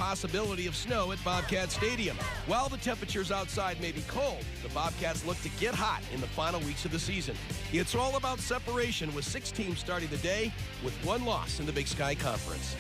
possibility of snow at Bobcat Stadium. While the temperatures outside may be cold, the Bobcats look to get hot in the final weeks of the season. It's all about separation, with 6 teams starting the day with 1 loss in the Big Sky Conference.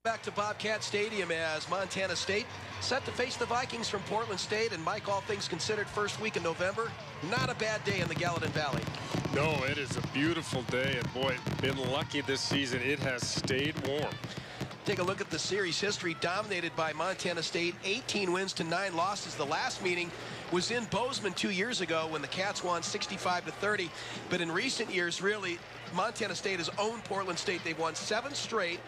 Back to Bobcat Stadium as Montana State set to face the Vikings from Portland State. And Mike, all things considered, first week in November, not a bad day in the Gallatin Valley. No, it is a beautiful day, and boy, been lucky this season. It has stayed warm. Take a look at the series history, dominated by Montana State, 18 wins to 9 losses. The last meeting was in Bozeman 2 years ago when the Cats won 65-30. But in recent years, really, Montana State has owned Portland State. They've won 7 straight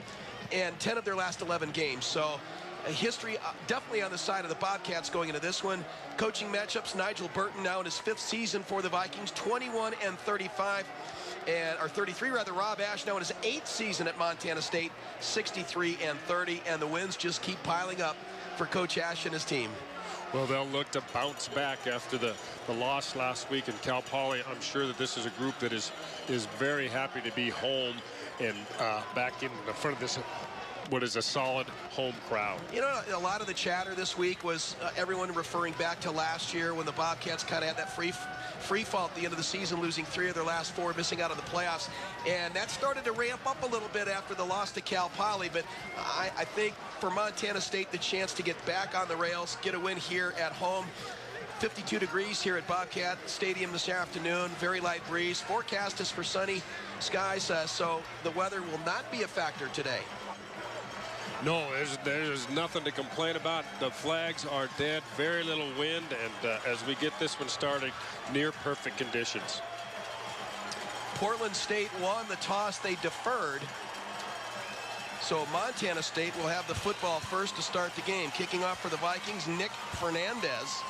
and 10 of their last 11 games. So a history definitely on the side of the Bobcats going into this one. Coaching matchups, Nigel Burton now in his 5th season for the Vikings, 21-35. Or 33 rather. Rob Ash now in his 8th season at Montana State, 63-30. And the wins just keep piling up for Coach Ash and his team. Well, they'll look to bounce back after the loss last week in Cal Poly. I'm sure that this is a group that is very happy to be home and back in the front of this, what is a solid home crowd. You know, a lot of the chatter this week was everyone referring back to last year when the Bobcats kind of had that free fall at the end of the season, losing 3 of their last 4, missing out on the playoffs. And that started to ramp up a little bit after the loss to Cal Poly. But I think for Montana State, the chance to get back on the rails, get a win here at home. 52 degrees here at Bobcat Stadium this afternoon. Very light breeze. Forecast is for sunny skies, so the weather will not be a factor today. No, there's nothing to complain about. The flags are dead, very little wind, and as we get this one started, near perfect conditions. Portland State won the toss. They deferred. So Montana State will have the football first to start the game. Kicking off for the Vikings, Nick Fernandez.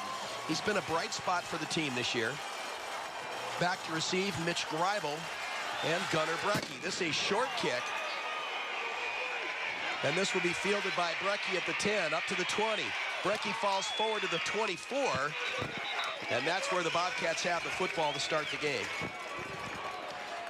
He's been a bright spot for the team this year. Back to receive, Mitch Greibel and Gunnar Brecky. This is a short kick. And this will be fielded by Brecky at the 10, up to the 20. Brecky falls forward to the 24. And that's where the Bobcats have the football to start the game.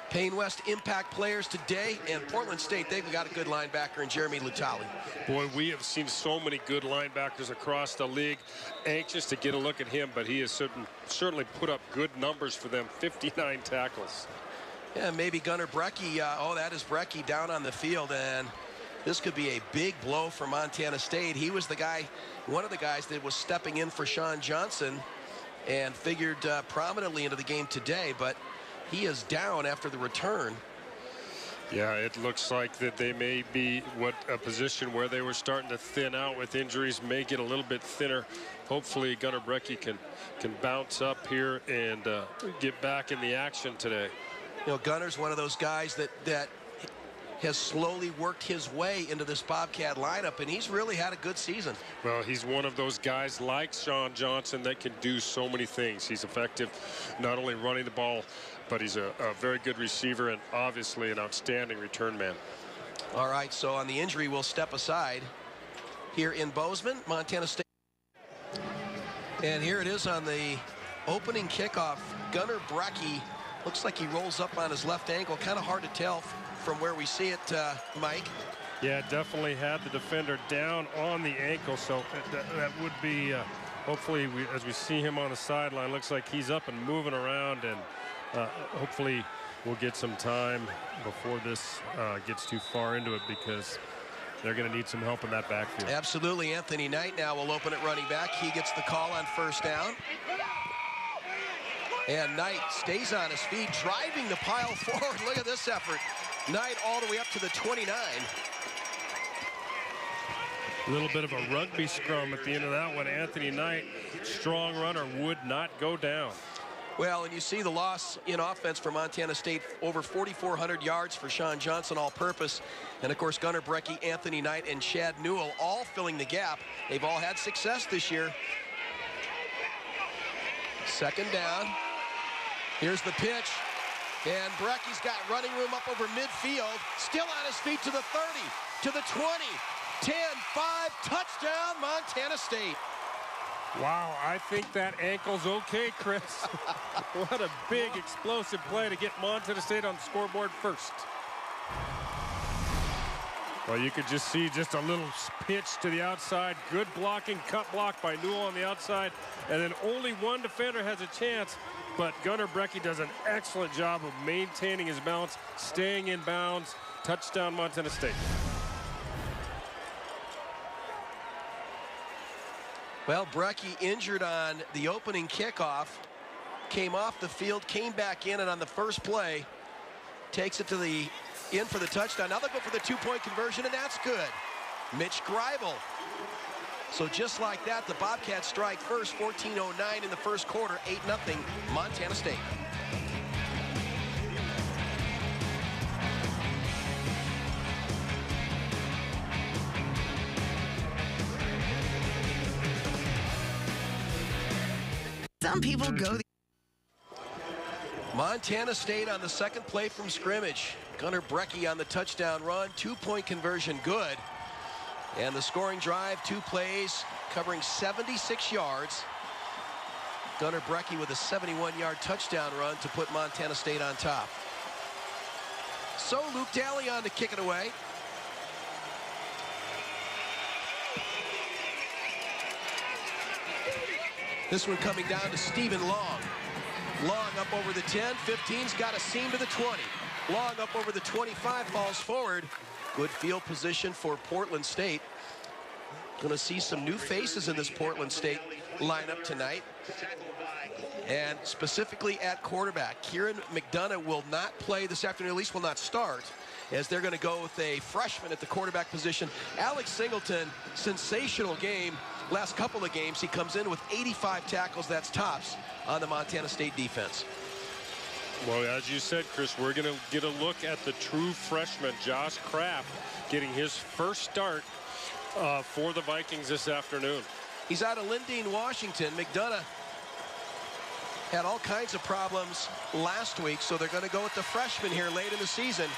Payne West impact players today, and Portland State, they've got a good linebacker in Jeremy Lutali. Boy, we have seen so many good linebackers across the league. Anxious to get a look at him, but he has certainly put up good numbers for them, 59 tackles. Yeah, maybe Gunnar Brecky, that is Brecky down on the field, and this could be a big blow for Montana State. He was the guy, one of the guys that was stepping in for Sean Johnson and figured prominently into the game today, but he is down after the return. Yeah, it looks like that they may be a position where they were starting to thin out with injuries, may get a little bit thinner. Hopefully Gunnar Brecky can bounce up here and get back in the action today. You know, Gunnar's one of those guys that has slowly worked his way into this Bobcat lineup, and he's really had a good season. Well, he's one of those guys like Sean Johnson that can do so many things. He's effective not only running the ball, but he's a very good receiver and obviously an outstanding return man. All right, so on the injury, we'll step aside here in Bozeman, Montana State. And here it is on the opening kickoff. Gunnar Brecky looks like he rolls up on his left ankle. Kind of hard to tell from where we see it, Mike. Yeah, definitely had the defender down on the ankle, so that would be hopefully as we see him on the sideline, looks like he's up and moving around, and hopefully we'll get some time before this gets too far into it, because they're going to need some help in that backfield. Absolutely. Anthony Knight now will open at running back. He gets the call on first down. And Knight stays on his feet, driving the pile forward. Look at this effort. Knight all the way up to the 29. A little bit of a rugby scrum at the end of that one. Anthony Knight, strong runner, would not go down. Well, and you see the loss in offense for Montana State, over 4,400 yards for Sean Johnson all-purpose. And, of course, Gunnar Brecky, Anthony Knight, and Chad Newell all filling the gap. They've all had success this year. Second down. Here's the pitch. And Brecky's got running room up over midfield. Still on his feet to the 30, to the 20, 10, 5, touchdown, Montana State. Wow, I think that ankle's okay, Chris. What a big explosive play to get Montana State on the scoreboard first. Well, you could just see just a little pitch to the outside. Good blocking, cut block by Newell on the outside. And then only one defender has a chance. But Gunnar Brecky does an excellent job of maintaining his balance, staying in bounds. Touchdown, Montana State. Well, Brecky injured on the opening kickoff, came off the field, came back in, and on the first play, takes it to the in for the touchdown. Now they'll go for the two-point conversion, and that's good. Mitch Greibel. So just like that, the Bobcats strike first, 14:09 in the first quarter, 8-0, Montana State. Some people go. Montana State on the second play from scrimmage. Gunnar Brecky on the touchdown run, two-point conversion good. And the scoring drive, 2 plays, covering 76 yards. Gunnar Brecky with a 71-yard touchdown run to put Montana State on top. So Luke Daly on to kick it away. This one coming down to Stephen Long. Long up over the 10, 15's got a seam to the 20. Long up over the 25, falls forward. Good field position for Portland State. Going to see some new faces in this Portland State lineup tonight. And specifically at quarterback, Kieran McDonough will not play this afternoon, at least will not start, as they're going to go with a freshman at the quarterback position. Alex Singleton, sensational game. Last couple of games, he comes in with 85 tackles. That's tops on the Montana State defense. Well, as you said, Chris, we're going to get a look at the true freshman, Josh Kraft, getting his first start for the Vikings this afternoon. He's out of Lindeen, Washington. McDonough Had all kinds of problems last week, so they're going to go with the freshman here late in the season.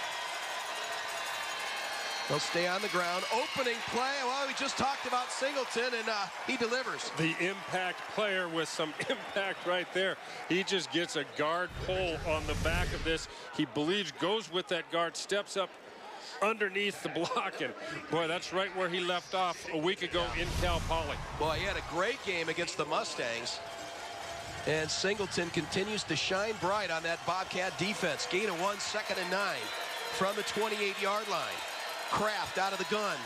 They'll stay on the ground. Opening play. Well, we just talked about Singleton, and he delivers. The impact player with some impact right there. He just gets a guard pull on the back of this. He believes, goes with that guard, steps up underneath the block, and boy, that's right where he left off a week ago in Cal Poly. Boy, he had a great game against the Mustangs. And Singleton continues to shine bright on that Bobcat defense. Gain of 1, 2nd and 9 from the 28-yard line. Kraft out of the gun.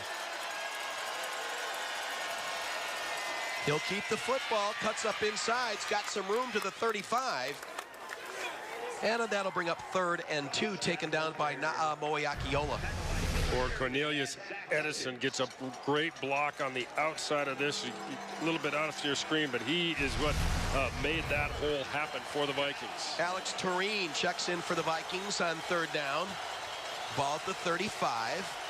He'll keep the football, cuts up inside, he's got some room to the 35. And that'll bring up 3rd and 2, taken down by Moeakiola. Or Cornelius Edison gets a great block on the outside of this, a little bit out of your screen, but he is what made that hole happen for the Vikings. Alex Tureen checks in for the Vikings on 3rd down. Ball at the 35.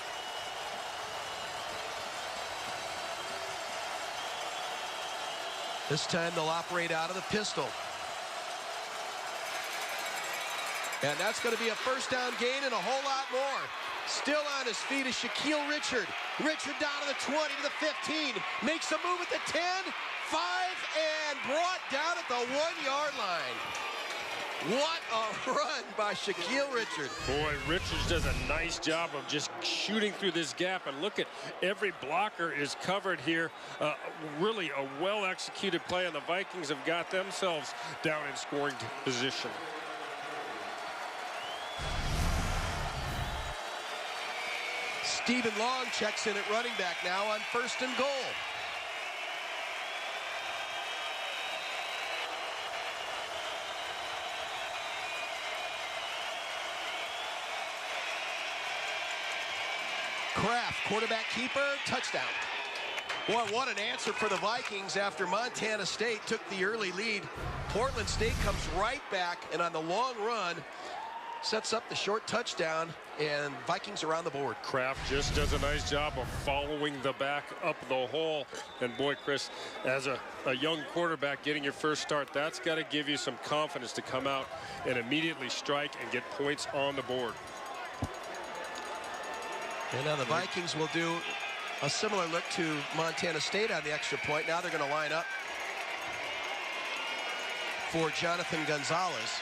This time they'll operate out of the pistol. And that's going to be a 1st down gain and a whole lot more. Still on his feet is Shaquille Richard. Richard down to the 20 to the 15. Makes a move at the 10, 5, and brought down at the 1-yard line. What a run by Shaquille Richard. Boy, Richards does a nice job of just shooting through this gap. And look at every blocker is covered here. Really a well-executed play, and the Vikings have got themselves down in scoring position. Stephen Long checks in at running back now on 1st and goal. Kraft, quarterback keeper, touchdown. Boy, what an answer for the Vikings after Montana State took the early lead. Portland State comes right back, and on the long run, sets up the short touchdown, and Vikings are on the board. Kraft just does a nice job of following the back up the hole. And boy, Chris, as a young quarterback getting your first start, that's got to give you some confidence to come out and immediately strike and get points on the board. And now the Vikings will do a similar look to Montana State on the extra point. Now they're going to line up for Jonathan Gonzalez.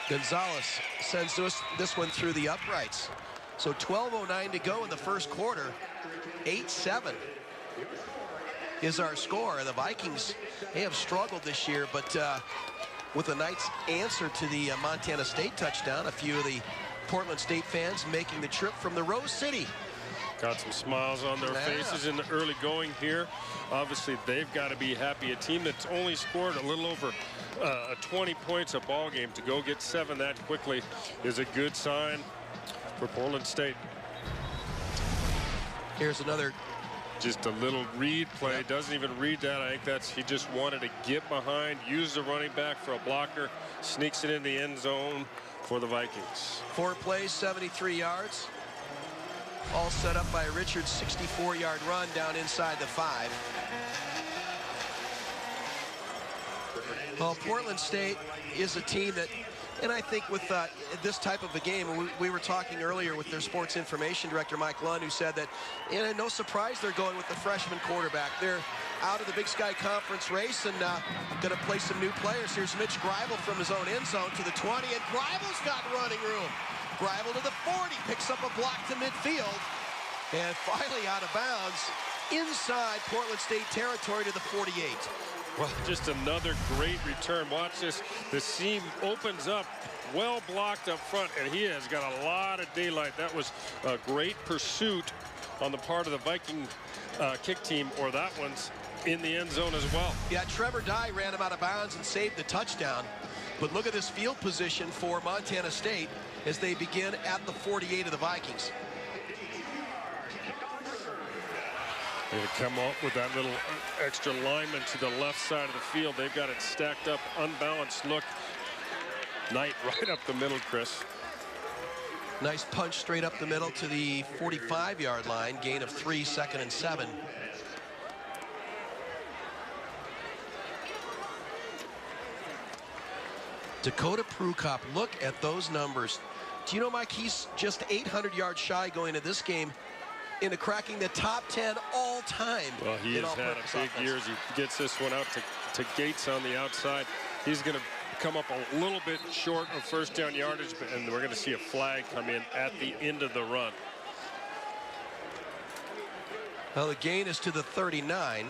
Gonzalez sends this one through the uprights. So 12:09 to go in the first quarter. 8-7 is our score. The Vikings, they have struggled this year, but with a nice answer to the Montana State touchdown, a few of the Portland State fans making the trip from the Rose City. Got some smiles on their faces in the early going here. Obviously, they've got to be happy. A team that's only scored a little over 20 points a ball game, to go get 7 that quickly is a good sign for Portland State. Here's another. Just a little read play. Yep. Doesn't even read that. I think he just wanted to get behind, use the running back for a blocker, sneaks it in the end zone for the Vikings. 4 plays, 73 yards. All set up by Richard's 64-yard run down inside the 5. Well, Portland State is a team that, and I think with this type of a game, we were talking earlier with their sports information director, Mike Lund, who said that, no surprise they're going with the freshman quarterback. They're out of the Big Sky Conference race and going to play some new players. Here's Mitch Greibel from his own end zone to the 20, and Greibel's got running room. Greibel to the 40, picks up a block to midfield, and finally out of bounds inside Portland State territory to the 48. Well, just another great return. Watch this. The seam opens up, well blocked up front, and he has got a lot of daylight. That was a great pursuit on the part of the Viking kick team, or that one's in the end zone as well. Yeah, Trevor Dye ran him out of bounds and saved the touchdown. But look at this field position for Montana State as they begin at the 48 of the Vikings. They come up with that little extra lineman to the left side of the field. They've got it stacked up, unbalanced look. Knight right up the middle, Chris. Nice punch straight up the middle to the 45-yard line. Gain of 3, 2nd and 7. Dakota Prukop, look at those numbers. Do you know, Mike, he's just 800 yards shy going into this game into cracking the top 10 all time. Well, he has had a big year as he gets this one out to Gates on the outside. He's going to come up a little bit short of first down yardage, and we're going to see a flag come in at the end of the run. Well, the gain is to the 39.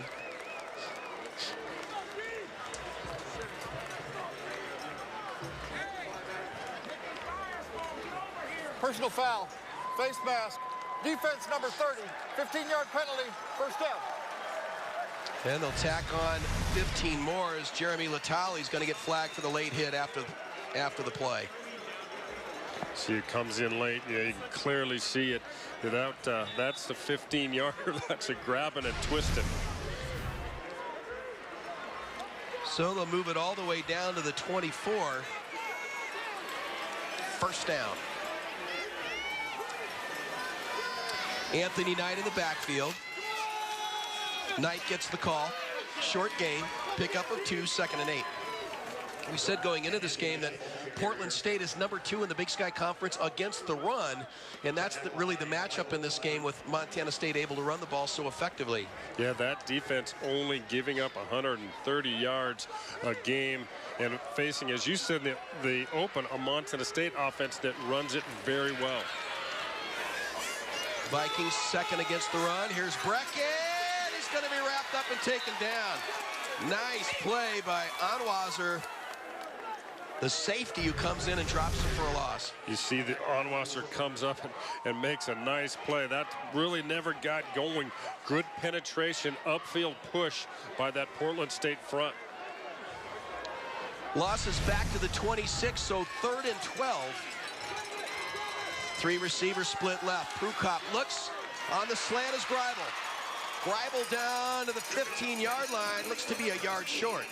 Personal foul, face mask, defense number 30, 15-yard penalty, first down. And they'll tack on 15 more as Jeremy Latale is going to get flagged for the late hit after the play. See, it comes in late. Yeah, you can clearly see it. That's the 15-yarder. That's a grabbing and twisting. So they'll move it all the way down to the 24. First down. Anthony Knight in the backfield. Knight gets the call. Short gain. Pickup of 2, 2nd and 8. We said going into this game that Portland State is number 2 in the Big Sky Conference against the run, and that's really the matchup in this game with Montana State able to run the ball so effectively. Yeah, that defense only giving up 130 yards a game and facing, as you said, the open, a Montana State offense that runs it very well. Vikings second against the run. Here's Brecken. He's going to be wrapped up and taken down. Nice play by Onwazor, the safety who comes in and drops him for a loss. You see the Onwasser comes up and makes a nice play. That really never got going. Good penetration, upfield push by that Portland State front. Losses back to the 26, so 3rd and 12. 3 receivers split left. Prukop looks on the slant is Greibel. Greibel down to the 15-yard line. Looks to be a yard short.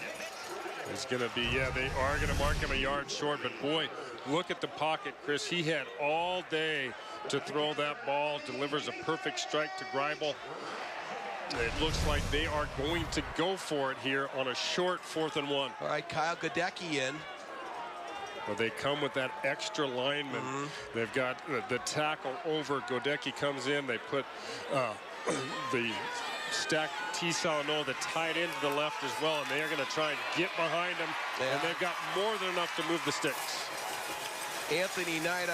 It's going to be, yeah, they are going to mark him a yard short, but boy, look at the pocket, Chris. He had all day to throw that ball, delivers a perfect strike to Greibel. It looks like they are going to go for it here on a short 4th and 1. All right, Kyle Godecki in. Well, they come with that extra lineman. They've got the tackle over. Godecki comes in. They put the stacked T. Salano, the tight end, to the left as well, and they are going to try and get behind him. Yeah. And they've got more than enough to move the sticks. Anthony Knight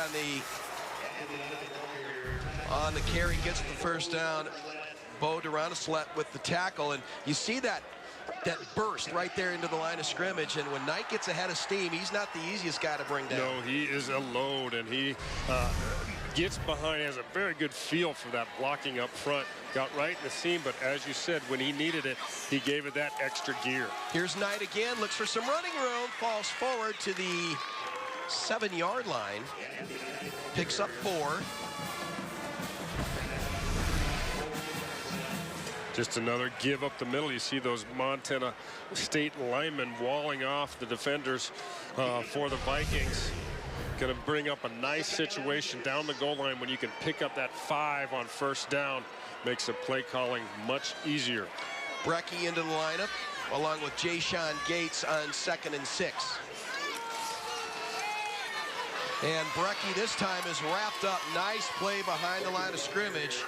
on the carry gets the first down. Bo Duranaslet with the tackle, and you see that burst right there into the line of scrimmage, and when Knight gets ahead of steam, he's not the easiest guy to bring down. No, he is a load, and he gets behind, has a very good feel for that blocking up front. Got right in the seam, but as you said, when he needed it, he gave it that extra gear. Here's Knight again, looks for some running room, falls forward to the 7-yard line, picks up 4. Just another give up the middle. You see those Montana State linemen walling off the defenders for the Vikings. Going to bring up a nice situation down the goal line when you can pick up that 5 on first down. Makes the play calling much easier. Brecky into the lineup along with Jayshon Gates on 2nd and 6. And Brecky this time is wrapped up. Nice play behind the line of scrimmage.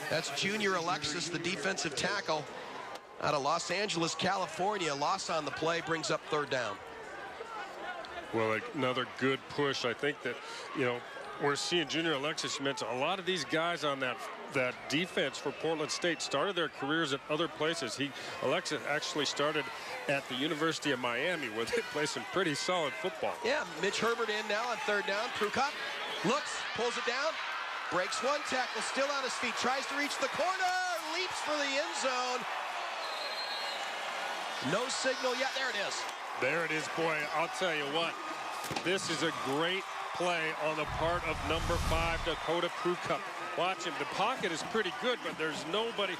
That's junior Alexis, the defensive tackle out of Los Angeles, California. Loss on the play brings up 3rd down. Well, another good push. I think that, you know, we're seeing junior Alexis. You mentioned a lot of these guys on that defense for Portland State started their careers at other places. Alexis actually started at the University of Miami, where they play some pretty solid football. Yeah, Mitch Herbert in now on 3rd down. Prukop looks, pulls it down, breaks 1 tackle, still on his feet, tries to reach the corner, leaps for the end zone. No signal yet. There it is. There it is, boy. I'll tell you what, this is a great play on the part of number 5, Dakota Prukop. Watch him. The pocket is pretty good, but there's nobody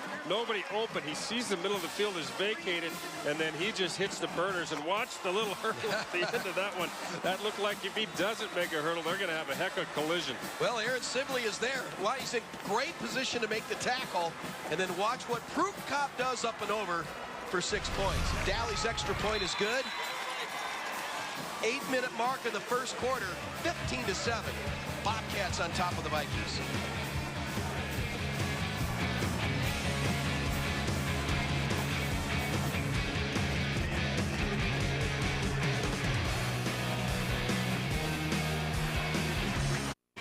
open. He sees the middle of the field is vacated, and then he just hits the burners. And watch the little hurdle at the end of that one. That looked like if he doesn't make a hurdle, they're going to have a heck of a collision. Well, Aaron Sibley is there. Why, he's in great position to make the tackle, and then watch what Prukop does up and over for 6 points. Daly's extra point is good. 8-minute mark of the first quarter, 15-7. Bobcats on top of the Vikings.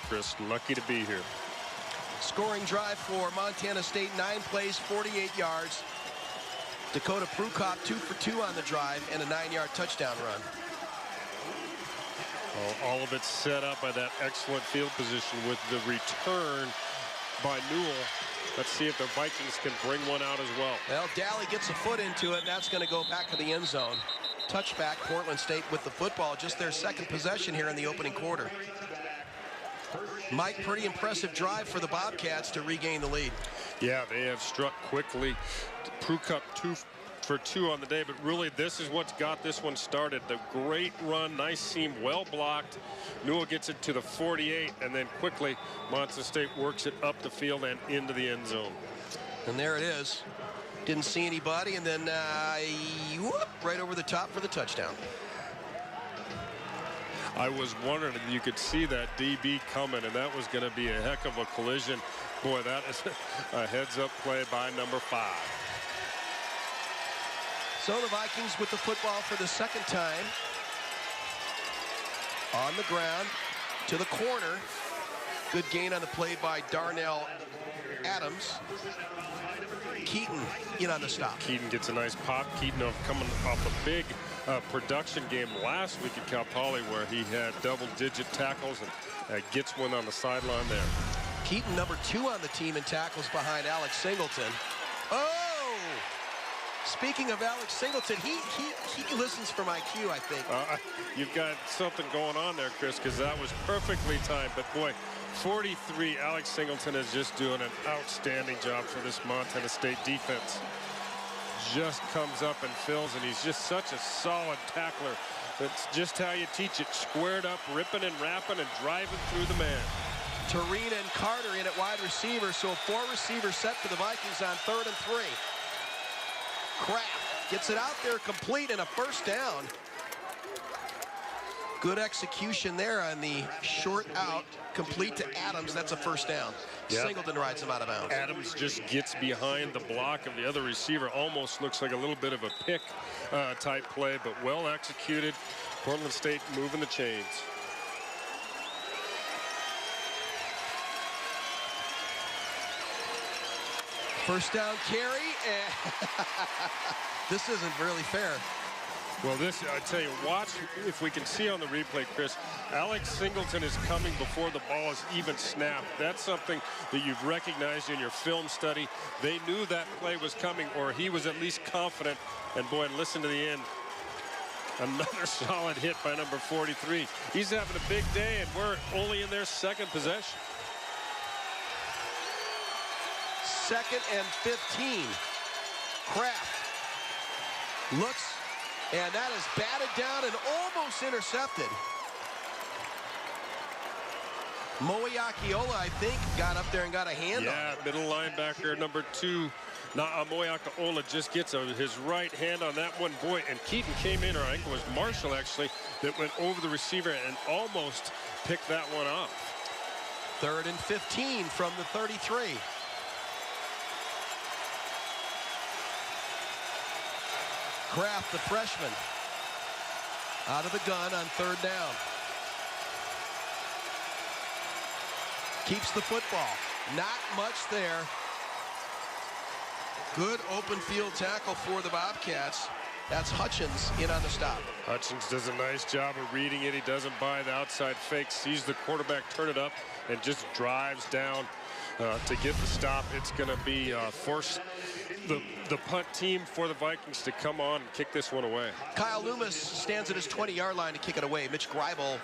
Chris, lucky to be here. Scoring drive for Montana State, 9 plays, 48 yards. Dakota Prukop 2 for 2 on the drive and a 9-yard touchdown run. Well, all of it set up by that excellent field position with the return by Newell. Let's see if the Vikings can bring one out as well. Well, Daly gets a foot into it, and that's going to go back to the end zone. Touchback, Portland State with the football, just their second possession here in the opening quarter. Mike, pretty impressive drive for the Bobcats to regain the lead. Yeah, they have struck quickly. Prukop 2 for 2 on the day, but really this is what's got this one started. The great run, nice seam, well blocked. Newell gets it to the 48, and then quickly Montana State works it up the field and into the end zone. And there it is. Didn't see anybody, and then whoop, right over the top for the touchdown. I was wondering if you could see that DB coming, and that was going to be a heck of a collision. Boy, that is a heads-up play by number 5. So the Vikings with the football for the second time. On the ground to the corner. Good gain on the play by Darnell Adams. Keaton in on the stop. Keaton gets a nice pop. Keaton coming off a big production game last week at Cal Poly where he had double-digit tackles and gets one on the sideline there. Keaton, number 2 on the team in tackles behind Alex Singleton. Oh! Speaking of Alex Singleton, he listens for my cue, I think. You've got something going on there, Chris, because that was perfectly timed. But, boy, 43, Alex Singleton is just doing an outstanding job for this Montana State defense. Just comes up and fills, and he's just such a solid tackler. That's just how you teach it. Squared up, ripping and wrapping and driving through the man. Tureen and Carter in at wide receiver, so a 4-receiver set for the Vikings on 3rd and 3. Kraft gets it out there complete and a first down. Good execution there on the short out, complete to Adams. That's a first down. Yep. Singleton rides him out of bounds. Adams just gets behind the block of the other receiver. Almost looks like a little bit of a pick type play, but well executed. Portland State moving the chains. First down carry. This isn't really fair. Well, this, I tell you, watch if we can see on the replay, Chris. Alex Singleton is coming before the ball is even snapped. That's something that you've recognized in your film study. They knew that play was coming, or he was at least confident. And boy, listen to the end. Another solid hit by number 43. He's having a big day, and we're only in their second possession. 2nd and 15. Kraft looks, and that is batted down and almost intercepted. Moeakiola, I think, got up there and got a hand on it. Yeah, middle linebacker number 2. Moeakiola just gets his right hand on that one. Boy, and Keaton came in, or I think it was Marshall actually, that went over the receiver and almost picked that one off. 3rd and 15 from the 33. Kraft, the freshman, out of the gun on 3rd down. Keeps the football. Not much there. Good open field tackle for the Bobcats. That's Hutchins in on the stop. Hutchins does a nice job of reading it. He doesn't buy the outside fake, sees the quarterback turn it up, and just drives down to get the stop. It's going to be force the punt team for the Vikings to come on and kick this one away. Kyle Loomis stands at his 20-yard line to kick it away. Mitch Greibel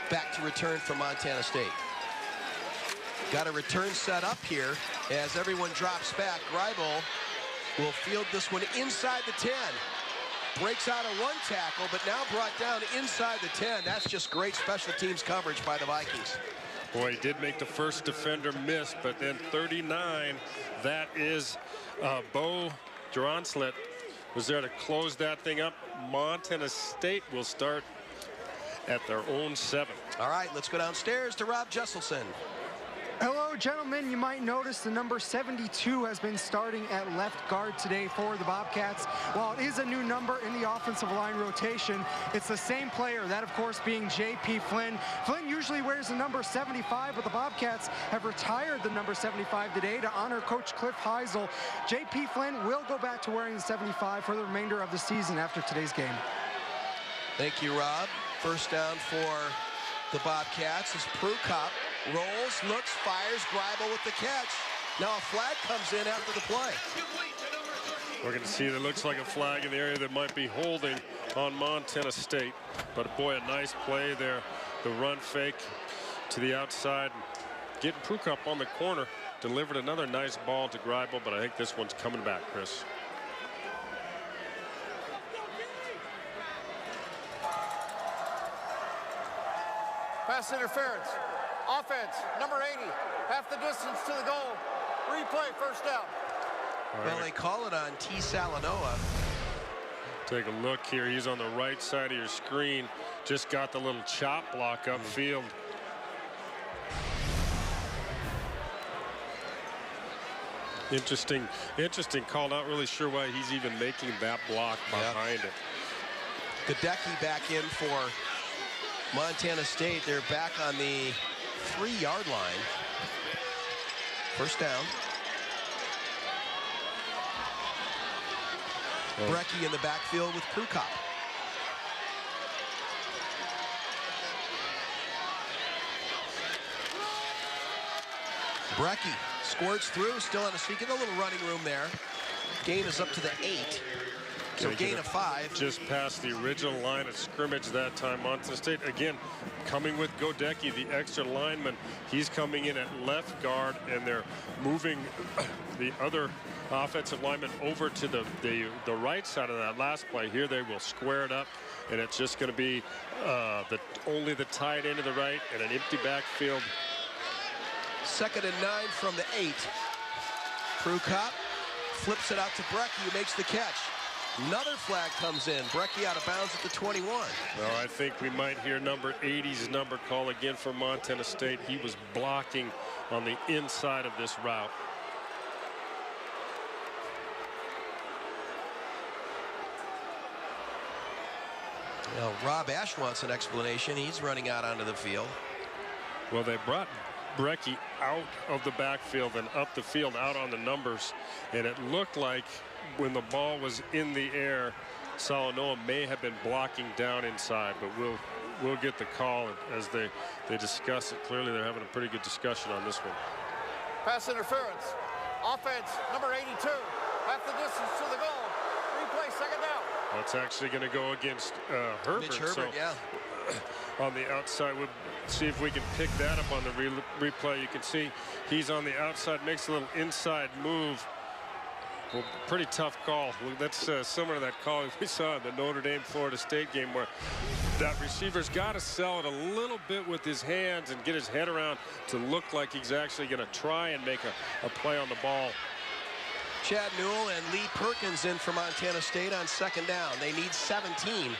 back to return from Montana State. Got a return set up here as everyone drops back. Greibel will field this one inside the 10. Breaks out of one tackle, but now brought down inside the 10. That's just great special teams coverage by the Vikings. Boy, he did make the first defender miss, but then 39, that is Bo Duronslet was there to close that thing up. Montana State will start at their own 7. All right, let's go downstairs to Rob Jesselson. Hello, gentlemen. You might notice the number 72 has been starting at left guard today for the Bobcats. While it is a new number in the offensive line rotation, it's the same player, that of course being J.P. Flynn. Flynn usually wears the number 75, but the Bobcats have retired the number 75 today to honor Coach Cliff Heisel. J.P. Flynn will go back to wearing the 75 for the remainder of the season after today's game. Thank you, Rob. First down for the Bobcats as Prukop rolls, looks, fires, Greibel with the catch. Now a flag comes in after the play. We're going to see that looks like a flag in the area that might be holding on Montana State. But boy, a nice play there. The run fake to the outside. Getting Prukop on the corner. Delivered another nice ball to Greibel, but I think this one's coming back, Chris. Pass interference. Offense, number 80, half the distance to the goal. Replay, first down. Well, they call it on T. Salanoa. Take a look here. He's on the right side of your screen. Just got the little chop block upfield. Interesting call. Not really sure why he's even making that block behind it. Gadecki back in for Montana State. They're back on the 3-yard line. First down. Brecky in the backfield with Prukop. Brecky squirts through, still on his feet. Get a little running room there. Gain is up to the 8. So gain of 5. Just past the original line of scrimmage that time. Montana State, again, coming with Godecki, the extra lineman. He's coming in at left guard, and they're moving the other offensive lineman over to the right side of that last play. Here they will square it up, and it's just going to be only the tight end to the right and an empty backfield. 2nd and 9 from the 8. Prukop flips it out to Brecky, who makes the catch. Another flag comes in. Brecky out of bounds at the 21. Well, I think we might hear number 80's number call again for Montana State. He was blocking on the inside of this route. Well, Rob Ash wants an explanation. He's running out onto the field. Well, they brought Brecky out of the backfield and up the field out on the numbers, and it looked like when the ball was in the air, Salanoa may have been blocking down inside, but we'll get the call as they discuss it. Clearly they're having a pretty good discussion on this one. Pass interference. Offense, number 82, half the distance to the goal. Replay, 2nd down. That's actually going to go against Herbert. Mitch Herbert, so yeah. On the outside, we'll see if we can pick that up on the replay. You can see he's on the outside, makes a little inside move. Well, pretty tough call. That's similar to that call we saw in the Notre Dame-Florida State game, where that receiver's got to sell it a little bit with his hands and get his head around to look like he's actually going to try and make a play on the ball. Chad Newell and Lee Perkins in for Montana State on 2nd down. They need 17.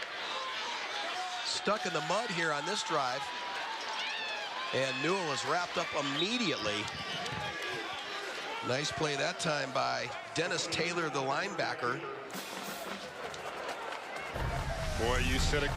Stuck in the mud here on this drive. And Newell is wrapped up immediately. Nice play that time by Dennis Taylor, the linebacker. Boy, you said it.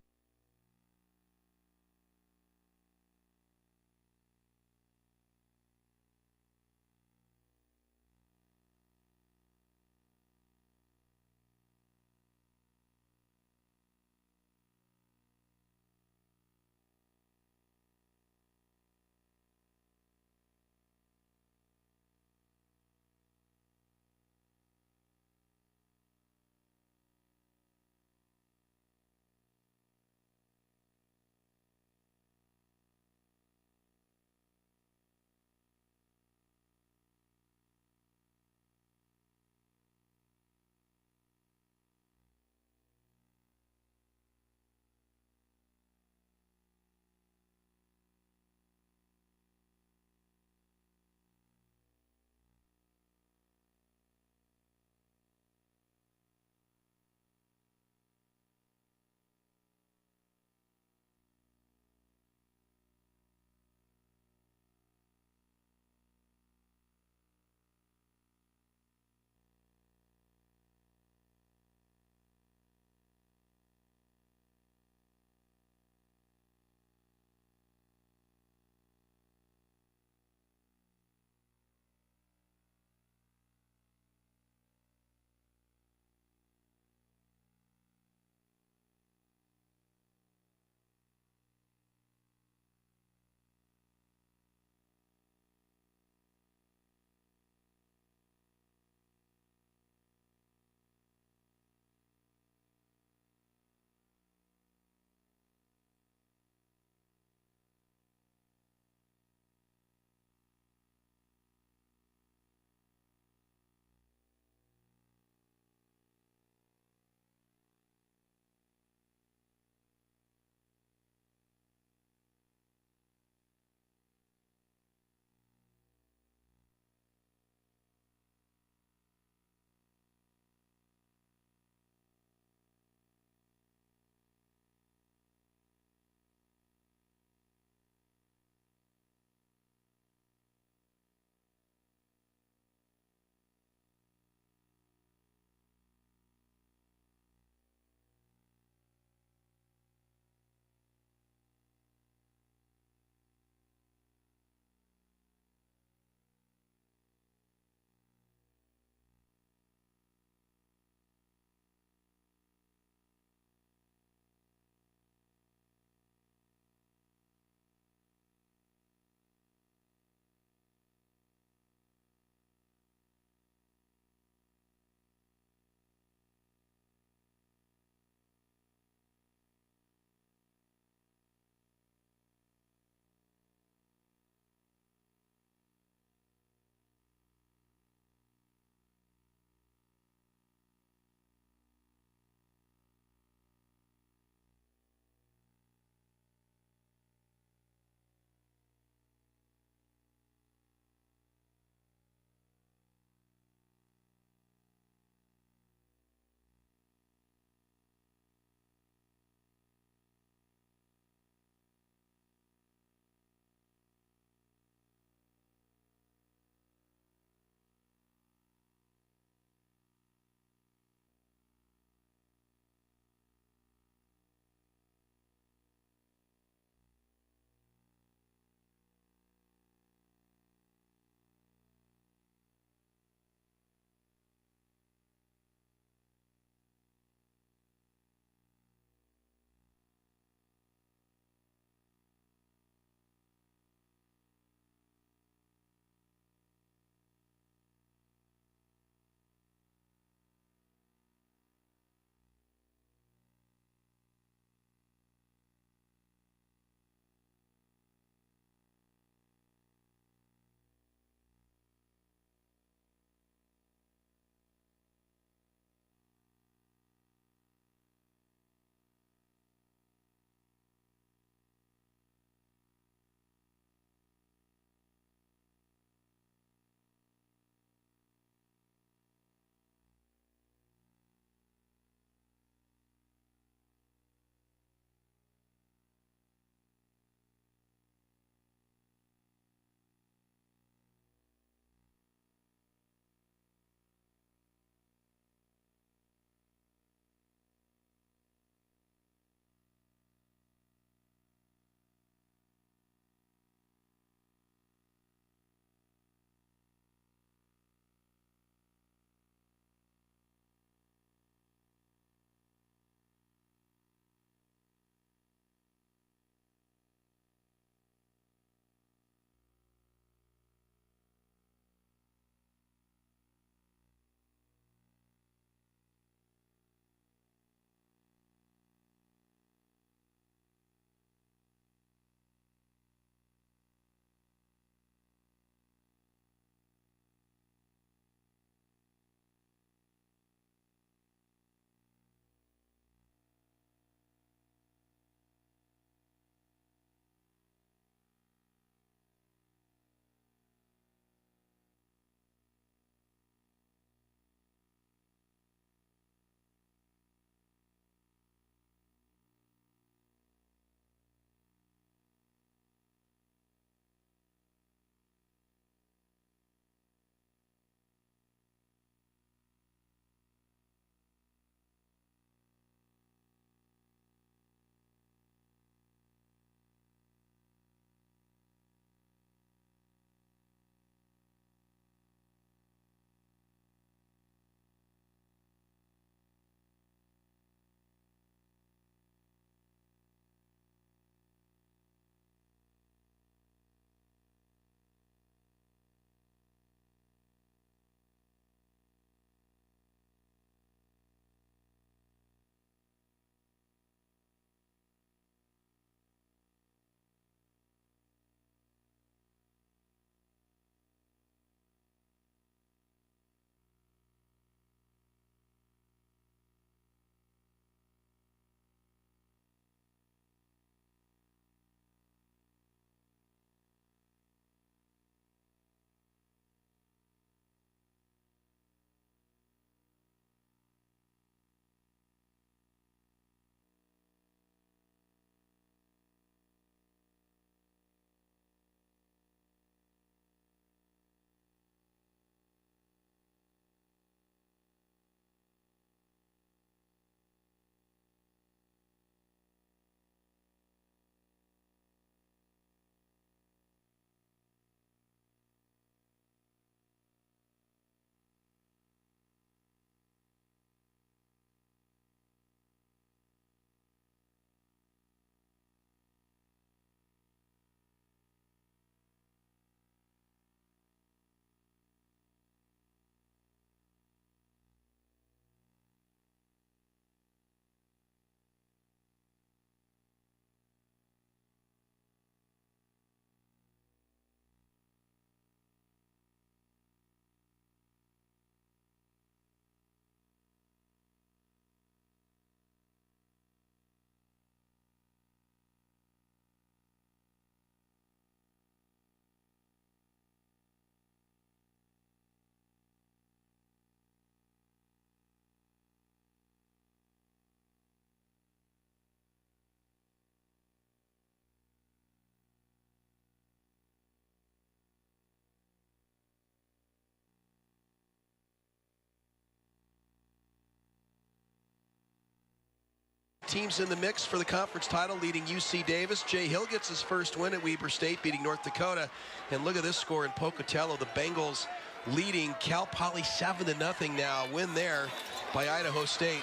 teams in the mix for the conference title, leading UC Davis. Jay Hill gets his first win at Weber State, beating North Dakota. And look at this score in Pocatello. The Bengals leading Cal Poly 7-0 now. Win there by Idaho State.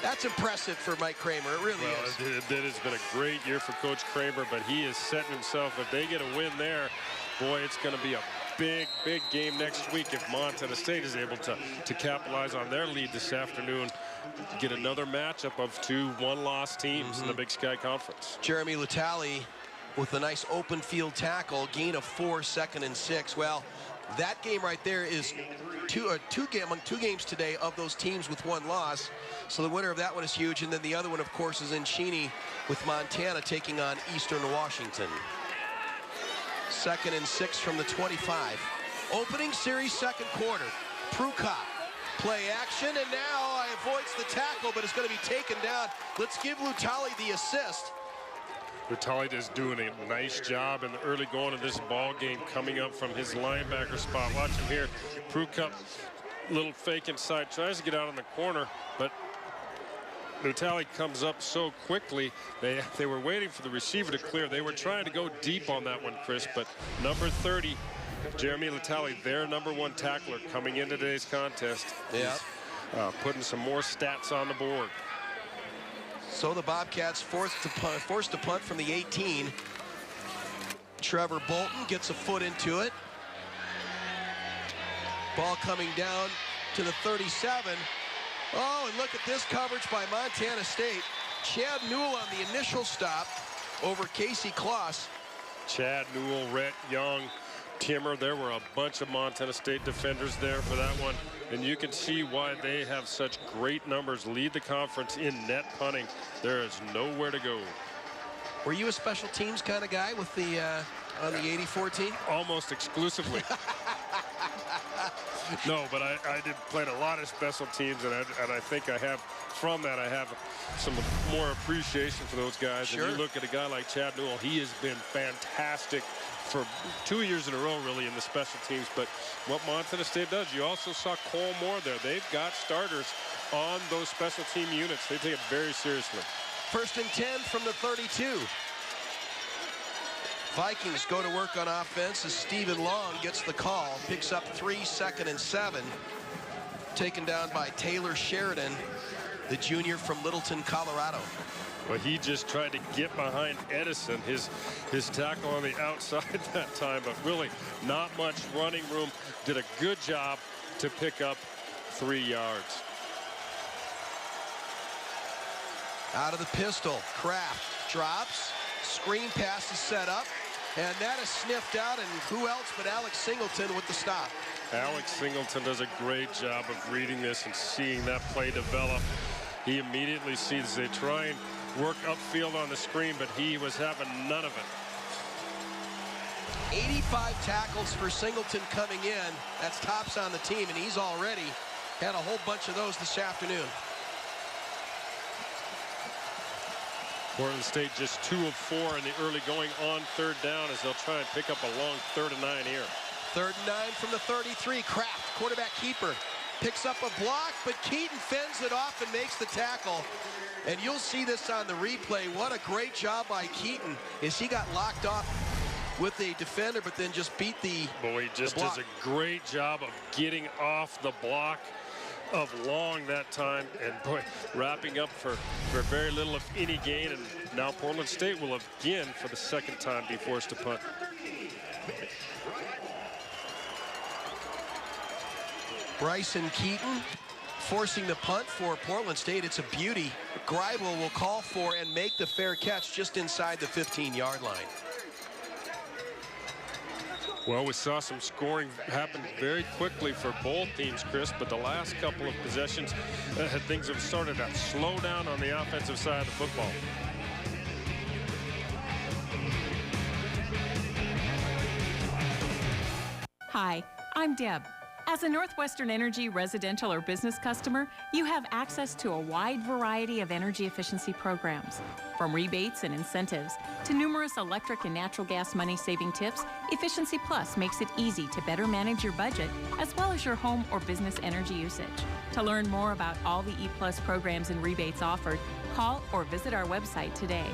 That's impressive for Mike Kramer. It really is. It has been a great year for Coach Kramer, but he is setting himself. If they get a win there, boy, it's going to be a big game next week if Montana State is able to capitalize on their lead this afternoon. Get another matchup of two one-loss teams in the Big Sky Conference. Jeremy Lutali with a nice open field tackle, gain of 4, 2nd and 6. Well, that game right there is among two games today of those teams with one loss. So the winner of that one is huge. And then the other one, of course, is in Cheney with Montana taking on Eastern Washington. 2nd and 6 from the 25. Opening series, second quarter. Prukop, play action, and now avoids the tackle, but it's going to be taken down. Let's give Lutali the assist. Lutali is doing a nice job in the early going of this ball game, coming up from his linebacker spot. Watch him here. Prukop, little fake inside, tries to get out on the corner, but Lutali comes up so quickly. They were waiting for the receiver to clear. They were trying to go deep on that one, Chris, but number 30, Jeremy Lutali, their number 1 tackler coming into today's contest, is putting some more stats on the board. So the Bobcats forced to punt from the 18. Trevor Bolton gets a foot into it. Ball coming down to the 37. Oh, and look at this coverage by Montana State. Chad Newell on the initial stop over Casey Kloss. Chad Newell, Rhett Young, Timmer, there were a bunch of Montana State defenders there for that one. And you can see why they have such great numbers, lead the conference in net punting. There is nowhere to go. Were you a special teams kind of guy with the on the 84 team? Almost exclusively. No, but I did play a lot of special teams, and I think I have, from that, I have some more appreciation for those guys. Sure. And you look at a guy like Chad Newell, he has been fantastic for 2 years in a row, really, in the special teams. But what Montana State does, you also saw Cole Moore there. They've got starters on those special team units. They take it very seriously. 1st and 10 from the 32. Vikings go to work on offense as Stephen Long gets the call, picks up 3, 2nd and 7. Taken down by Taylor Sheridan, the junior from Littleton, Colorado. But he just tried to get behind Edison, his tackle on the outside that time, but really not much running room. Did a good job to pick up 3 yards. Out of the pistol, Kraft drops, screen pass is set up, and that is sniffed out, and who else but Alex Singleton with the stop. Alex Singleton does a great job of reading this and seeing that play develop. He immediately sees they try and work upfield on the screen, but he was having none of it. 85 tackles for Singleton coming in. That's tops on the team, and he's already had a whole bunch of those this afternoon. Portland State just 2 of 4 in the early going on 3rd down as they'll try and pick up a long 3rd and 9 here. 3rd and 9 from the 33. Kraft, quarterback keeper, picks up a block, but Keaton fends it off and makes the tackle. And you'll see this on the replay. What a great job by Keaton as he got locked off with a defender, but then just beat the Boy, he just does a great job of getting off the block of Long that time, and boy, wrapping up for very little of any gain. And now Portland State will again, for the 2nd time, be forced to punt. Bryson Keaton forcing the punt for Portland State. It's a beauty. Greibel will call for and make the fair catch just inside the 15-yard line. Well, we saw some scoring happen very quickly for both teams, Chris, but the last couple of possessions, things have started to slow down on the offensive side of the football. Hi, I'm Deb. As a Northwestern Energy residential or business customer, you have access to a wide variety of energy efficiency programs. From rebates and incentives to numerous electric and natural gas money-saving tips, Efficiency Plus makes it easy to better manage your budget as well as your home or business energy usage. To learn more about all the E+ programs and rebates offered, Call or visit our website today.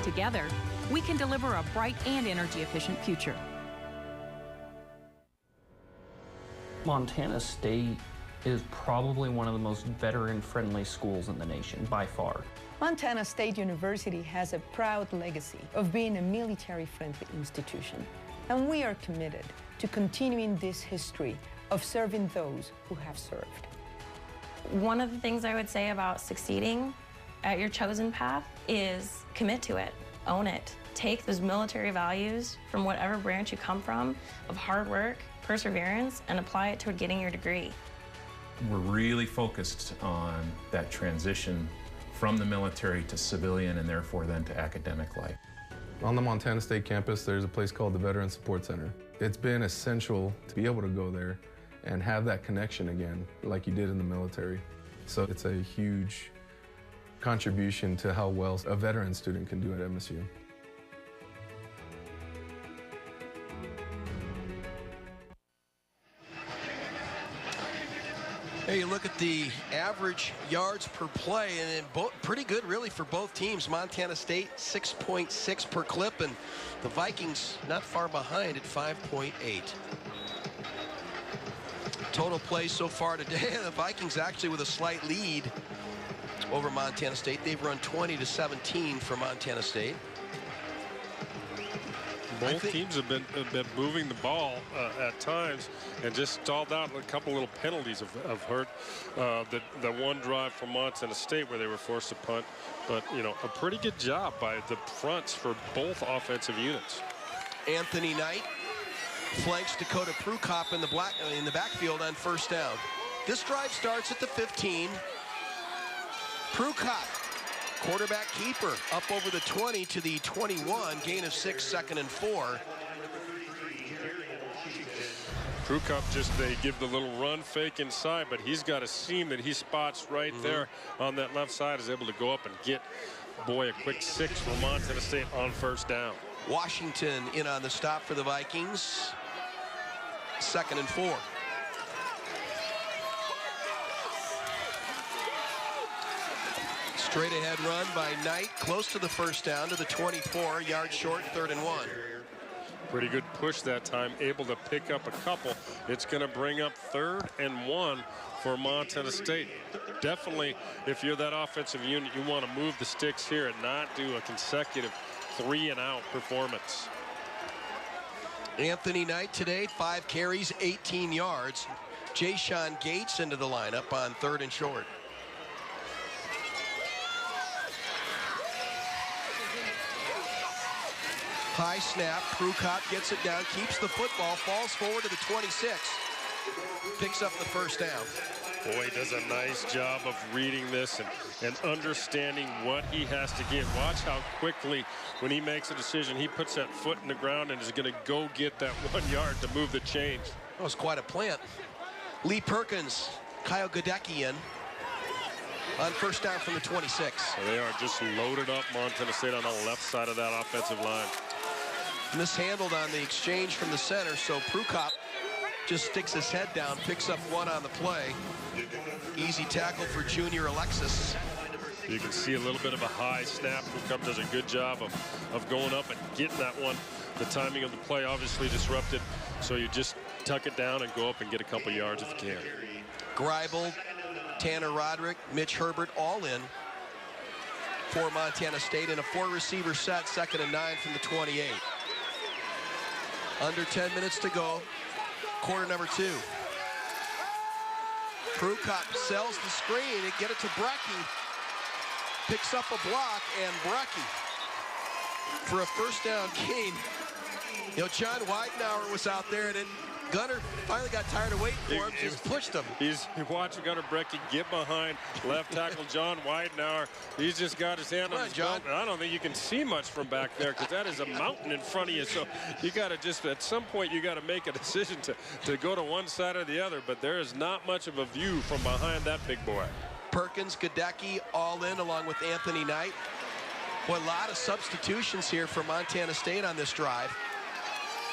Together, we can deliver a bright and energy-efficient future. Montana State is probably one of the most veteran-friendly schools in the nation, by far. Montana State University has a proud legacy of being a military-friendly institution, and we are committed to continuing this history of serving those who have served. One of the things I would say about succeeding at your chosen path is commit to it, own it. Take those military values from whatever branch you come from, of hard work, perseverance, and apply it toward getting your degree. We're really focused on that transition from the military to civilian and therefore then to academic life. On the Montana State campus, there's a place called the Veteran Support Center. It's been essential to be able to go there and have that connection again, like you did in the military. So it's a huge contribution to how well a veteran student can do at MSU. Hey, you look at the average yards per play, and pretty good, really, for both teams. Montana State, 6.6 per clip, and the Vikings not far behind at 5.8. Total plays so far today, the Vikings actually with a slight lead over Montana State. They've run 20-17 for Montana State. Both teams have been moving the ball at times and just stalled out. A couple little penalties have hurt the one drive from Montana State where they were forced to punt. But, you know, a pretty good job by the fronts for both offensive units. Anthony Knight flanks Dakota Prukop in the backfield on first down. This drive starts at the 15. Prukop, quarterback keeper, up over the 20 to the 21, gain of 6, 2nd and 4. Prukop they give the little run fake inside, but he's got a seam that he spots right there on that left side, is able to go up and get, boy, a quick 6 for Montana State on first down. Washington in on the stop for the Vikings. 2nd and 4. Straight ahead run by Knight, close to the first down to the 24, yards short, 3rd and 1. Pretty good push that time, able to pick up a couple. It's going to bring up 3rd and 1 for Montana State. Definitely, if you're that offensive unit, you want to move the sticks here and not do a consecutive 3-and-out performance. Anthony Knight today, 5 carries, 18 yards. Jayshon Gates into the lineup on 3rd and short. High snap, Prukop gets it down, keeps the football, falls forward to the 26. Picks up the first down. Boy, does a nice job of reading this and understanding what he has to get. Watch how quickly, when he makes a decision, he puts that foot in the ground and is going to go get that 1 yard to move the change. That was quite a plant. Lee Perkins, Kyle Godecki in on first down from the 26. So they are just loaded up, Montana State, on the left side of that offensive line. Mishandled on the exchange from the center, so Prukop just sticks his head down, picks up 1 on the play. Easy tackle for junior Alexis. You can see a little bit of a high snap. Prukop does a good job of going up and getting that one. The timing of the play obviously disrupted, so you just tuck it down and go up and get a couple yards if you can. Greibel, Tanner Roderick, Mitch Herbert all in for Montana State in a 4-receiver set, 2nd and 9 from the 28. Under 10 minutes to go, quarter number 2. Prukop sells the screen and get it to Brecky. Picks up a block, and Brecky for a first down gain. You know, John Weidenauer was out there, and Gunner finally got tired of waiting for him, just pushed him. He's watching Gunner Brecky get behind left tackle John Weidenauer. He's just got his hand on his belt. I don't think you can see much from back there because that is a mountain in front of you. So you got to just, at some point, you got to make a decision to go to one side or the other. But there is not much of a view from behind that big boy. Perkins, Godecki all in along with Anthony Knight. Boy, a lot of substitutions here for Montana State on this drive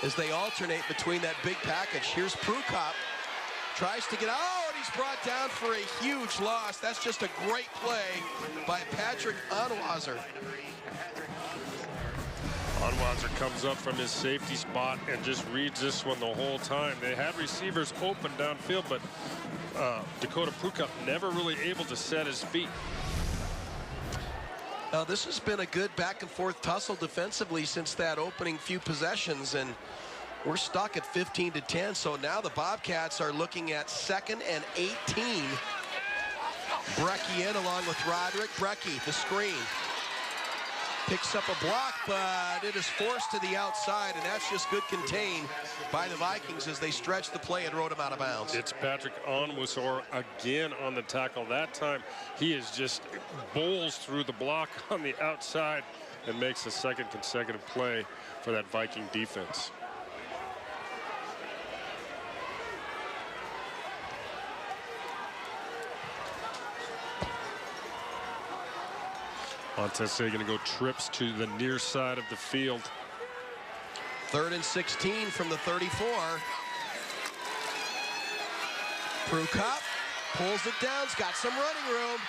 as they alternate between that big package. Here's Prukop, tries to get out, he's brought down for a huge loss. That's just a great play by Patrick Onwazor. Onwazor comes up from his safety spot and just reads this one the whole time. They had receivers open downfield, but Dakota Prukup never really able to set his feet. This has been a good back and forth tussle defensively since that opening few possessions, and we're stuck at 15-10. So now the Bobcats are looking at 2nd and 18. Brecky in along with Roderick. Brecky, the screen. Picks up a block, but it is forced to the outside, and that's just good contained by the Vikings as they stretched the play and rode him out of bounds. It's Patrick Onwazor again on the tackle. That time he is just bowls through the block on the outside and makes the 2nd consecutive play for that Viking defense. Montana State going to go trips to the near side of the field. 3rd and 16 from the 34. Prukup pulls it down. He's got some running room.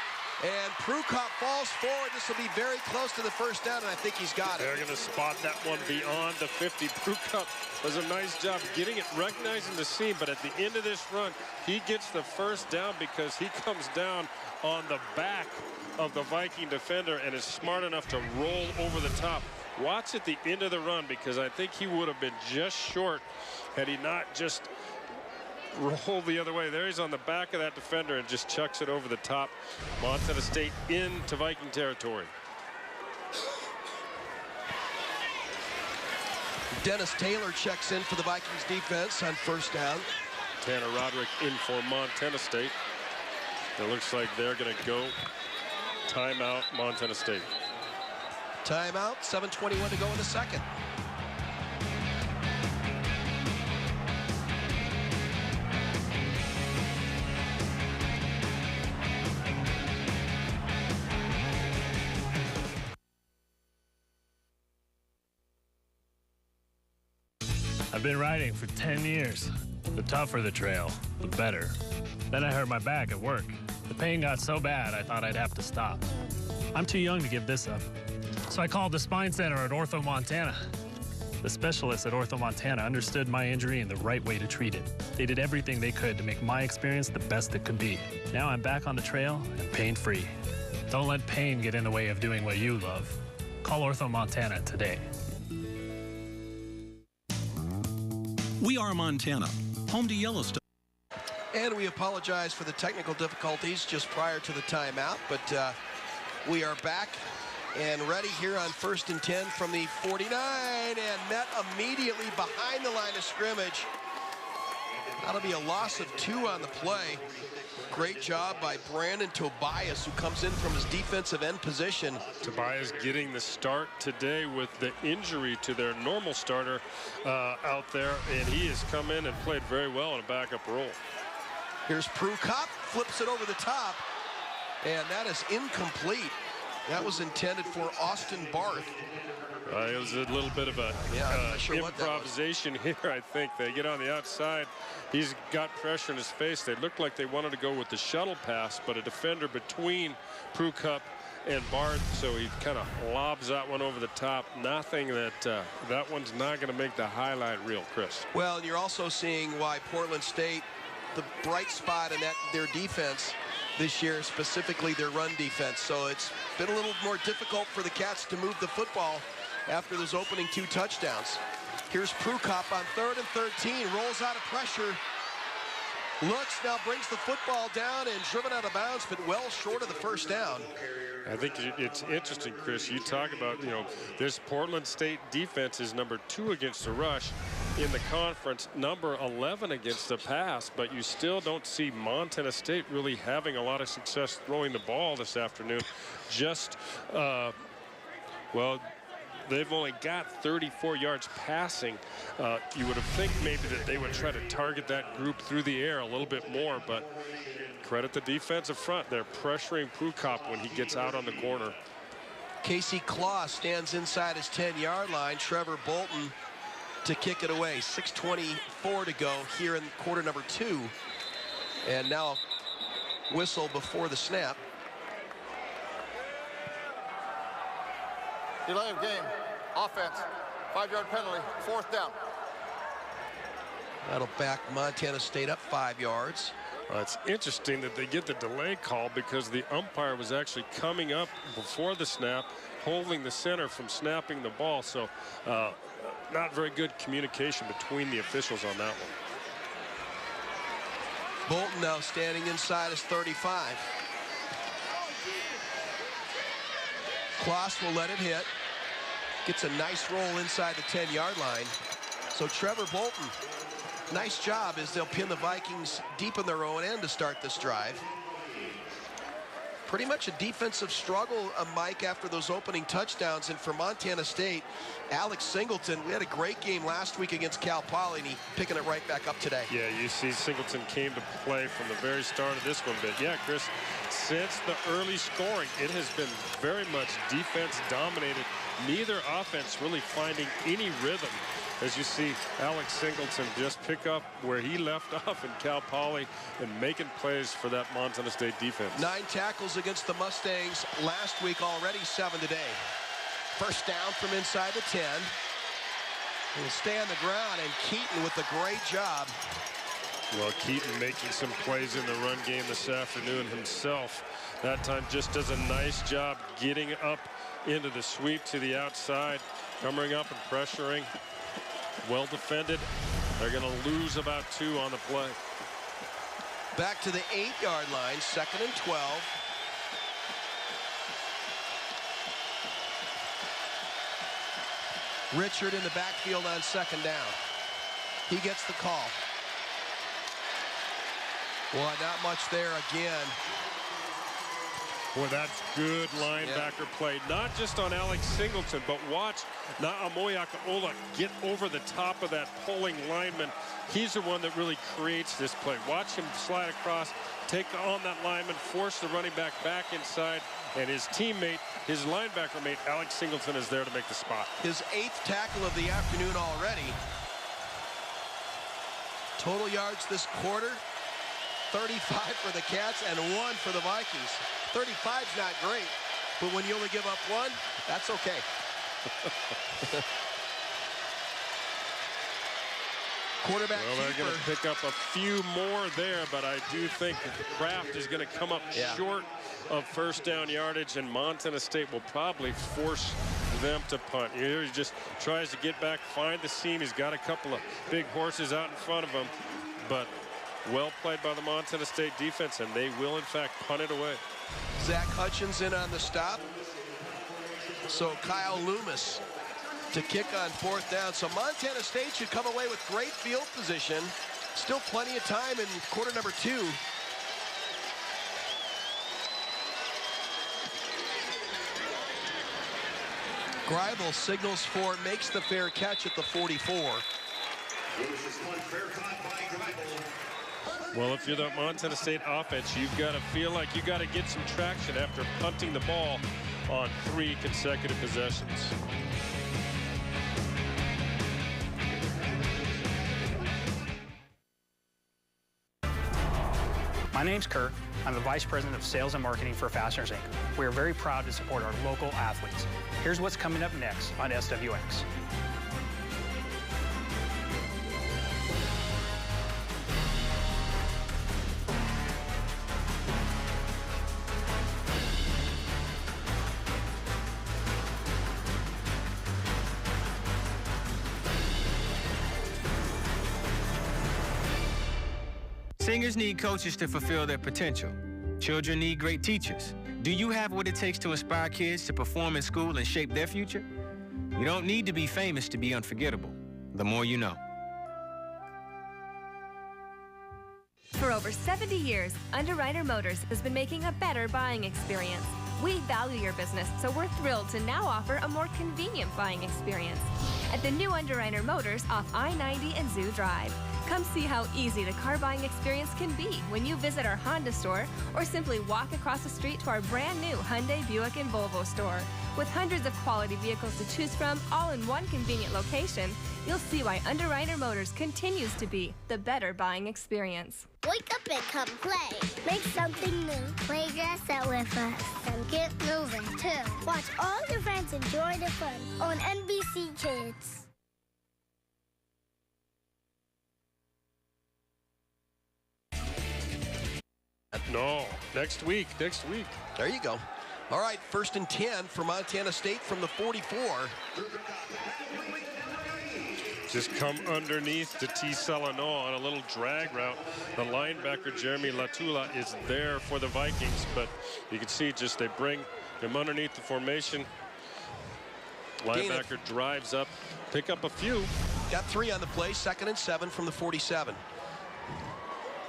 And Prukup falls forward. This will be very close to the first down, and I think he's got it. They're going to spot that one beyond the 50. Prukup does a nice job getting it, recognizing the seam, but at the end of this run, he gets the first down because he comes down on the back of the Viking defender and is smart enough to roll over the top. Watch at the end of the run, because I think he would have been just short had he not just rolled the other way. There he's on the back of that defender and just chucks it over the top. Montana State into Viking territory. Dennis Taylor checks in for the Vikings defense on first down. Tanner Roderick in for Montana State. It looks like they're going to go timeout, Montana State. Timeout, 7:21 to go in the second. I've been riding for 10 years. The tougher the trail, the better. Then I hurt my back at work. The pain got so bad, I thought I'd have to stop. I'm too young to give this up. So I called the Spine Center at Ortho Montana. The specialists at Ortho Montana understood my injury and the right way to treat it. They did everything they could to make my experience the best it could be. Now I'm back on the trail and pain-free. Don't let pain get in the way of doing what you love. Call Ortho Montana today. We are Montana, home to Yellowstone. And we apologize for the technical difficulties just prior to the timeout, but we are back and ready here on 1st and 10 from the 49, and met immediately behind the line of scrimmage. That'll be a loss of 2 on the play. Great job by Brandon Tobias, who comes in from his defensive end position. Tobias getting the start today with the injury to their normal starter out there, and he has come in and played very well in a backup role. Here's Prukup, flips it over the top, and that is incomplete. That was intended for Austin Barth. It was a little bit of a improvisation here, I think. They get on the outside. He's got pressure in his face. They looked like they wanted to go with the shuttle pass, but a defender between Prukup and Barth, so he kind of lobs that one over the top. Nothing that that one's not going to make the highlight reel, Chris. Well, and you're also seeing why Portland State, the bright spot in their defense this year, specifically their run defense. So it's been a little more difficult for the Cats to move the football after those opening 2 touchdowns. Here's Prukup on 3rd and 13, rolls out of pressure, looks, now brings the football down and driven out of bounds, but well short of the first down. I think it's interesting, Chris. You talk about, this Portland State defense is number 2 against the rush in the conference, number 11 against the pass, but you still don't see Montana State really having a lot of success throwing the ball this afternoon. Just, well, they've only got 34 yards passing. You would have think maybe that they would try to target that group through the air a little bit more, but credit the defensive front. They're pressuring Prukup when he gets out on the corner. Casey Claw stands inside his 10-yard line. Trevor Bolton to kick it away. 6:24 to go here in quarter number 2. And now whistle before the snap. Delay of game. Offense. 5-yard penalty. 4th down. That'll back Montana State up 5 yards. It's interesting that they get the delay call because the umpire was actually coming up before the snap, holding the center from snapping the ball. So not very good communication between the officials on that one. Bolton now standing inside his 35. Kloss will let it hit. Gets a nice roll inside the 10-yard line. So Trevor Bolton, nice job as they'll pin the Vikings deep in their own end to start this drive. Pretty much a defensive struggle, Mike, after those opening touchdowns. And for Montana State, Alex Singleton, we had a great game last week against Cal Poly, and he's picking it right back up today. Yeah, you see Singleton came to play from the very start of this one. But yeah, Chris, since the early scoring, it has been very much defense dominated. Neither offense really finding any rhythm. As you see Alex Singleton just pick up where he left off in Cal Poly and making plays for that Montana State defense. 9 tackles against the Mustangs last week, already 7 today. First down from inside the 10. He'll stay on the ground, and Keaton with a great job. Well, Keaton making some plays in the run game this afternoon himself. That time just does a nice job getting up into the sweep to the outside, coming up and pressuring. Well defended. They're going to lose about 2 on the play. Back to the 8-yard line, 2nd and 12. Richard in the backfield on 2nd down. He gets the call. Well, not much there again. Boy, that's good linebacker play. Not just on Alex Singleton, but watch Naamoyakaola get over the top of that pulling lineman. He's the one that really creates this play. Watch him slide across, take on that lineman, force the running back inside, and his teammate, his linebacker mate, Alex Singleton, is there to make the spot. His 8th tackle of the afternoon already. Total yards this quarter, 35 for the Cats and 1 for the Vikings. 35's not great, but when you only give up 1, that's okay. Quarterback well, they're going to pick up a few more there, but I do think that the Kraft is going to come up short of 1st down yardage, and Montana State will probably force them to punt. Here he just tries to get back, find the seam. He's got a couple of big horses out in front of him, but well played by the Montana State defense, and they will in fact punt it away. Zach Hutchins in on the stop. So Kyle Loomis to kick on 4th down. So Montana State should come away with great field position. Still plenty of time in quarter number 2. Greibel signals for makes the fair catch at the 44. Well, if you're the Montana State offense, you've got to feel like you got to get some traction after punting the ball on 3 consecutive possessions. My name's Kurt. I'm the Vice President of Sales and Marketing for Fasteners Inc. We are very proud to support our local athletes. Here's what's coming up next on SWX. Singers need coaches to fulfill their potential. Children need great teachers. Do you have what it takes to inspire kids to perform in school and shape their future? You don't need to be famous to be unforgettable. The more you know. For over 70 years, Underwriter Motors has been making a better buying experience. We value your business, so we're thrilled to now offer a more convenient buying experience at the new Underwriter Motors off I-90 and Zoo Drive. Come see how easy the car buying experience can be when you visit our Honda store or simply walk across the street to our brand new Hyundai, Buick, and Volvo store. With hundreds of quality vehicles to choose from, all in one convenient location, you'll see why Underwriter Motors continues to be the better buying experience. Wake up and come play. Make something new. Play dress up with us. And get moving, too. Watch all your friends enjoy the fun on NBC Kids. No, next week. There you go. All right, 1st and 10 for Montana State from the 44. Just come underneath to T. Selano on a little drag route. The linebacker, Jeremy Latula, is there for the Vikings, but you can see just they bring him underneath the formation. Linebacker drives up, pick up a few. Got 3 on the play, 2nd and 7 from the 47.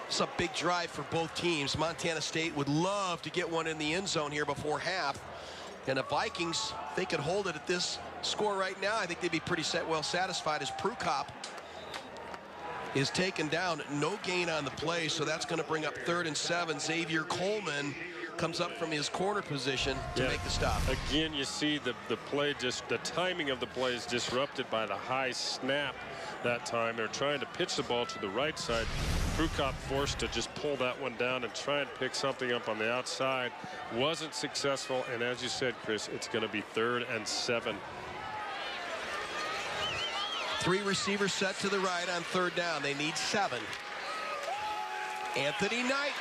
It's a big drive for both teams. Montana State would love to get one in the end zone here before half. And the Vikings, if they could hold it at this score right now, I think they'd be pretty well satisfied as Prukop is taken down. No gain on the play, so that's going to bring up 3rd and 7. Xavier Coleman comes up from his corner position to make the stop. Again, you see the play, just the timing of the play is disrupted by the high snap that time. They're trying to pitch the ball to the right side. Prukop forced to just pull that one down and try and pick something up on the outside. Wasn't successful, and as you said, Chris, it's going to be 3rd and 7. 3 receivers set to the right on 3rd down. They need 7. Anthony Knight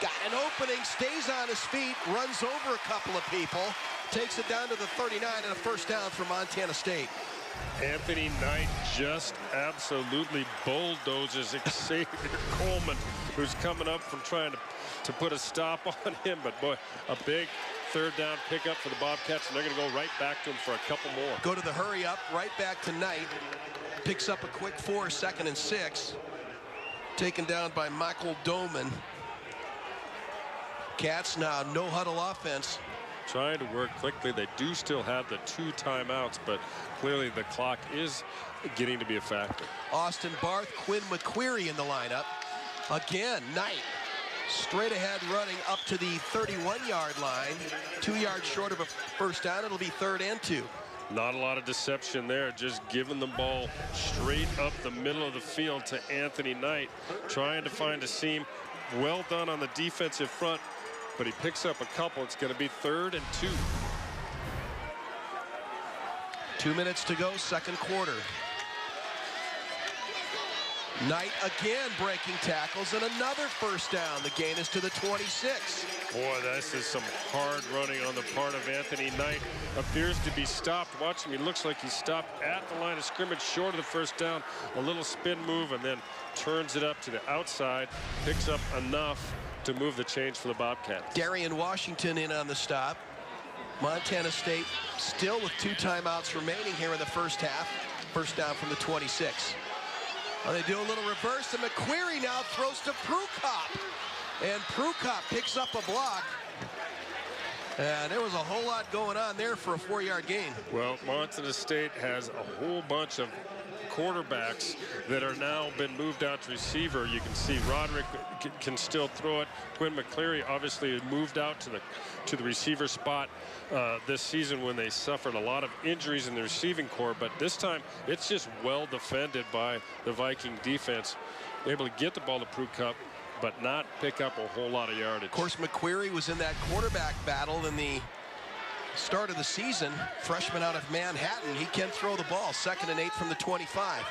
got an opening, stays on his feet, runs over a couple of people, takes it down to the 39 and a 1st down for Montana State. Anthony Knight just absolutely bulldozes Xavier Coleman, who's coming up from trying to put a stop on him. But boy, a big 3rd down pickup for the Bobcats, and they're going to go right back to him for a couple more. Go to the hurry up, right back to Knight. Picks up a quick 4, 2nd and 6. Taken down by Michael Doman. Cats now no huddle offense. Trying to work quickly. They do still have the 2 timeouts, but clearly the clock is getting to be a factor. Austin Barth, Quinn McQuarrie in the lineup. Again, Knight straight ahead running up to the 31-yard line. 2 yards short of a 1st down. It'll be 3rd and 2. Not a lot of deception there, just giving the ball straight up the middle of the field to Anthony Knight, trying to find a seam. Well done on the defensive front, but he picks up a couple. It's going to be 3rd and 2. 2 minutes to go, 2nd quarter. Knight again breaking tackles, and another 1st down. The gain is to the 26. Boy, this is some hard running on the part of Anthony Knight. Appears to be stopped. Watch him. He looks like he stopped at the line of scrimmage, short of the 1st down. A little spin move, and then turns it up to the outside. Picks up enough to move the change for the Bobcats. Darian Washington in on the stop. Montana State still with 2 timeouts remaining here in the 1st half. 1st down from the 26. Well, they do a little reverse, and McQuarrie now throws to Prukop. And Prukop picks up a block. And there was a whole lot going on there for a 4-yard gain. Well, Montana State has a whole bunch of quarterbacks that are now been moved out to receiver. You can see Roderick can still throw it. Quinn McQuarrie obviously moved out to the receiver spot this season when they suffered a lot of injuries in the receiving corps. But this time it's just well defended by the Viking defense, able to get the ball to Prukop, but not pick up a whole lot of yardage. Of course, McQuarrie was in that quarterback battle in the start of the season. Freshman out of Manhattan. He can throw the ball. 2nd and 8 from the 25.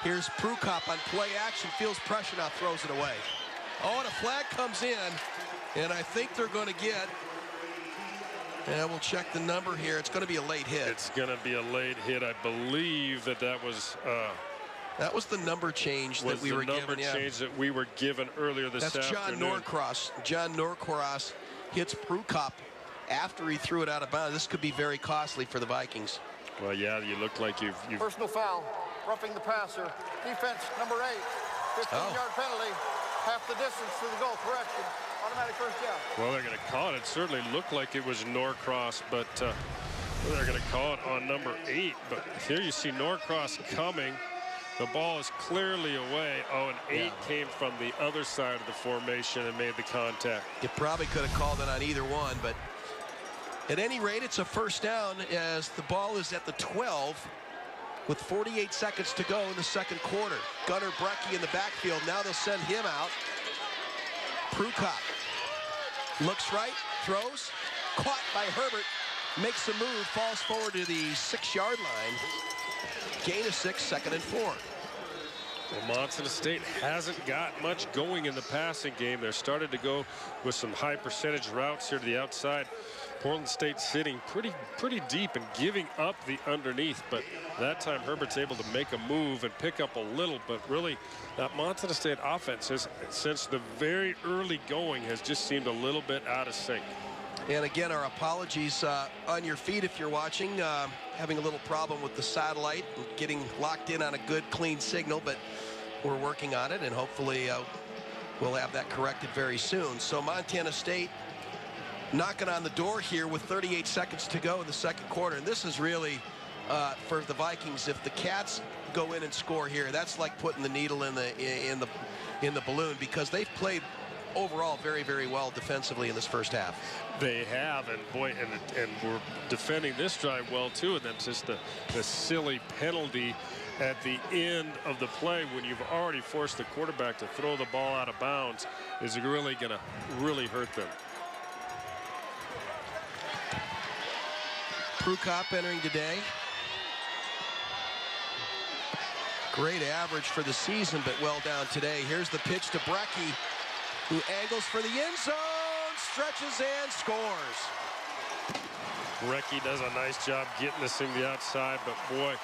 Here's Prukop on play action. Feels pressure, now throws it away. Oh, and a flag comes in. And I think they're going to get, and we'll check the number here. It's going to be a late hit. It's going to be a late hit. I believe that was the number change that we were given. Number change that we were given earlier this afternoon. That's John Norcross. John Norcross hits Prukop after he threw it out of bounds. This could be very costly for the Vikings. Well, yeah, you look like you've Personal foul, roughing the passer. Defense, number 8. 15-yard penalty. Half the distance to the goal. Correction. Automatic 1st down. Well, they're going to call it. It certainly looked like it was Norcross, but they're going to call it on number 8. But here you see Norcross coming. The ball is clearly away. Oh, and 8 came from the other side of the formation and made the contact. You probably could have called it on either one, but at any rate, it's a first down as the ball is at the 12 with 48 seconds to go in the second quarter. Gunnar Brecky in the backfield. Now they'll send him out. Prukop looks right, throws, caught by Herbert, makes a move, falls forward to the 6-yard line. Gain of 6, 2nd and 4. Well, Montana State hasn't got much going in the passing game. They're started to go with some high percentage routes here to the outside. Portland State sitting pretty deep and giving up the underneath, but that time Herbert's able to make a move and pick up a little. But really, that Montana State offense has, since the very early going, has just seemed a little bit out of sync. And again, our apologies on your feed if you're watching. Having a little problem with the satellite and getting locked in on a good, clean signal, but we're working on it, and hopefully we'll have that corrected very soon. So Montana State knocking on the door here with 38 seconds to go in the second quarter. And this is really, for the Vikings, if the Cats go in and score here, that's like putting the needle in the balloon, because they've played overall very, very well defensively in this first half. They have, and boy, and we're defending this drive well too. And then just the silly penalty at the end of the play when you've already forced the quarterback to throw the ball out of bounds is really going to really hurt them. Prukop entering today. Great average for the season, but well down today. Here's the pitch to Brecky, who angles for the end zone, stretches and scores. Brecky does a nice job getting this thing to the outside, but boy,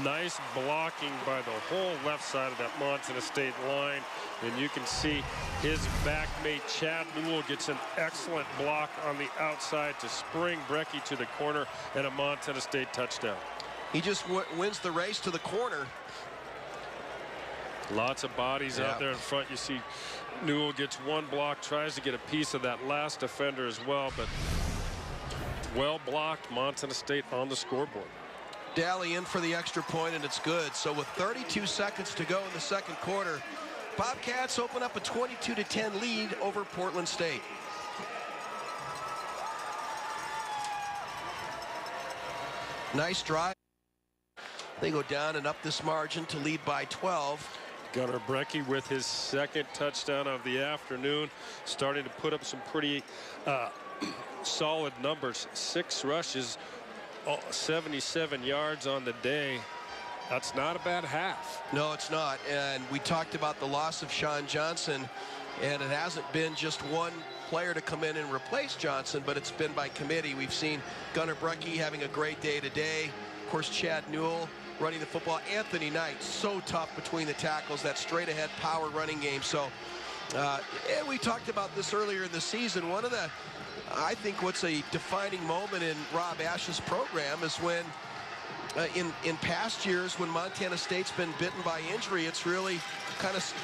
nice blocking by the whole left side of that Montana State line. And you can see his backmate Chad Newell gets an excellent block on the outside to spring Brecky to the corner, and a Montana State touchdown. He just wins the race to the corner. Lots of bodies out there in front. You see Newell gets one block, tries to get a piece of that last defender as well, but well blocked. Montana State on the scoreboard. Daly in for the extra point, and it's good. So with 32 seconds to go in the second quarter, Bobcats open up a 22-10 lead over Portland State. Nice drive. They go down and up this margin to lead by 12. Gunnar Brecky with his second touchdown of the afternoon, starting to put up some pretty solid numbers. 6 rushes, 77 yards on the day. That's not a bad half. No, it's not. And we talked about the loss of Sean Johnson, and it hasn't been just one player to come in and replace Johnson, but it's been by committee. We've seen Gunnar Brecky having a great day today. Of course, Chad Newell running the football. Anthony Knight, so tough between the tackles, that straight ahead power running game. So and we talked about this earlier in the season. One of the, I think what's a defining moment in Rob Ash's program is when in past years when Montana State's been bitten by injury, it's really kind of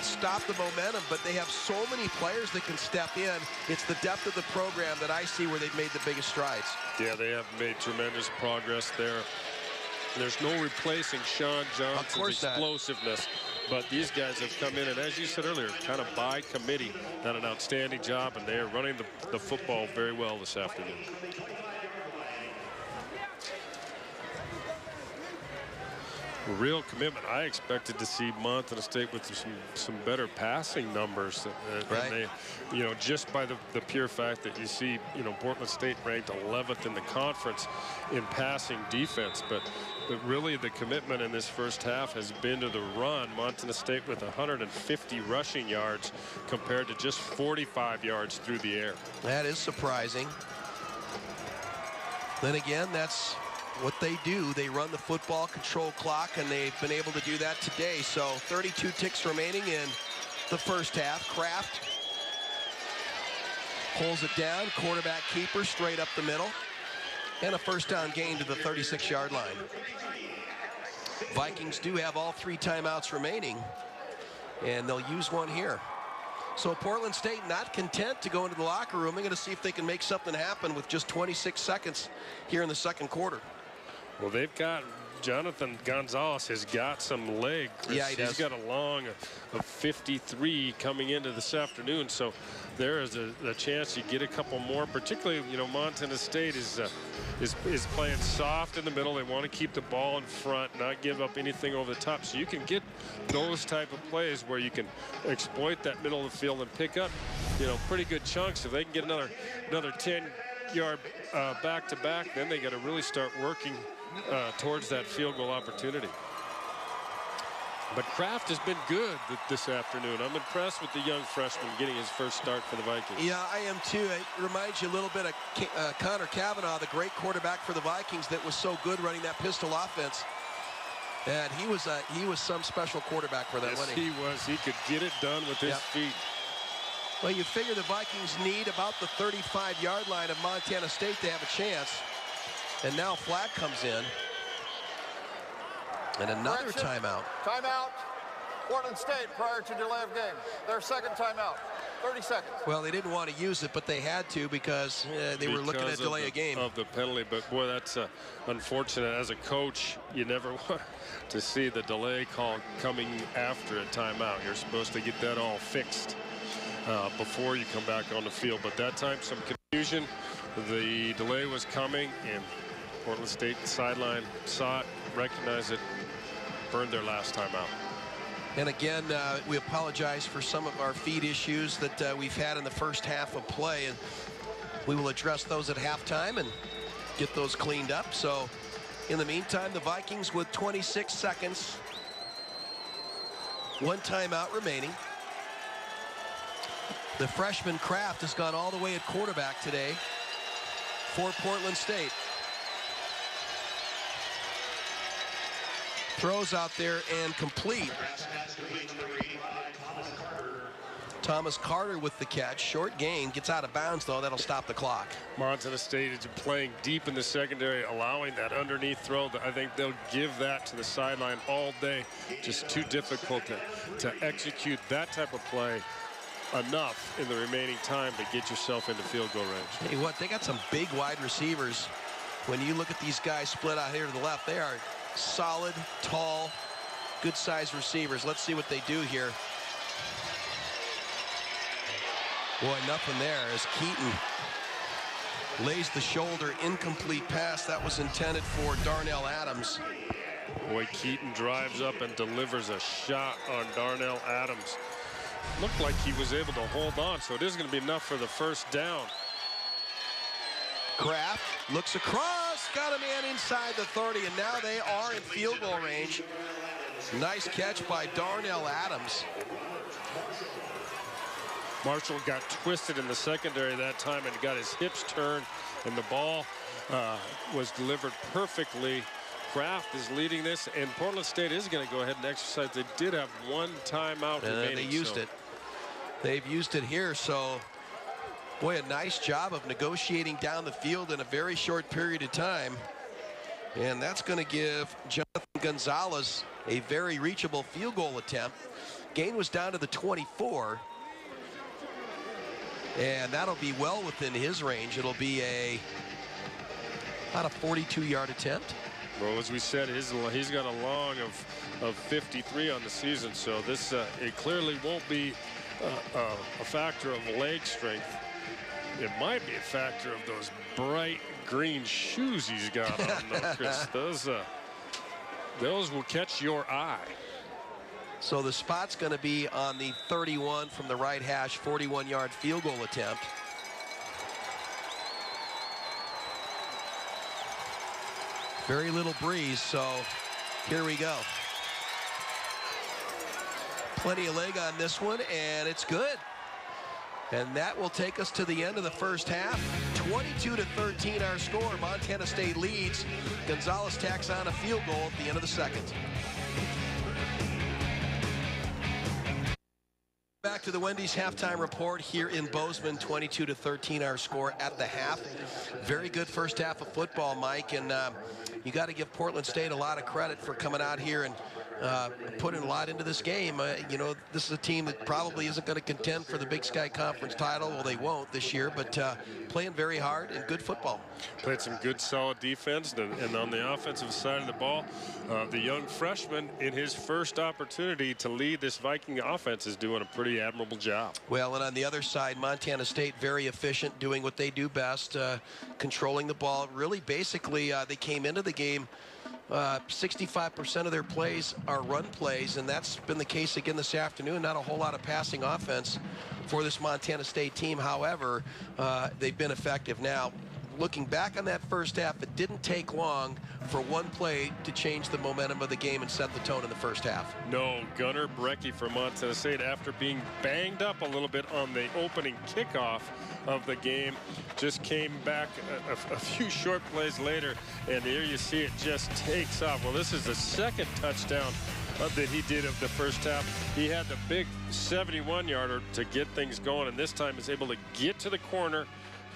stopped the momentum, but they have so many players that can step in. It's the depth of the program that I see where they've made the biggest strides. Yeah, they have made tremendous progress there. There's no replacing Sean Johnson's explosiveness, but these guys have come in, and as you said earlier, kind of by committee, done an outstanding job, and they are running the football very well this afternoon. Real commitment. I expected to see Montana State with some better passing numbers, and they, you know, just by the pure fact that you see, you know, Portland State ranked 11th in the conference in passing defense, but really the commitment in this first half has been to the run. Montana State with 150 rushing yards compared to just 45 yards through the air. That is surprising. Then again, that's what they do. They run the football, control clock, and they've been able to do that today. So 32 ticks remaining in the first half. Kraft pulls it down, quarterback keeper straight up the middle, and a first down gain to the 36-yard line. Vikings do have all 3 timeouts remaining, and they'll use one here. So Portland State not content to go into the locker room. They're going to see if they can make something happen with just 26 seconds here in the second quarter. Well, they've got Jonathan Gonzalez has got some leg. Yeah, he's got a long of 53 coming into this afternoon. So there is a chance you get a couple more. Particularly, you know, Montana State is playing soft in the middle. They want to keep the ball in front, not give up anything over the top. So you can get those type of plays where you can exploit that middle of the field and pick up, you know, pretty good chunks. If they can get another 10-yard back-to-back, then they got to really start working towards that field goal opportunity. But Kraft has been good this afternoon. I'm impressed with the young freshman getting his first start for the Vikings. Yeah, I am too. It reminds you a little bit of Connor Cavanaugh, the great quarterback for the Vikings that was so good running that pistol offense. And he was some special quarterback for that. Yes, he was. He could get it done with his feet. Well, you figure the Vikings need about the 35-yard line of Montana State to have a chance. And now flag comes in. And another timeout. Timeout. Portland State prior to delay of game. Their second timeout. 30 seconds. Well, they didn't want to use it, but they had to because they were looking at delay a game. Of the penalty, but boy, that's unfortunate. As a coach, you never want to see the delay call coming after a timeout. You're supposed to get that all fixed before you come back on the field. But that time, some confusion. The delay was coming, and Portland State sideline saw it, recognized it, burned their last timeout. And again, we apologize for some of our feed issues that we've had in the first half of play, and we will address those at halftime and get those cleaned up. So in the meantime, the Vikings with 26 seconds, one timeout remaining. The freshman Kraft has gone all the way at quarterback today for Portland State. Throws out there and complete. Thomas Carter with the catch. Short gain. Gets out of bounds, though. That'll stop the clock. Montana State is playing deep in the secondary, allowing that underneath throw. I think they'll give that to the sideline all day. Just too difficult to execute that type of play enough in the remaining time to get yourself into field goal range. Hey, what? They got some big wide receivers. When you look at these guys split out here to the left, they are solid, tall, good-sized receivers. Let's see what they do here. Boy, nothing there as Keaton lays the shoulder. Incomplete pass. That was intended for Darnell Adams. Boy, Keaton drives up and delivers a shot on Darnell Adams. Looked like he was able to hold on, so it is going to be enough for the first down. Kraft looks across, got a man inside the 30, and now they are in field goal range. Nice catch by Darnell Adams. Marshall got twisted in the secondary that time and got his hips turned, and the ball was delivered perfectly. Kraft is leading this, and Portland State is going to go ahead and exercise. They did have one timeout remaining. They used it. They've used it here, so boy, a nice job of negotiating down the field in a very short period of time. And that's going to give Jonathan Gonzalez a very reachable field goal attempt. Gain was down to the 24. And that'll be well within his range. It'll be about a 42-yard attempt. Well, as we said, he's got a long of 53 on the season. So this it clearly won't be a factor of leg strength. It might be a factor of those bright green shoes he's got on, though, Chris. Those will catch your eye. So the spot's going to be on the 31 from the right hash, 41-yard field goal attempt. Very little breeze, so here we go. Plenty of leg on this one, and it's good. And that will take us to the end of the first half. 22-13 our score. Montana State leads. Gonzalez tacks on a field goal at the end of the second. Back to the Wendy's halftime report here in Bozeman. 22-13 our score at the half. Very good first half of football, Mike, and you got to give Portland State a lot of credit for coming out here and putting a lot into this game. You know, this is a team that probably isn't going to contend for the Big Sky Conference title. Well, they won't this year, but playing very hard and good football. Played some good, solid defense, and on the offensive side of the ball, the young freshman in his first opportunity to lead this Viking offense is doing a pretty admirable job. Well, and on the other side, Montana State very efficient, doing what they do best, controlling the ball. Really, basically, they came into the game. 65% of their plays are run plays, and that's been the case again this afternoon. Not a whole lot of passing offense for this Montana State team. However, they've been effective. Now, looking back on that first half, it didn't take long for one play to change the momentum of the game and set the tone in the first half. No, Gunnar Brecky for Montana State, after being banged up a little bit on the opening kickoff of the game, just came back a few short plays later, and here you see it just takes off. Well, this is the second touchdown that he did of the first half. He had the big 71-yarder to get things going, and this time is able to get to the corner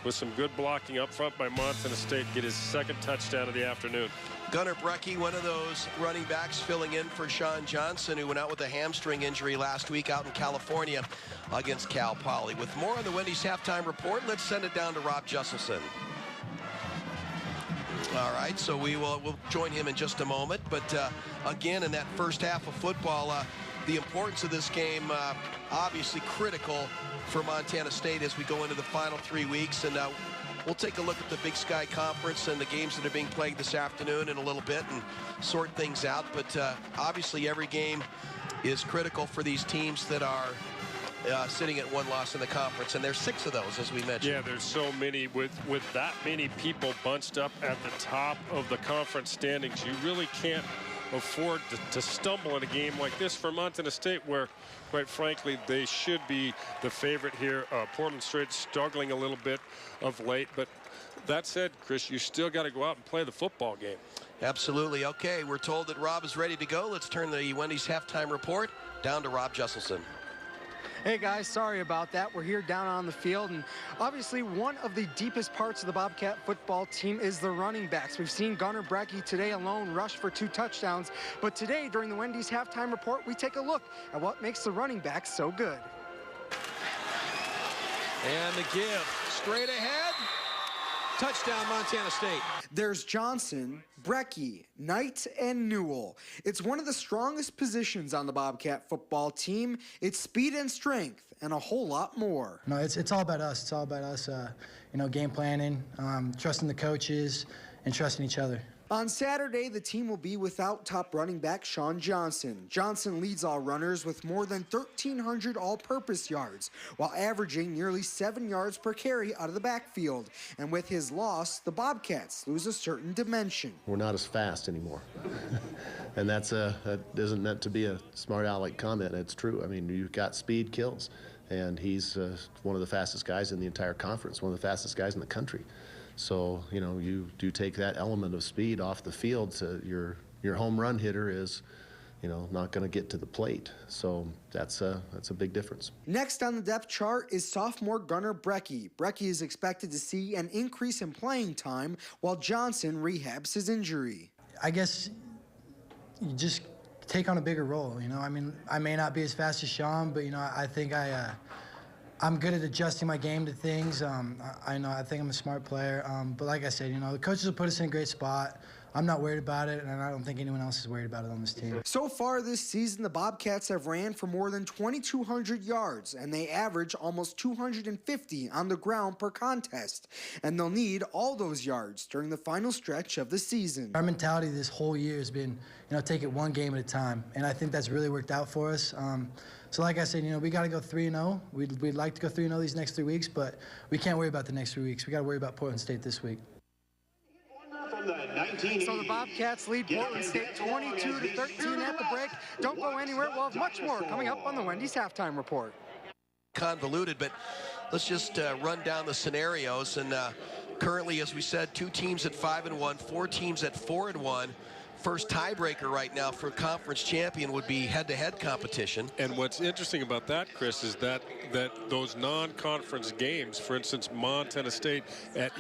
with some good blocking up front by Montana State, get his second touchdown of the afternoon. Gunnar Brecky, one of those running backs filling in for Sean Johnson, who went out with a hamstring injury last week out in California against Cal Poly. With more on the Wendy's halftime report, let's send it down to Rob Jesselson. All right, so we'll join him in just a moment. But again, in that first half of football, the importance of this game obviously critical for Montana State as we go into the final 3 weeks. And we'll take a look at the Big Sky Conference and the games that are being played this afternoon in a little bit and sort things out. But obviously every game is critical for these teams that are sitting at one loss in the conference, and there's 6 of those, as we mentioned. Yeah, there's so many. With that many people bunched up at the top of the conference standings, you really can't afford to stumble in a game like this for Montana State, where, quite frankly, they should be the favorite here. Portland State struggling a little bit of late, but that said, Chris, you still got to go out and play the football game. Absolutely. Okay, we're told that Rob is ready to go. Let's turn the Wendy's halftime report down to Rob Jesselson. Hey guys, sorry about that. We're here down on the field, and obviously one of the deepest parts of the Bobcat football team is the running backs. We've seen Gunnar Brecky today alone rush for 2 touchdowns, but today during the Wendy's halftime report, we take a look at what makes the running backs so good. And the give straight ahead. Touchdown, Montana State. There's Johnson, Brecky, Knight, and Newell. It's one of the strongest positions on the Bobcat football team. It's speed and strength and a whole lot more. No, it's all about us. It's all about us, game planning, trusting the coaches, and trusting each other. On Saturday, the team will be without top running back Sean Johnson. Johnson leads all runners with more than 1,300 all-purpose yards, while averaging nearly 7 yards per carry out of the backfield. And with his loss, the Bobcats lose a certain dimension. We're not as fast anymore. And that isn't meant to be a smart aleck comment. It's true. I mean, you've got speed kills, and he's one of the fastest guys in the entire conference, one of the fastest guys in the country. So, you do take that element of speed off the field, so your home run hitter is, not going to get to the plate. So that's a big difference. Next on the depth chart is sophomore Gunnar Brecky. Brecky is expected to see an increase in playing time while Johnson rehabs his injury. I guess you just take on a bigger role, I mean, I may not be as fast as Sean, but, I think I'm good at adjusting my game to things. I think I'm a smart player. But like I said, the coaches will put us in a great spot. I'm not worried about it, and I don't think anyone else is worried about it on this team. So far this season, the Bobcats have ran for more than 2,200 yards, and they average almost 250 on the ground per contest. And they'll need all those yards during the final stretch of the season. Our mentality this whole year has been, take it one game at a time, and I think that's really worked out for us. So like I said, we got to go 3-0. We'd like to go 3-0 these next 3 weeks, but we can't worry about the next 3 weeks. We got to worry about Portland State this week. So the Bobcats lead Portland State 22-13 at the break. Don't go anywhere. We'll have much more coming up on the Wendy's halftime report. Convoluted, but let's just run down the scenarios. And currently, as we said, 2 teams at 5-1, 4 teams at 4-1. first tiebreaker right now for conference champion would be head-to-head competition. And what's interesting about that, Chris, is that those non-conference games, for instance, Montana State at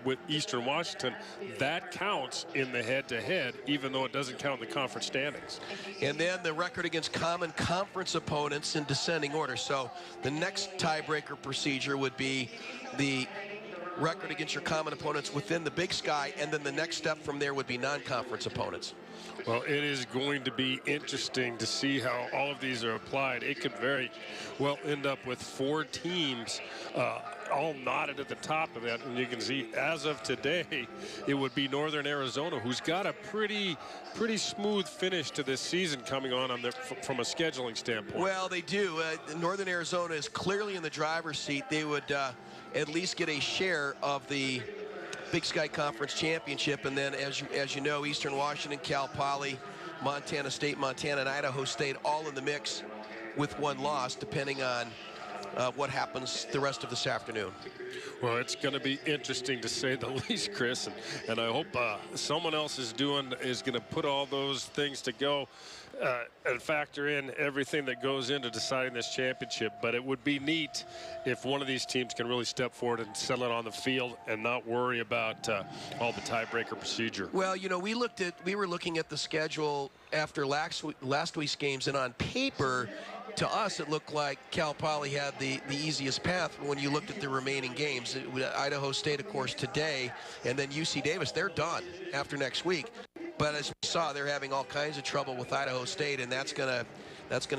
with Eastern Washington, that counts in the head-to-head, even though it doesn't count in the conference standings. And then the record against common conference opponents in descending order. So the next tiebreaker procedure would be the record against your common opponents within the Big Sky, and then the next step from there would be non-conference opponents. Well, it is going to be interesting to see how all of these are applied. It could very well end up with 4 teams all knotted at the top of that. And you can see, as of today, it would be Northern Arizona, who's got a pretty smooth finish to this season coming on from a scheduling standpoint. Well, they do. Northern Arizona is clearly in the driver's seat. They would at least get a share of the Big Sky Conference Championship, and then as you know, Eastern Washington, Cal Poly, Montana State, Montana, and Idaho State all in the mix with 1 loss, depending on what happens the rest of this afternoon. Well, it's going to be interesting to say the least, Chris, and I hope someone else is going to put all those things to go and factor in everything that goes into deciding this championship. But it would be neat if one of these teams can really step forward and settle it on the field and not worry about all the tiebreaker procedure. Well, you know, we were looking at the schedule after last week's games, and on paper, to us, it looked like Cal Poly had the easiest path when you looked at the remaining games. Idaho State, of course, today, and then UC Davis, they're done after next week. But as we saw, they're having all kinds of trouble with Idaho State, and that's gonna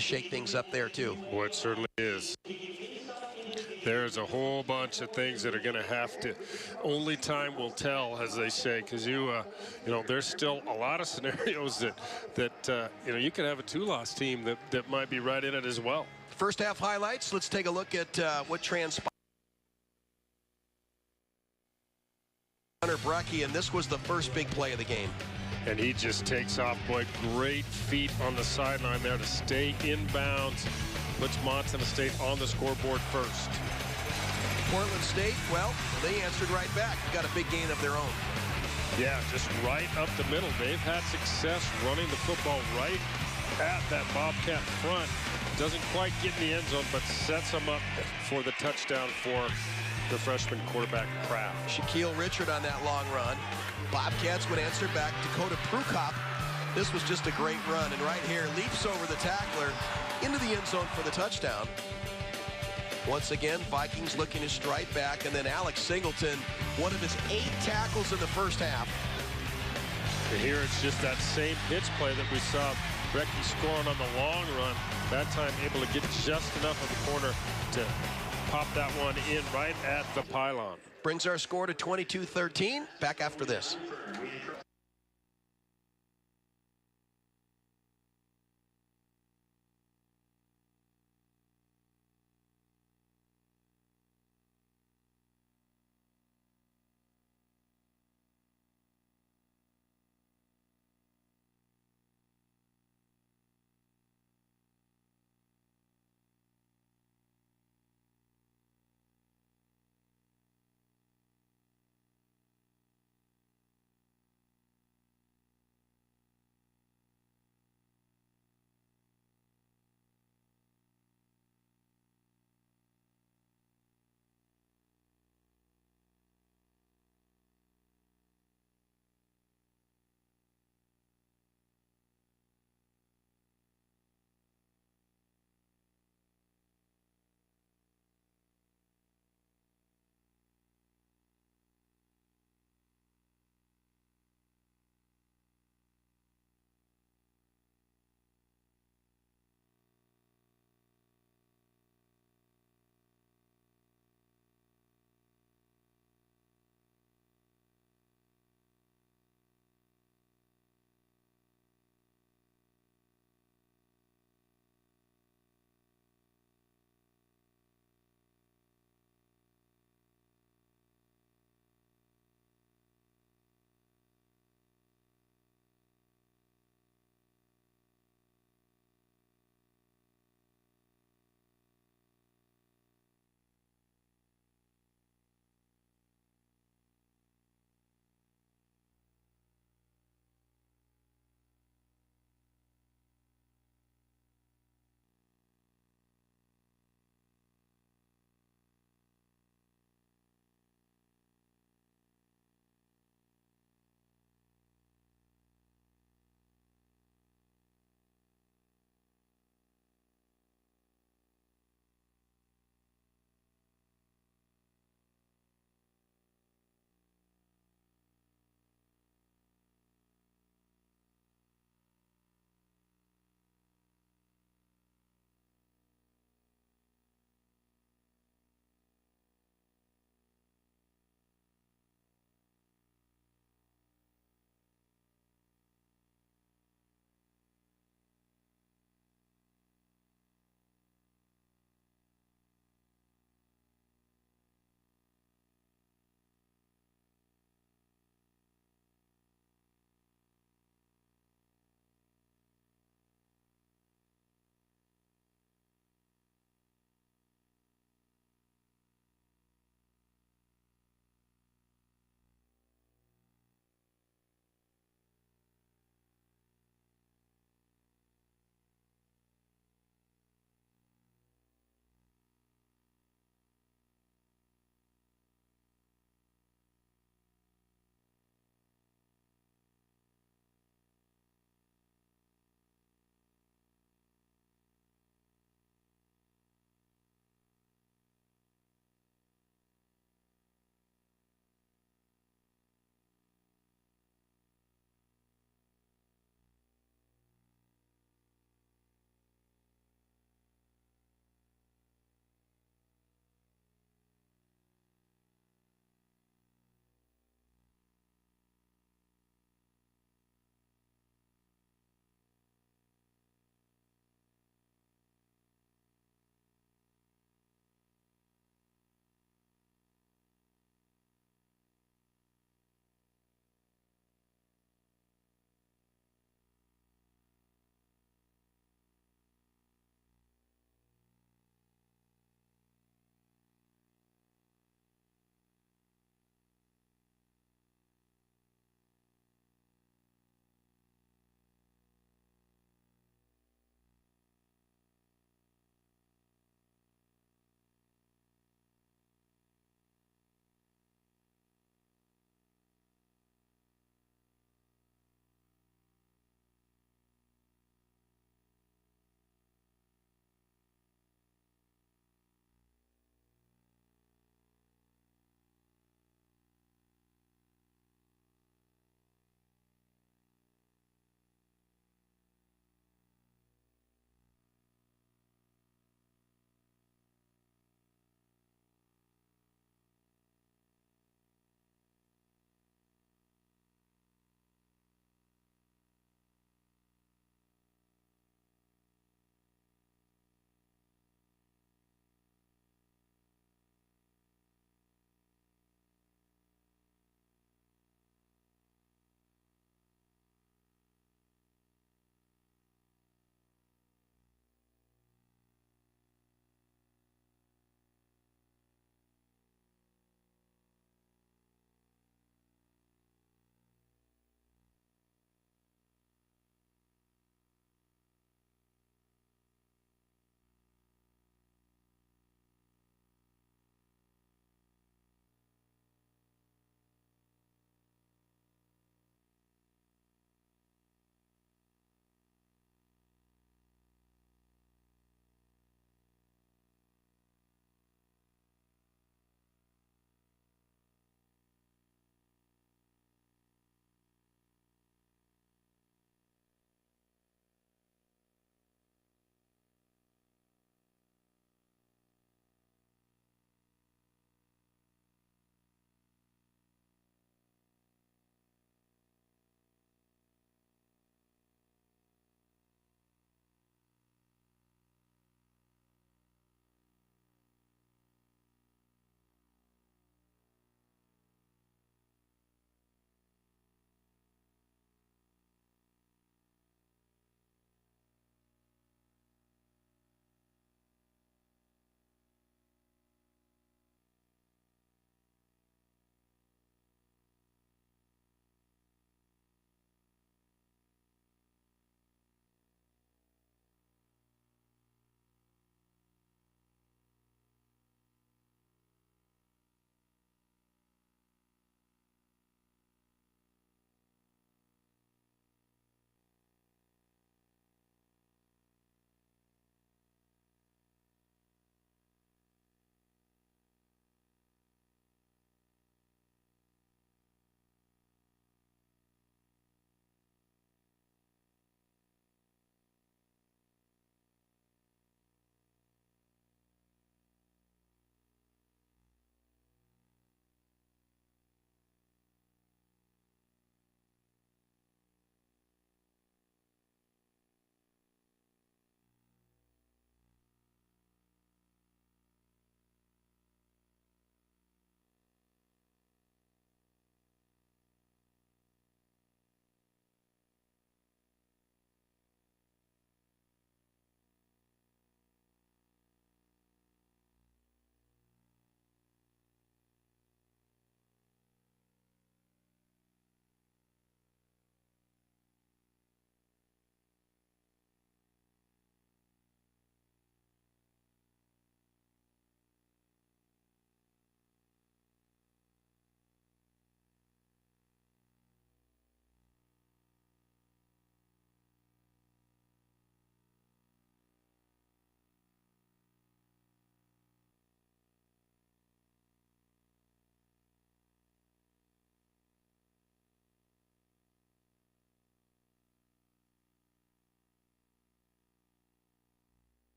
shake things up there too. Well, it certainly is. There's a whole bunch of things that are going to have to, only time will tell, as they say, because you know, there's still a lot of scenarios that you know, you could have a 2-loss team that might be right in it as well. First half highlights. Let's take a look at what transpired. Hunter Brecky, and this was the first big play of the game. And he just takes off, boy, great feet on the sideline there to stay inbounds. Puts Montana State on the scoreboard first. Portland State, well, they answered right back. Got a big gain of their own. Yeah, just right up the middle. They've had success running the football right at that Bobcat front. Doesn't quite get in the end zone, but sets them up for the touchdown for the freshman quarterback, Kraft. Shaquille Richard on that long run. Bobcats would answer back. Dakota Prukop. This was just a great run, and right here leaps over the tackler into the end zone for the touchdown. Once again, Vikings looking to strike back, and then Alex Singleton, one of his 8 tackles in the first half. And here it's just that same pitch play that we saw Brecky scoring on the long run. That time able to get just enough of the corner to pop that one in right at the pylon. Brings our score to 22-13. Back after this.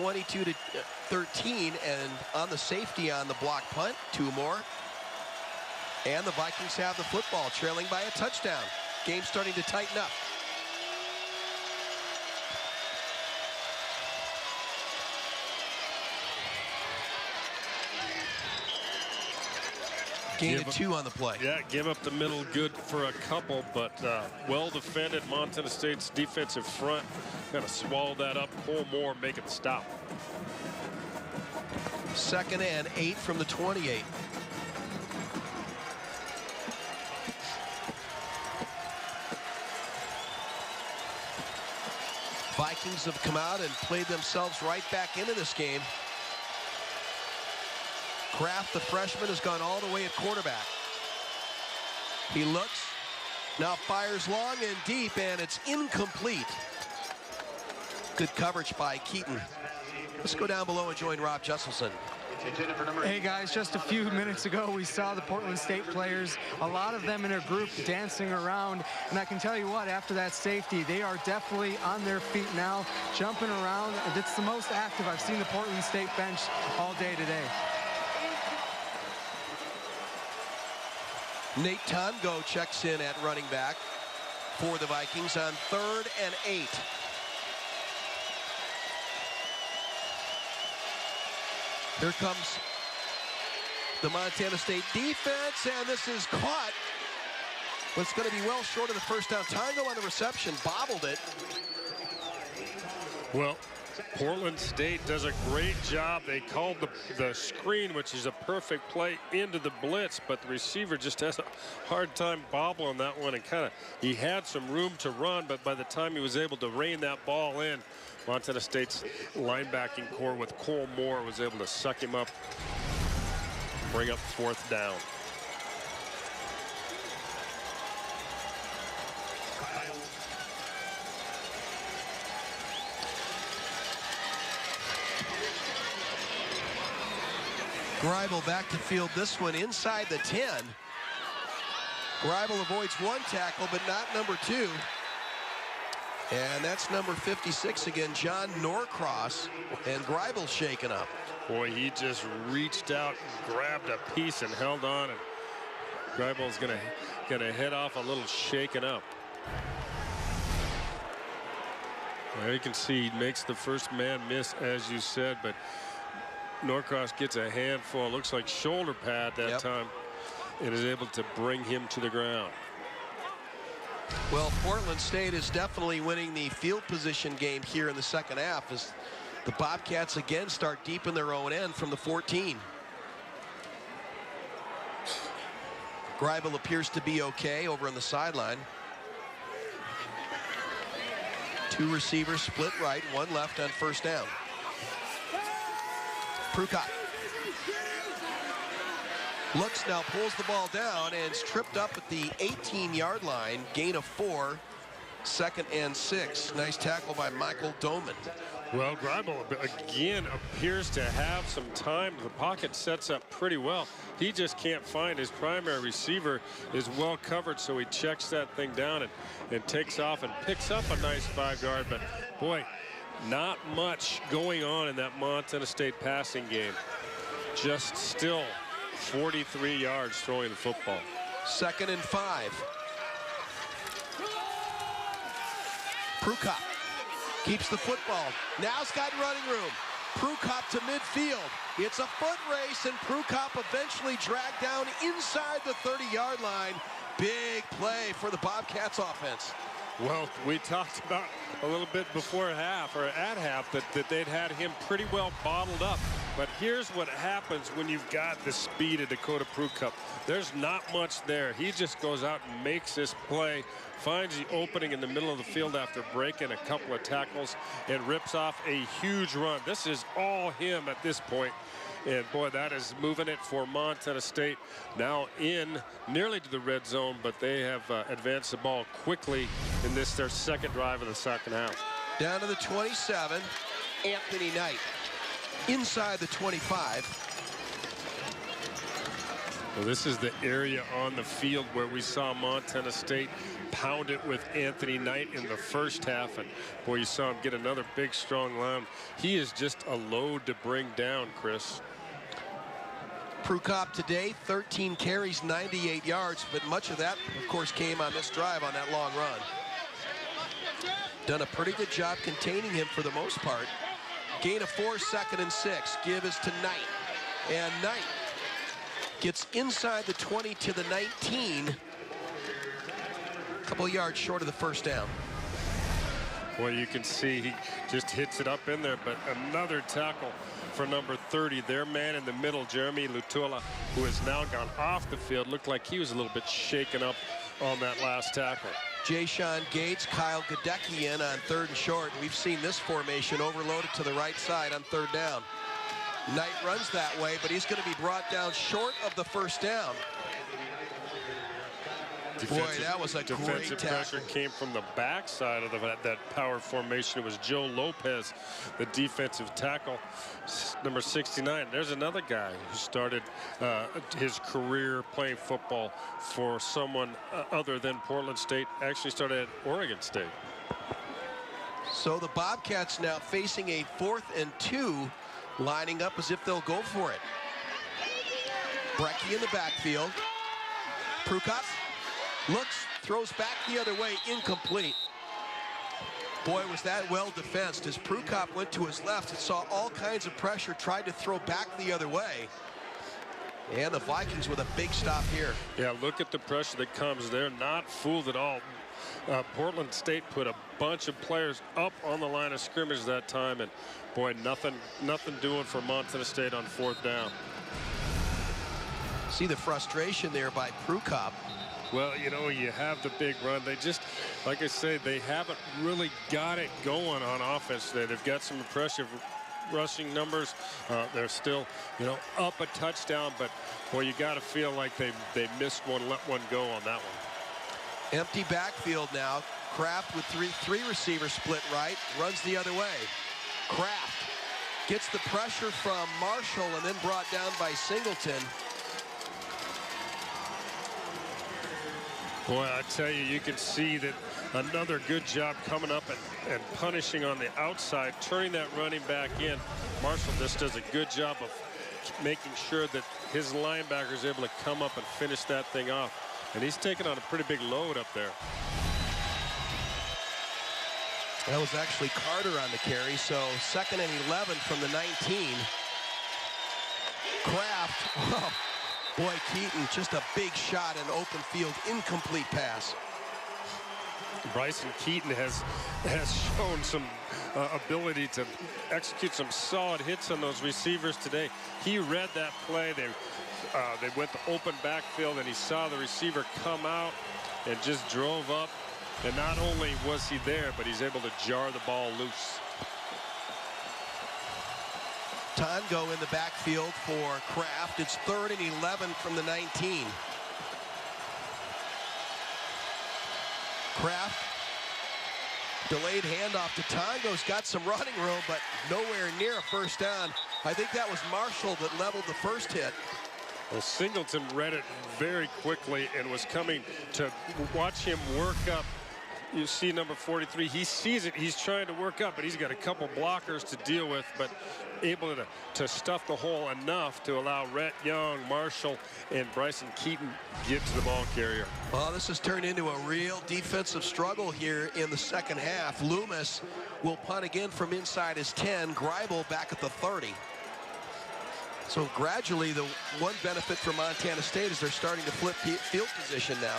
22-13, and on the safety on the block punt, 2 more. And the Vikings have the football, trailing by a touchdown. Game starting to tighten up. Gain of 2 on the play. Yeah, give up the middle good for a couple, but well defended. Montana State's defensive front kind of swallowed that up. Cole Moore making the stop. 2nd and 8 from the 28. Vikings have come out and played themselves right back into this game. Kraft, the freshman, has gone all the way at quarterback. He looks, now fires long and deep, and it's incomplete. Good coverage by Keaton. Let's go down below and join Rob Jesselson. Hey guys, just a few minutes ago we saw the Portland State players, a lot of them in a group dancing around, and I can tell you what, after that safety, they are definitely on their feet now, jumping around. It's the most active I've seen the Portland State bench all day today. Nate Tongo checks in at running back for the Vikings on 3rd and 8. Here comes the Montana State defense, and this is caught. But it's going to be well short of the first down. Tongo on the reception, bobbled it. Well, Portland State does a great job. They called the screen, which is a perfect play, into the blitz, but the receiver just has a hard time bobbling that one, and he had some room to run, but by the time he was able to rein that ball in, Montana State's linebacking core with Cole Moore was able to suck him up, bring up 4th down. Greibel back to field this one inside the 10. Greibel avoids 1 tackle, but not number 2. And that's number 56 again, John Norcross, and Greibel shaken up. Boy, he just reached out and grabbed a piece and held on, and Greibel's gonna head off a little shaken up. There you can see he makes the first man miss, as you said, but Norcross gets a handful, looks like shoulder pad that time, and is able to bring him to the ground. Well, Portland State is definitely winning the field position game here in the second half as the Bobcats again start deep in their own end from the 14. Greibel appears to be okay over on the sideline. 2 receivers split right, 1 left on first down. Prucott looks now, pulls the ball down, and is tripped up at the 18-yard line. Gain of 4, 2nd and 6. Nice tackle by Michael Doman. Well, Greibel again appears to have some time. The pocket sets up pretty well. He just can't find his primary receiver is well covered, so he checks that thing down and takes off and picks up a nice 5-yard. But boy, not much going on in that Montana State passing game. Just still 43 yards throwing the football. 2nd and 5. Prucott keeps the football. Now's got running room. Prucott to midfield. It's a foot race, and Prucott eventually dragged down inside the 30-yard line. Big play for the Bobcats offense. Well, we talked about a little bit before half, or at half, that they'd had him pretty well bottled up. But here's what happens when you've got the speed of Dakota Prucott. There's not much there. He just goes out and makes this play, finds the opening in the middle of the field after breaking a couple of tackles, and rips off a huge run. This is all him at this point. And boy, that is moving it for Montana State. Now in nearly to the red zone, but they have advanced the ball quickly in this, their second drive of the second half. Down to the 27, Anthony Knight. Inside the 25. Well, this is the area on the field where we saw Montana State pound it with Anthony Knight in the first half. And, boy, you saw him get another big, strong line. He is just a load to bring down, Chris. Prukop today, 13 carries, 98 yards, but much of that, of course, came on this drive on that long run. Done a pretty good job containing him for the most part. Gain of 4, 2nd and 6. Give is to Knight. And Knight gets inside the 20 to the 19. A couple of yards short of the first down. Well, you can see he just hits it up in there, but another tackle for number 30. Their man in the middle, Jeremy Lutola, who has now gone off the field. Looked like he was a little bit shaken up on that last tackle. Jay-Sean Gates, Kyle Gadecki in on 3rd and short. We've seen this formation overloaded to the right side on 3rd down. Knight runs that way, but he's going to be brought down short of the first down. Boy, that was a great tackle. Pressure came from the backside of that power formation. It was Joe Lopez, the defensive tackle, number 69. There's another guy who started his career playing football for someone other than Portland State. Actually started at Oregon State. So the Bobcats now facing a 4th and 2, lining up as if they'll go for it. Brecky in the backfield. Prukop looks, throws back the other way, incomplete. Boy, was that well defensed. As Prukop went to his left, it saw all kinds of pressure, tried to throw back the other way. And the Vikings with a big stop here. Yeah, look at the pressure that comes. They're not fooled at all. Portland State put a bunch of players up on the line of scrimmage that time, and boy, nothing doing for Montana State on 4th down. See the frustration there by Prukop. Well, you know, you have the big run. They just, like I say, they haven't really got it going on offense today. They've got some impressive rushing numbers. They're still, you know, up a touchdown, but boy, you got to feel like they missed one, let one go on that one. Empty backfield now. Kraft with three receivers split right, runs the other way. Kraft gets the pressure from Marshall and then brought down by Singleton. Boy, I tell you, you can see that another good job coming up and punishing on the outside, turning that running back in. Marshall just does a good job of making sure that his linebacker is able to come up and finish that thing off. And he's taking on a pretty big load up there. That was actually Carter on the carry, so 2nd and 11 from the 19. Kraft, oh, boy, Keaton, just a big shot in open field, incomplete pass. Bryson Keaton has shown some ability to execute some solid hits on those receivers today. He read that play. They went to open backfield, and he saw the receiver come out and just drove up. And not only was he there, but he's able to jar the ball loose. Tongo in the backfield for Kraft. It's 3rd and 11 from the 19. Kraft, delayed handoff to Tongo's got some running room, but nowhere near a first down. I think that was Marshall that leveled the first hit. Well, Singleton read it very quickly and was coming to watch him work up. You see number 43, he sees it, he's trying to work up, but he's got a couple blockers to deal with, but able to stuff the hole enough to allow Rhett Young, Marshall, and Bryson Keaton get to the ball carrier. Well, this has turned into a real defensive struggle here in the second half. Loomis will punt again from inside his 10, Greibel back at the 30. So gradually, the one benefit for Montana State is they're starting to flip field position now.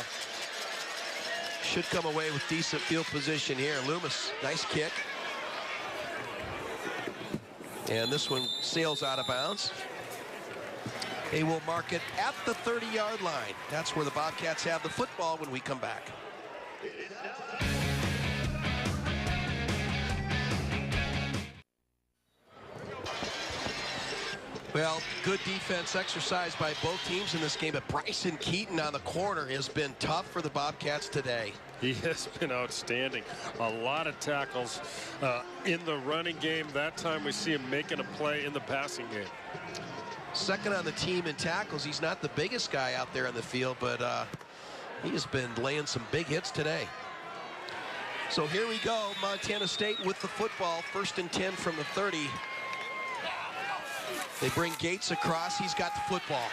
Should come away with decent field position here. Loomis, nice kick. And this one sails out of bounds. They will mark it at the 30-yard line. That's where the Bobcats have the football when we come back. Well, good defense exercise by both teams in this game, but Bryson Keaton on the corner has been tough for the Bobcats today. He has been outstanding. A lot of tackles in the running game. That time we see him making a play in the passing game. Second on the team in tackles. He's not the biggest guy out there on the field, but he has been laying some big hits today. So here we go, Montana State with the football, 1st and 10 from the 30. They bring Gates across. He's got the football.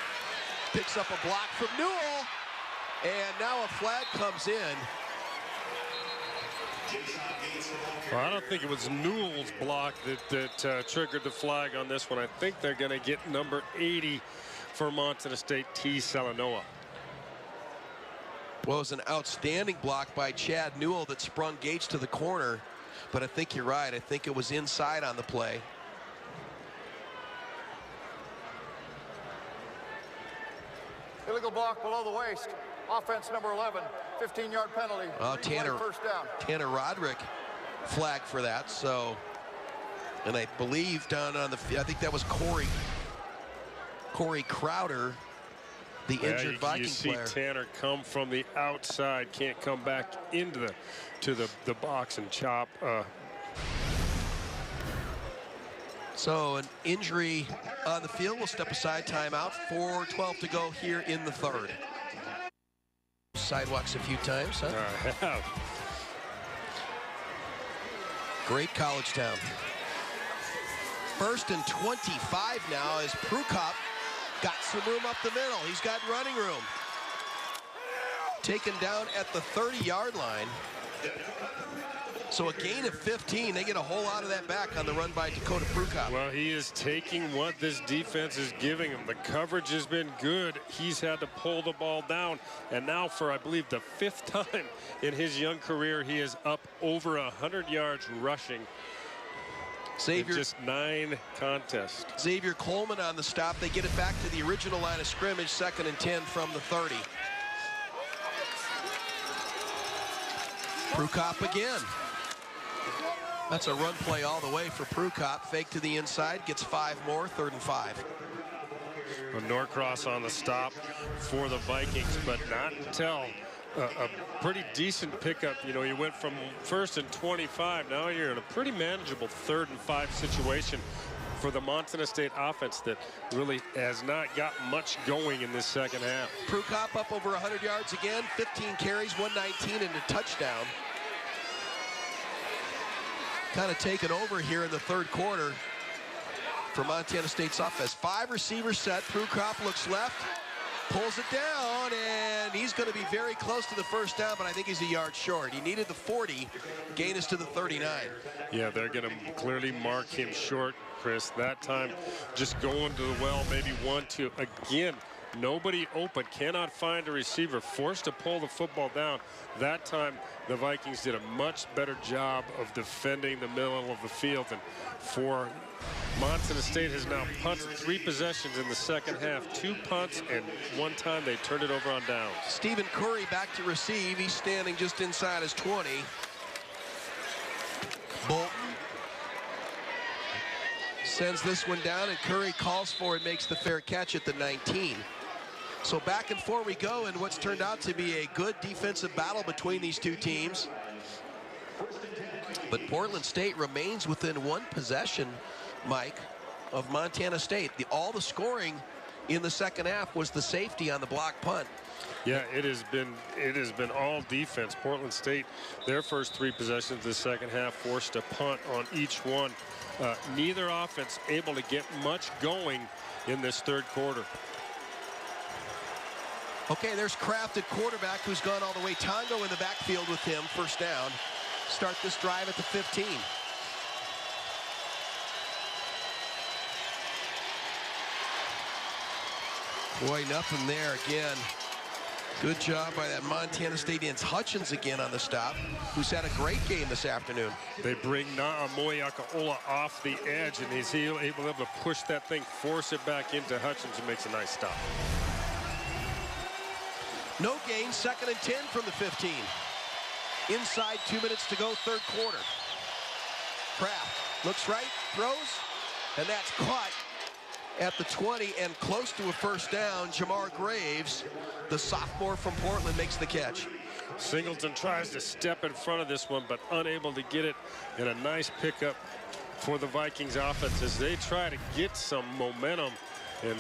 Picks up a block from Newell, and now a flag comes in. Well, I don't think it was Newell's block that triggered the flag on this one. I think they're going to get number 80 for Montana State, T. Salanoa. Well, it was an outstanding block by Chad Newell that sprung Gates to the corner, but I think you're right. I think it was inside on the play. Illegal block below the waist. Offense number 11, 15-yard penalty. First down. Tanner Roderick flagged for that. So, and I believe down on the, I think that was Corey Crowder, the injured Viking player. You see Tanner come from the outside, can't come back into the box and chop. So an injury on the field. We'll step aside, timeout. 4:12 to go here in the 3rd. Sidewalks a few times, huh? I have. Great college town. 1st and 25 now as Prukop got some room up the middle. He's got running room. Taken down at the 30-yard line. So a gain of 15. They get a whole lot of that back on the run by Dakota Prukop. Well, he is taking what this defense is giving him. The coverage has been good. He's had to pull the ball down. And now for, I believe, the 5th time in his young career, he is up over 100 yards rushing. Xavier, in just 9 contests. Xavier Coleman on the stop. They get it back to the original line of scrimmage, 2nd and 10 from the 30. Prukop again. That's a run play all the way for Prukop. Fake to the inside, gets 5 more, 3rd and 5. Well, Norcross on the stop for the Vikings, but not until a pretty decent pickup. You know, you went from 1st and 25. Now you're in a pretty manageable 3rd and 5 situation for the Montana State offense that really has not got much going in this second half. Prukop up over 100 yards again, 15 carries, 119 and a touchdown. Kind of taken over here in the 3rd quarter for Montana State's offense. 5 receivers set. Prukop looks left, pulls it down, and he's going to be very close to the first down, but I think he's a yard short. He needed the 40. Gain is to the 39. Yeah, they're going to clearly mark him short, Chris. That time just going to the well, maybe 1-2. Again, nobody open, cannot find a receiver, forced to pull the football down. That time the Vikings did a much better job of defending the middle of the field. And for Montana State has now punted 3 possessions in the second half, 2 punts, and 1 time they turned it over on downs. Stephen Curry back to receive. He's standing just inside his 20. Bolton sends this one down, and Curry calls for it, makes the fair catch at the 19. So back and forth we go in what's turned out to be a good defensive battle between these two teams. But Portland State remains within 1 possession, Mike, of Montana State. All the scoring in the second half was the safety on the block punt. Yeah, it has been all defense. Portland State, their first 3 possessions of the second half, forced a punt on each one. Neither offense able to get much going in this 3rd quarter. Okay, there's Kraft at quarterback, who's gone all the way. Tongo in the backfield with him, first down. Start this drive at the 15. Boy, nothing there again. Good job by that Montana State ends. Hutchins again on the stop, who's had a great game this afternoon. They bring Na'amoe Akaola off the edge, and he's able to push that thing, force it back into Hutchins, and makes a nice stop. No gain, 2nd and 10 from the 15. Inside 2 minutes to go, 3rd quarter. Kraft looks right, throws, and that's caught at the 20 and close to a first down. Jamar Graves, the sophomore from Portland, makes the catch. Singleton tries to step in front of this one, but unable to get it, and a nice pickup for the Vikings offense as they try to get some momentum and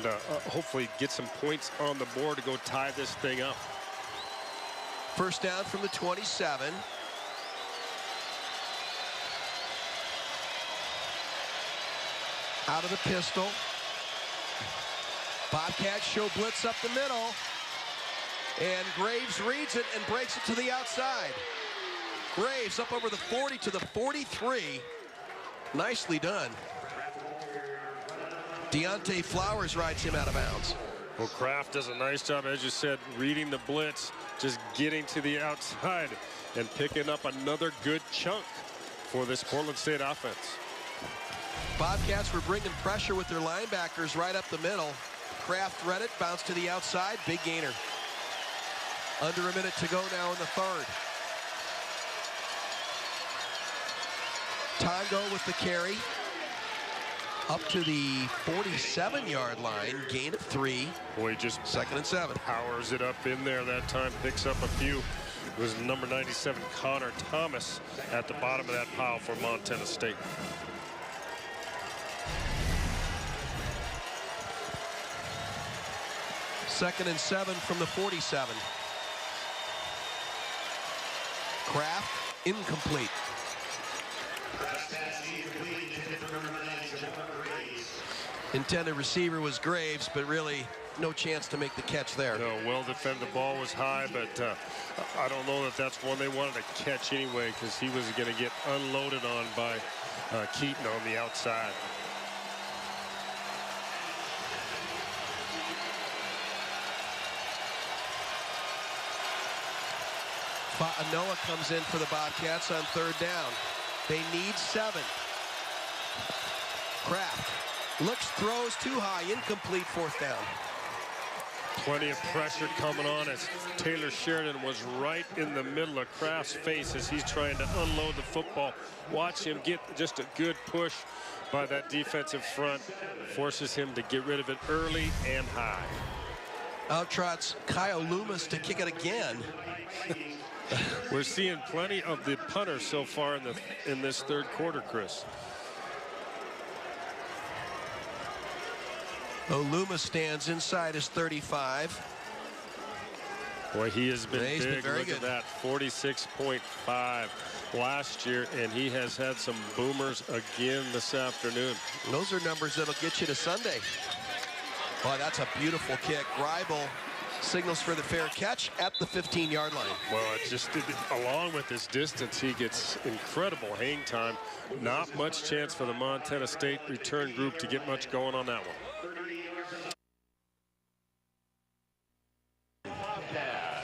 hopefully get some points on the board to go tie this thing up. First down from the 27. Out of the pistol. Bobcats show blitz up the middle. And Graves reads it and breaks it to the outside. Graves up over the 40 to the 43. Nicely done. Deontay Flowers rides him out of bounds. Well, Kraft does a nice job, as you said, reading the blitz, just getting to the outside and picking up another good chunk for this Portland State offense. Bobcats were bringing pressure with their linebackers right up the middle. Kraft read it, bounced to the outside, big gainer. Under a minute to go now in the third. Tongo with the carry. Up to the 47-yard line, gain of 3. Boy, just 2nd and 7. Powers it up in there that time, picks up a few. It was number 97, Connor Thomas, at the bottom of that pile for Montana State. Second and 7 from the 47. Kraft, incomplete. Intended receiver was Graves, but really no chance to make the catch there. No, well defended. The ball was high, but I don't know that that's one they wanted to catch anyway, because he was going to get unloaded on by Keaton on the outside. Noah comes in for the Bobcats on 3rd down. They need 7. Kraft looks, throws too high, incomplete, 4th down. Plenty of pressure coming on as Taylor Sheridan was right in the middle of Kraft's face as he's trying to unload the football. Watch him get just a good push by that defensive front. Forces him to get rid of it early and high. Out trots Kyle Loomis to kick it again. We're seeing plenty of the punter so far in this 3rd quarter, Chris. Loomis stands inside his 35. Boy, he has been big. Look Very good. At that, 46.5 last year, and he has had some boomers again this afternoon. And those are numbers that'll get you to Sunday. Boy, that's a beautiful kick. Greibel signals for the fair catch at the 15-yard line. Well, it just along with this distance, he gets incredible hang time. Not much chance for the Montana State return group to get much going on that one.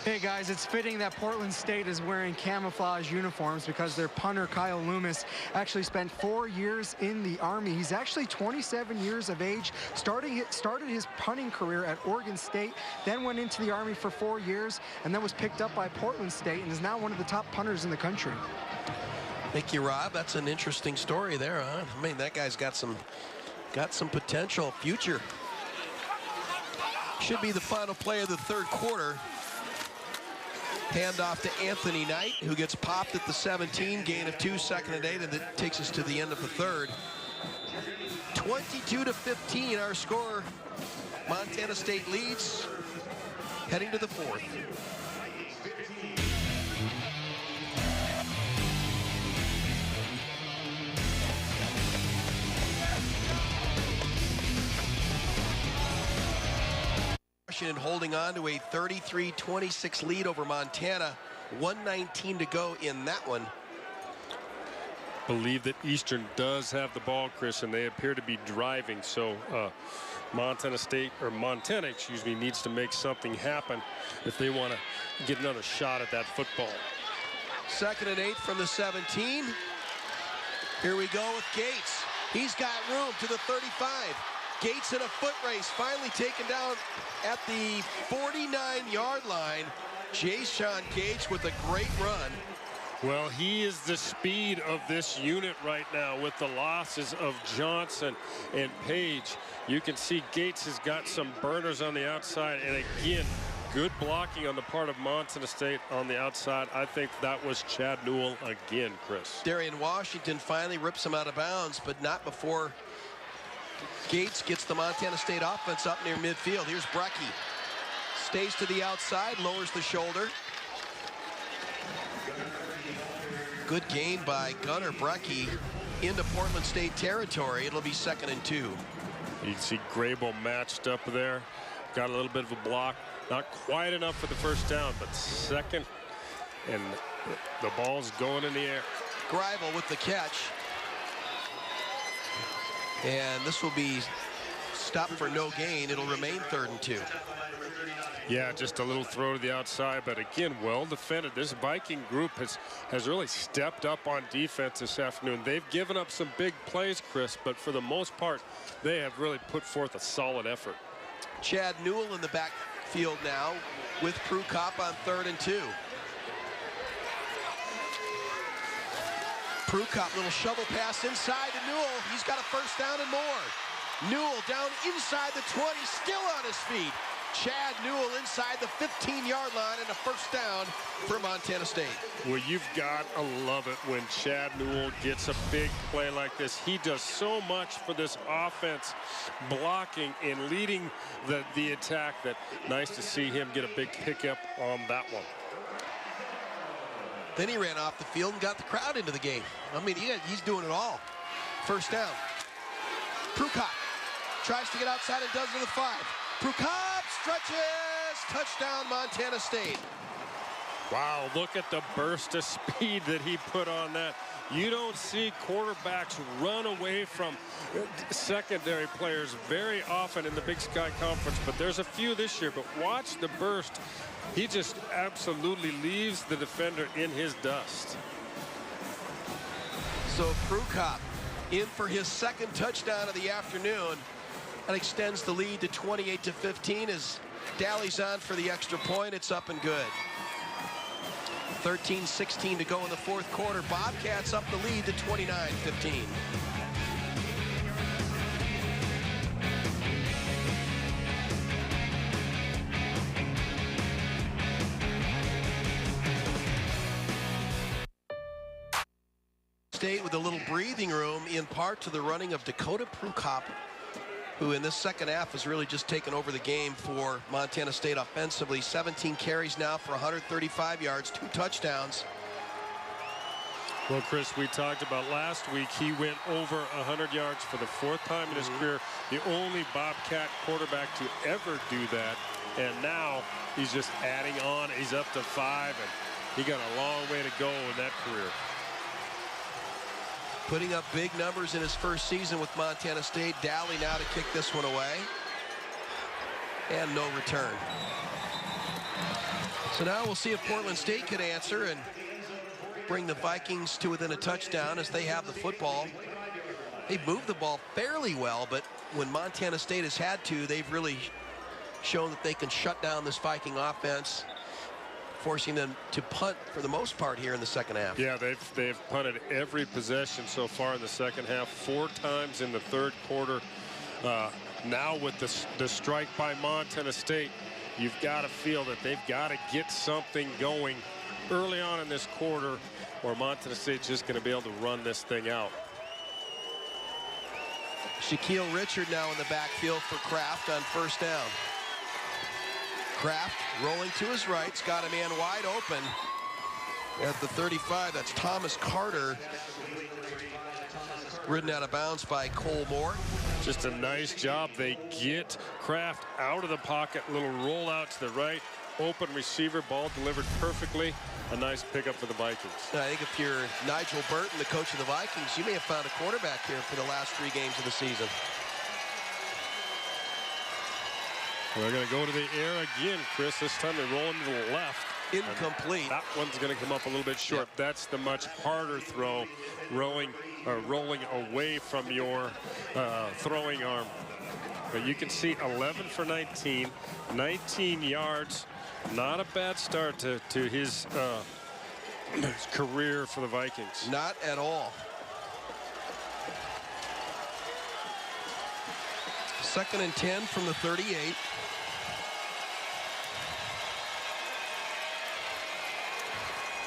Hey guys, it's fitting that Portland State is wearing camouflage uniforms because their punter Kyle Loomis actually spent 4 years in the Army. He's actually 27 years of age, started his punting career at Oregon State, then went into the Army for 4 years, and then was picked up by Portland State and is now one of the top punters in the country. Thank you, Rob. That's an interesting story there, huh? I mean, that guy's got some potential future. Should be the final play of the 3rd quarter. Handoff to Anthony Knight, who gets popped at the 17, gain of 2, 2nd and 8, and that takes us to the end of the 3rd. 22-15, our score. Montana State leads, heading to the 4th. Washington holding on to a 33-26 lead over Montana. 1:19 to go in that one. Believe that Eastern does have the ball, Chris, and they appear to be driving. So Montana, excuse me, needs to make something happen if they want to get another shot at that football. 2nd and 8 from the 17. Here we go with Gates. He's got room to the 35. Gates in a foot race, finally taken down at the 49-yard line. Jayshon Gates with a great run. Well, he is the speed of this unit right now with the losses of Johnson and Page. You can see Gates has got some burners on the outside, and again, good blocking on the part of Montana State on the outside. I think that was Chad Newell again, Chris. Darian Washington finally rips him out of bounds, but not before Gates gets the Montana State offense up near midfield. Here's Brecky. Stays to the outside, lowers the shoulder. Good gain by Gunnar Brecky into Portland State territory. It'll be 2nd and 2. You can see Grable matched up there. Got a little bit of a block. Not quite enough for the first down, but 2nd. And the ball's going in the air. Grable with the catch. And this will be stopped for no gain. It'll remain 3rd and 2. Yeah, just a little throw to the outside, but again, well defended. This Viking group has really stepped up on defense this afternoon. They've given up some big plays, Chris, but for the most part, they have really put forth a solid effort. Chad Newell in the backfield now with Prukop on 3rd and 2. Prukop, little shovel pass inside to Newell. He's got a first down and more. Newell down inside the 20, still on his feet. Chad Newell inside the 15-yard line and a first down for Montana State. Well, you've got to love it when Chad Newell gets a big play like this. He does so much for this offense, blocking and leading the attack. That nice to see him get a big pickup on that one. Then he ran off the field and got the crowd into the game. I mean, he's doing it all. First down. Prukop tries to get outside and does to the 5. Prukop stretches, touchdown Montana State. Wow, look at the burst of speed that he put on that. You don't see quarterbacks run away from secondary players very often in the Big Sky Conference, but there's a few this year. But watch the burst. He just absolutely leaves the defender in his dust. So Prukop in for his 2nd touchdown of the afternoon. That extends the lead to 28-15 as Daly's on for the extra point. It's up and good. 13-16 to go in the 4th quarter. Bobcats up the lead to 29-15. State with a little breathing room in part to the running of Dakota Prukop, who in this 2nd half has really just taken over the game for Montana State offensively. 17 carries now for 135 yards, 2 touchdowns. Well, Chris, we talked about last week, he went over 100 yards for the 4th time in his career. The only Bobcat quarterback to ever do that. And now he's just adding on. He's up to 5, and he got a long way to go in that career. Putting up big numbers in his first season with Montana State. Daly now to kick this one away. And no return. So now we'll see if Portland State can answer and bring the Vikings to within a touchdown as they have the football. They've moved the ball fairly well, but when Montana State has had to, they've really shown that they can shut down this Viking offense, forcing them to punt for the most part here in the 2nd half. Yeah, they've punted every possession so far in the 2nd half, 4 times in the 3rd quarter. Now with the strike by Montana State, you've got to feel that they've got to get something going early on in this quarter, or Montana State's just going to be able to run this thing out. Shaquille Richard now in the backfield for Kraft on first down. Kraft rolling to his right. He's got a man wide open at the 35. That's Thomas Carter. Ridden out of bounds by Cole Moore. Just a nice job. They get Kraft out of the pocket. Little rollout to the right. Open receiver. Ball delivered perfectly. A nice pickup for the Vikings. I think if you're Nigel Burton, the coach of the Vikings, you may have found a quarterback here for the last 3 games of the season. They're going to go to the air again, Chris. This time they roll him to the left. Incomplete. That one's going to come up a little bit short. Yep. That's the much harder throw, rolling away from your throwing arm. But you can see 11 for 19, 19 yards. Not a bad start to his career for the Vikings. Not at all. 2nd and 10 from the 38.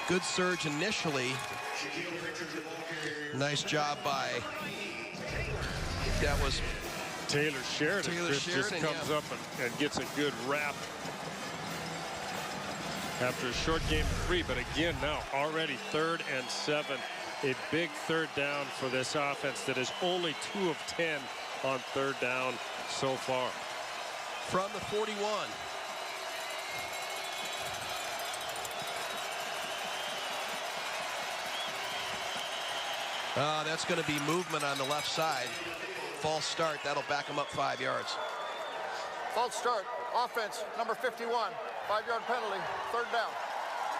Good surge initially. Nice job by, that was Taylor Sheridan. Chris just comes up and gets a good wrap after a short game of 3. But again, now already 3rd and 7. A big 3rd down for this offense that is only 2 of 10 on 3rd down so far. From the 41. That's going to be movement on the left side. False start. That'll back him up 5 yards. False start. Offense, number 51. 5-yard penalty. 3rd down.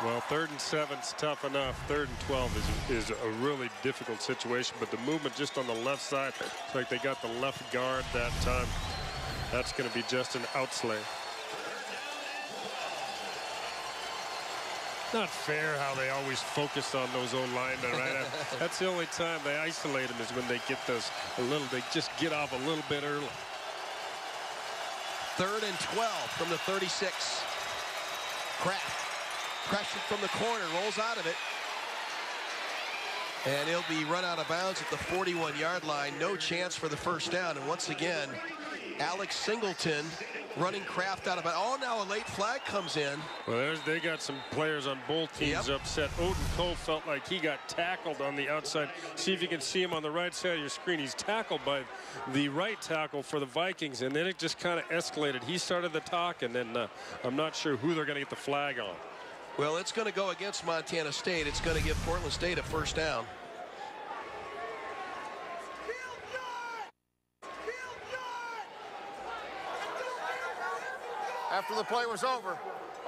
Well, 3rd and 7's tough enough. 3rd and 12 is a really difficult situation. But the movement just on the left side, it's like they got the left guard that time. That's going to be just an outslay. Not fair how they always focus on those old linemen, right? That's the only time they isolate them is when they get those they just get off a little bit early. 3rd and 12 from the 36. Kraft pressured from the corner, rolls out of it. And he'll be run out of bounds at the 41-yard line. No chance for the 1st down. And once again, Alex Singleton running Kraft out of it. Oh, now a late flag comes in. Well, they got some players on both teams upset. Odin Cole felt like he got tackled on the outside. See if you can see him on the right side of your screen. He's tackled by the right tackle for the Vikings, and then it just kind of escalated. He started the talk, and then I'm not sure who they're going to get the flag on. Well, it's going to go against Montana State. It's going to give Portland State a 1st down. After the play was over,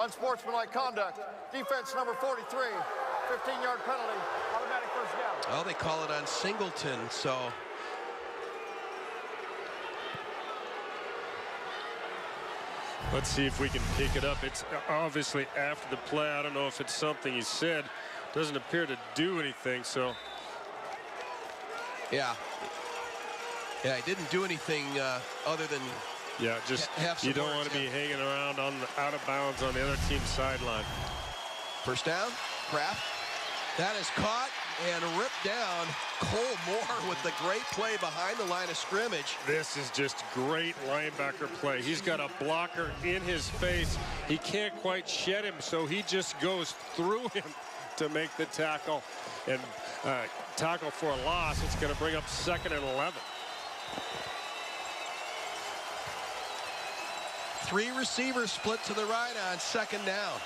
unsportsmanlike conduct. Defense number 43, 15-yard penalty, automatic 1st down. Well, they call it on Singleton, so. Let's see if we can pick it up. It's obviously after the play. I don't know if it's something he said. Doesn't appear to do anything, so. Yeah, he didn't do anything other than just you don't want to be hanging around on out of bounds on the other team's sideline. 1st down, Kraft. That is caught and ripped down. Cole Moore with the great play behind the line of scrimmage. This is just great linebacker play. He's got a blocker in his face. He can't quite shed him, so he just goes through him to make the tackle and tackle for a loss. It's going to bring up 2nd and 11. 3 receivers split to the right on 2nd down.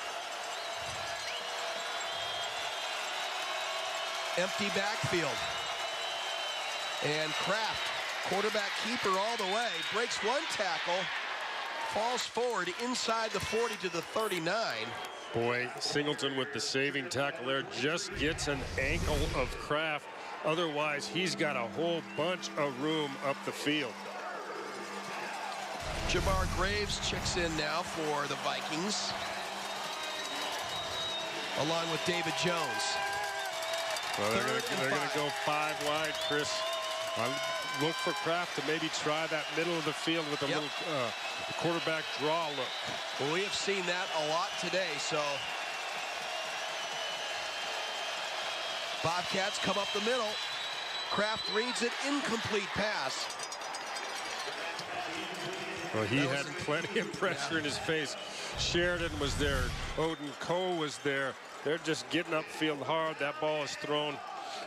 Empty backfield. And Kraft, quarterback keeper all the way, breaks 1 tackle, falls forward inside the 40 to the 39. Boy, Singleton with the saving tackle there just gets an ankle of Kraft. Otherwise, he's got a whole bunch of room up the field. Jamar Graves checks in now for the Vikings, along with David Jones. Well, they're going to go 5 wide, Chris. Look for Kraft to maybe try that middle of the field with a little quarterback draw look. Well, we have seen that a lot today, so. Bobcats come up the middle. Kraft reads it, incomplete pass. Well, he had plenty of pressure in his face. Sheridan was there. Odin Cole was there. They're just getting upfield hard. That ball is thrown.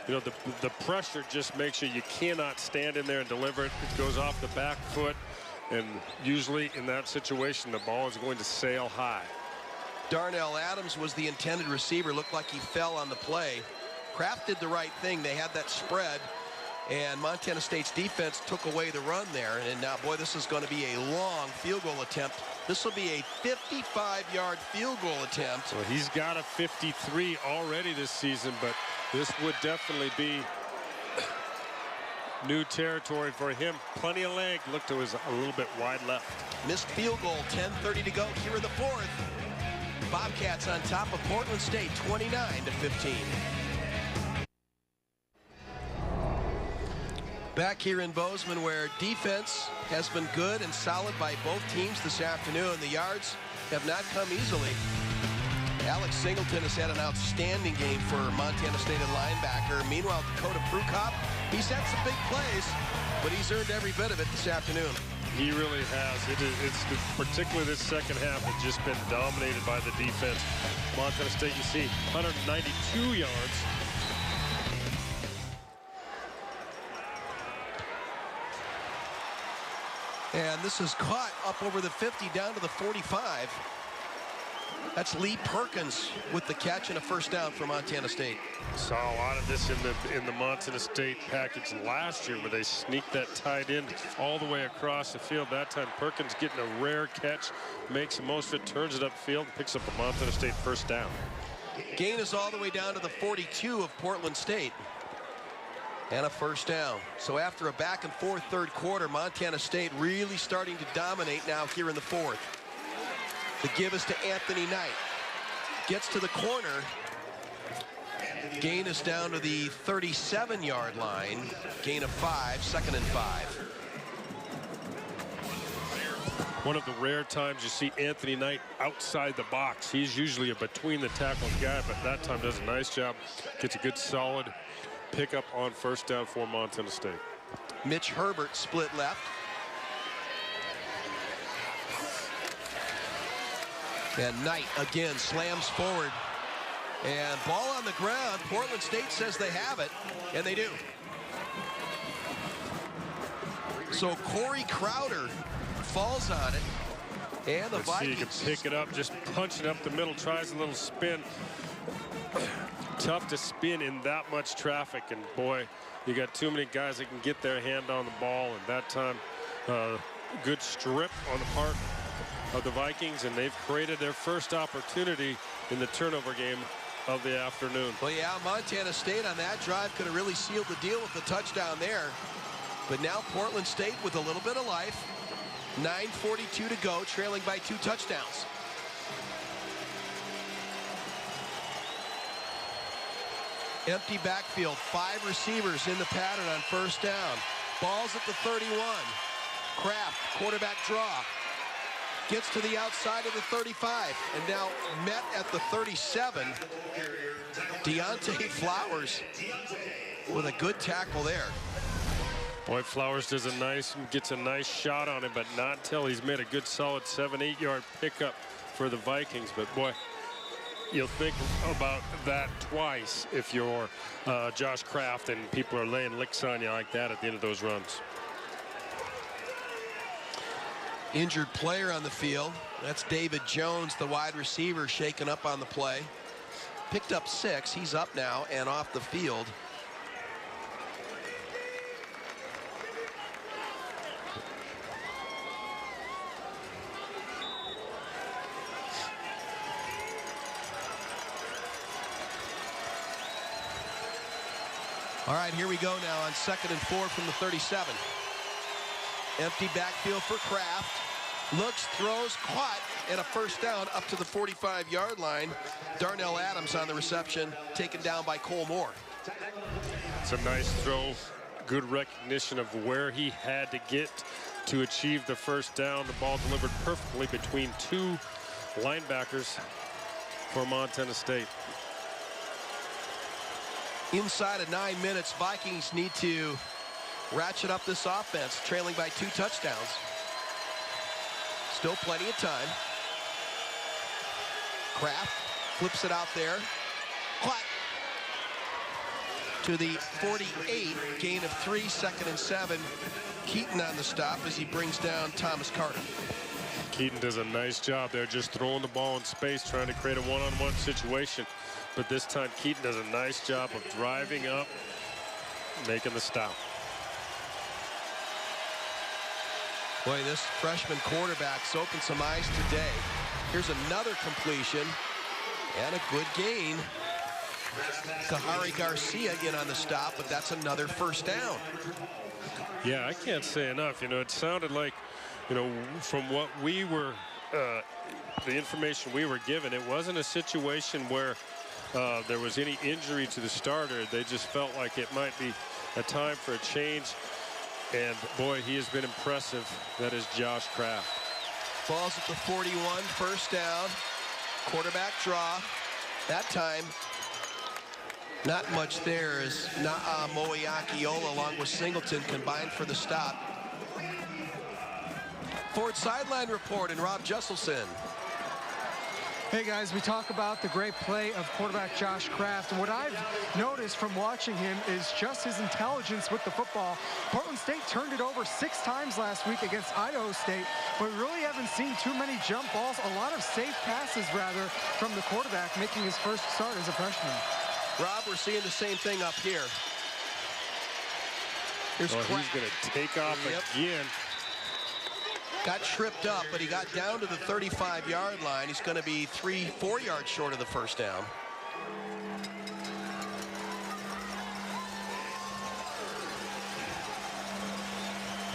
You know, the pressure just makes you cannot stand in there and deliver it. It goes off the back foot. And usually in that situation, the ball is going to sail high. Darnell Adams was the intended receiver. Looked like he fell on the play. Kraft did the right thing. They had that spread. And Montana State's defense took away the run there. And now, boy, this is going to be a long field goal attempt. This will be a 55-yard field goal attempt. Well, he's got a 53 already this season, but this would definitely be new territory for him. Plenty of leg. Looked to his a little bit wide left. Missed field goal. 10:30 to go here in the 4th. Bobcats on top of Portland State, 29-15. Back here in Bozeman, where defense has been good and solid by both teams this afternoon. The yards have not come easily. Alex Singleton has had an outstanding game for Montana State at linebacker. Meanwhile, Dakota Prukop, he's had some big plays. but he's earned every bit of it this afternoon. He really has. It's particularly this second half has just been dominated by the defense. Montana State, you see, 192 yards. And this is caught up over the 50 down to the 45. That's Lee Perkins with the catch and a first down for Montana State. Saw a lot of this in the Montana State package last year where they sneaked that tight end all the way across the field. That time Perkins getting a rare catch, makes the most of it, turns it upfield, and picks up a Montana State first down. Gain is all the way down to the 42 of Portland State. And a first down. So after a back and forth third quarter, Montana State really starting to dominate now here in the fourth. The give is to Anthony Knight. Gets to the corner. Gain is down to the 37-yard line. Gain of 5, second and 5. One of the rare times you see Anthony Knight outside the box. He's usually a between the tackles guy, but that time does a nice job. Gets a good solid pickup on first down for Montana State. Mitch Herbert split left. And Knight again slams forward. And ball on the ground. Portland State says they have it, and they do. So Corey Crowder falls on it. And the Let's see, Vikings. you can pick it up, just punch it up the middle, tries a little spin. Tough to spin in that much traffic, and boy, you got too many guys that can get their hand on the ball, and that time good strip on the part of the Vikings, and they've created their first opportunity in the turnover game of the afternoon. Well, yeah, Montana State on that drive could have really sealed the deal with the touchdown there, but now Portland State with a little bit of life. 9:42 to go, trailing by 2 touchdowns. Empty backfield, 5 receivers in the pattern on first down. Ball's at the 31. Kraft, quarterback draw. Gets to the outside of the 35. And now met at the 37. Deontay Flowers with a good tackle there. Boy, Flowers gets a nice shot on him, but not until he's made a good solid 7-8 yard pickup for the Vikings. But boy, you'll think about that twice if you're Josh Kraft and people are laying licks on you like that at the end of those runs. Injured player on the field. That's David Jones, the wide receiver, shaken up on the play. Picked up 6. He's up now and off the field. All right, here we go now on 2nd and 4 from the 37. Empty backfield for Kraft. Looks, throws, caught, and a first down up to the 45-yard line. Darnell Adams on the reception, taken down by Cole Moore. It's a nice throw. Good recognition of where he had to get to achieve the first down. The ball delivered perfectly between 2 linebackers for Montana State. Inside of 9 minutes, Vikings need to ratchet up this offense, trailing by 2 touchdowns. Still plenty of time. Kraft flips it out there. Caught to the 48, gain of 3, 2nd and 7. Keaton on the stop as he brings down Thomas Carter. Keaton does a nice job there, just throwing the ball in space, trying to create a one-on-one situation. But this time, Keaton does a nice job of driving up, making the stop. Boy, this freshman quarterback's opened some eyes today. Here's another completion and a good gain. Kahari Garcia in on the stop, but that's another first down. Yeah, I can't say enough. You know, it sounded like, you know, from what we were, the information we were given, it wasn't a situation where there was any injury to the starter. They just felt like it might be a time for a change. And boy, he has been impressive. That is Josh Kraft. Ball's at the 41, first down. Quarterback draw. That time, Not much there as Moeakiola along with Singleton combined for the stop. Ford sideline report and Rob Jesselson. Hey guys, we talk about the great play of quarterback Josh Kraft, and what I've noticed from watching him is just his intelligence with the football. Portland State turned it over 6 times last week against Idaho State, but we really haven't seen too many jump balls, a lot of safe passes rather from the quarterback making his first start as a freshman. Rob, we're seeing the same thing up here. Here's he's going to take off again. Got tripped up, but he got down to the 35-yard line. He's going to be 3-4 yards short of the first down.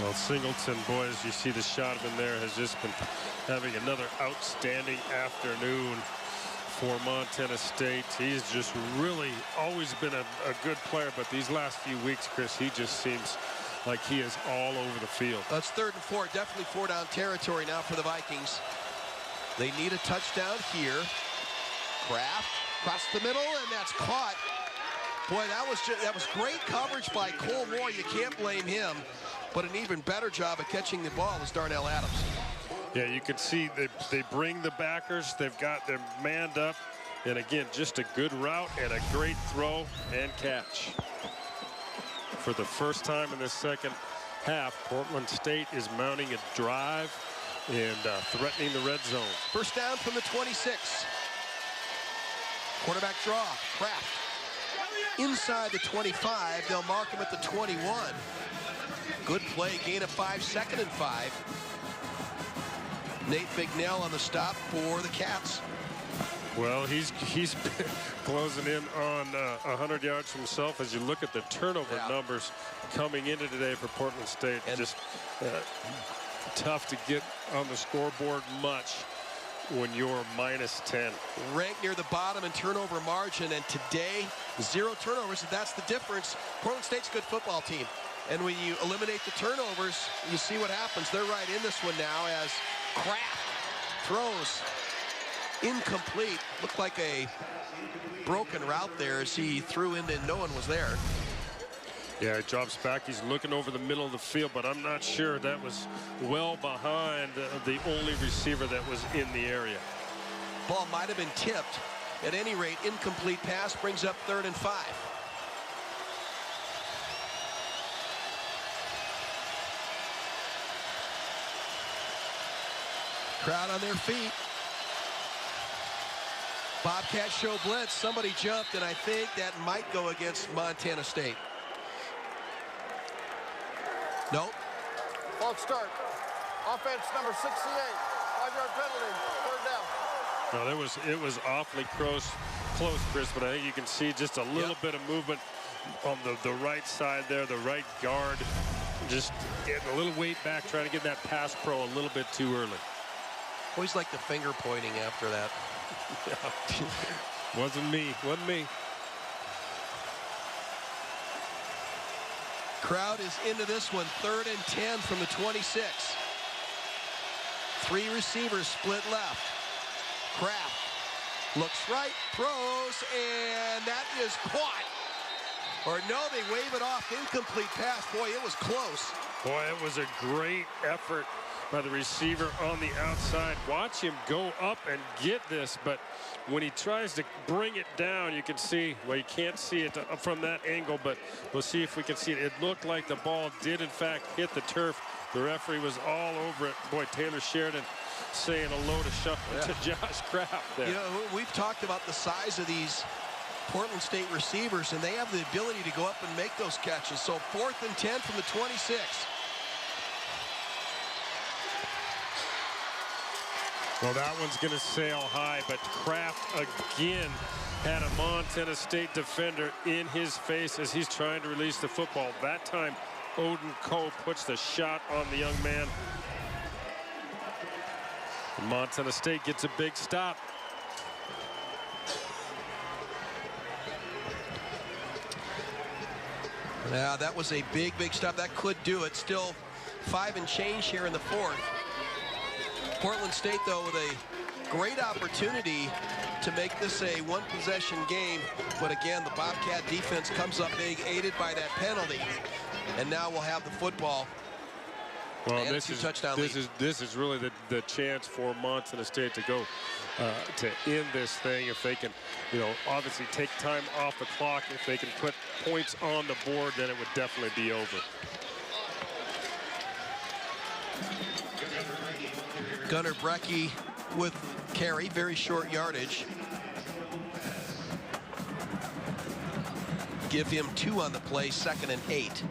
Well, Singleton, boys, you see the shot of him there, has just been having another outstanding afternoon for Montana State. He's just really always been a good player, but these last few weeks, Chris, he just seems like he is all over the field. That's 3rd and 4, definitely 4-down territory now for the Vikings. They need a touchdown here. Kraft across the middle, and that's caught. Boy, that was great coverage by Cole Moore. You can't blame him, but an even better job of catching the ball is Darnell Adams. Yeah, you can see they bring the backers. They've got them manned up, and again, just a good route and a great throw and catch. For the first time in the second half, Portland State is mounting a drive and threatening the red zone. First down from the 26. Quarterback draw, Kraft. Inside the 25, they'll mark him at the 21. Good play, gain of 5, 2nd and 5. Nate Bignell on the stop for the Cats. Well, he's closing in on 100 yards himself. As you look at the turnover numbers coming into today for Portland State, and just tough to get on the scoreboard much when you're -10. Ranked near the bottom in turnover margin, and today 0 turnovers, and that's the difference. Portland State's a good football team, and when you eliminate the turnovers, you see what happens. They're right in this one now as Kraft throws. Incomplete. Looked like a broken route there as he threw in and no one was there. Yeah, he drops back. He's looking over the middle of the field, but I'm not sure that was well behind the only receiver that was in the area. Ball might have been tipped. At any rate, incomplete pass brings up 3rd and 5. Crowd on their feet. Bobcat show blitz. Somebody jumped, and I think that might go against Montana State. Nope. False start. Offense number 68. 5-yard penalty. 3rd down. No, it was awfully close, Chris, but I think you can see just a little bit of movement on the right side there, the right guard. Just getting a little weight back, trying to get that pass pro a little bit too early. Always like the finger pointing after that. Wasn't me. Crowd is into this one. 3rd and 10 from the 26. 3 receivers split left. Kraft looks right, throws, and that is caught. Or no, they wave it off. Incomplete pass. Boy, it was close. Boy, it was a great effort by the receiver on the outside. Watch him go up and get this, but when he tries to bring it down, you can see, well, you can't see it from that angle, but we'll see if we can see it. It looked like the ball did, in fact, hit the turf. The referee was all over it. Boy, Taylor Sheridan saying hello to Josh Kraft there. You know, we've talked about the size of these Portland State receivers, and they have the ability to go up and make those catches. So 4th and 10 from the 26. Well, that one's going to sail high, but Kraft again had a Montana State defender in his face as he's trying to release the football. That time, Odin Coe puts the shot on the young man. And Montana State gets a big stop. Yeah, that was a big stop. That could do it. Still 5 and change here in the 4th. Portland State, though, with a great opportunity to make this a one-possession game. But again, the Bobcat defense comes up big, aided by that penalty. And now we'll have the football. Well, this is really the chance for Montana State to go to end this thing. If they can, obviously take time off the clock. If they can put points on the board, then it would definitely be over. Gunnar Brecky with carry, very short yardage. Give him 2 on the play, 2nd and 8.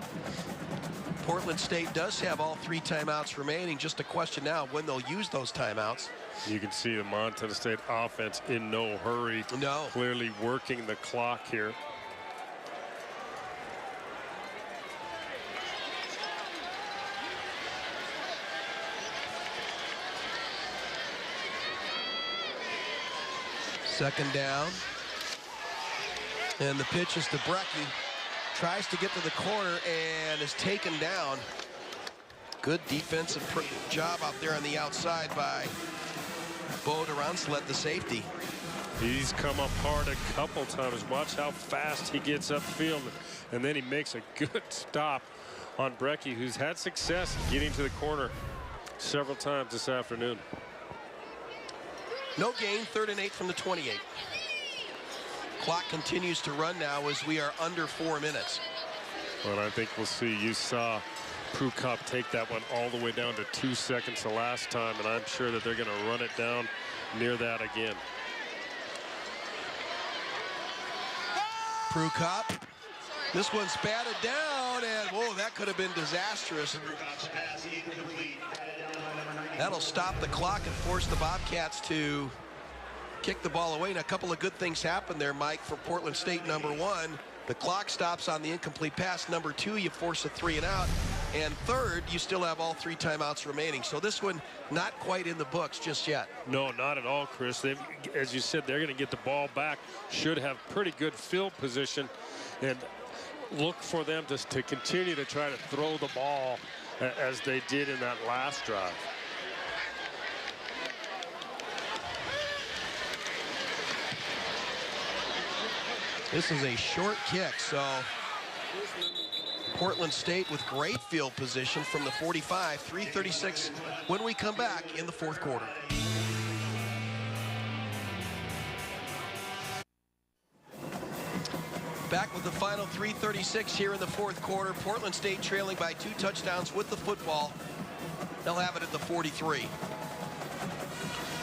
Portland State does have all 3 timeouts remaining. Just a question now when they'll use those timeouts. You can see the Montana State offense in no hurry. No. Clearly working the clock here. Second down. And the pitch is to Brecky. Tries to get to the corner and is taken down. Good defensive job out there on the outside by Bo Durancelet, the safety. He's come up hard a couple times. Watch how fast he gets upfield. And then he makes a good stop on Brecky, who's had success getting to the corner several times this afternoon. No gain, 3rd and 8 from the 28. Clock continues to run now as we are under 4 minutes. Well, I think we'll see. You saw Prukop take that one all the way down to 2 seconds the last time, and I'm sure that they're going to run it down near that again. Prukop. This one's batted down, and whoa, that could have been disastrous. That'll stop the clock and force the Bobcats to kick the ball away. And a couple of good things happen there, Mike, for Portland State. Number 1, the clock stops on the incomplete pass. Number 2, you force a 3 and out. And 3rd, you still have all 3 timeouts remaining. So this one not quite in the books just yet. No, not at all, Chris. As you said, they're going to get the ball back. Should have pretty good field position. And look for them to continue to try to throw the ball as they did in that last drive. This is a short kick, so Portland State with great field position from the 45, 3:36 when we come back in the 4th quarter. Back with the final 3:36 here in the 4th quarter. Portland State trailing by 2 touchdowns with the football. They'll have it at the 43.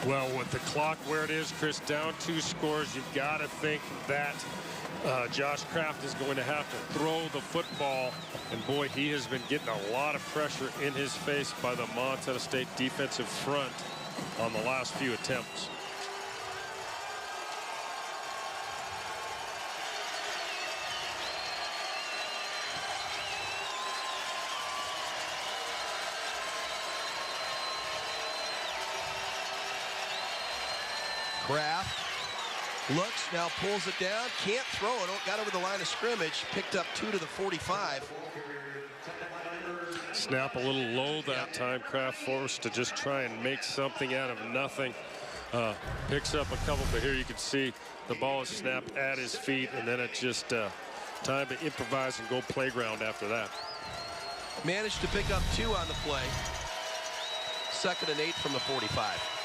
Well, with the clock where it is, Chris, down 2 scores, you've got to think that Josh Kraft is going to have to throw the football. And boy, he has been getting a lot of pressure in his face by the Montana State defensive front on the last few attempts. Kraft looks, now pulls it down, can't throw it, got over the line of scrimmage, picked up 2 to the 45. Snap a little low that time. Kraft forced to just try and make something out of nothing. Picks up a couple, but here you can see the ball is snapped at his feet, and then it's just time to improvise and go playground after that. Managed to pick up 2 on the play. 2nd and 8 from the 45.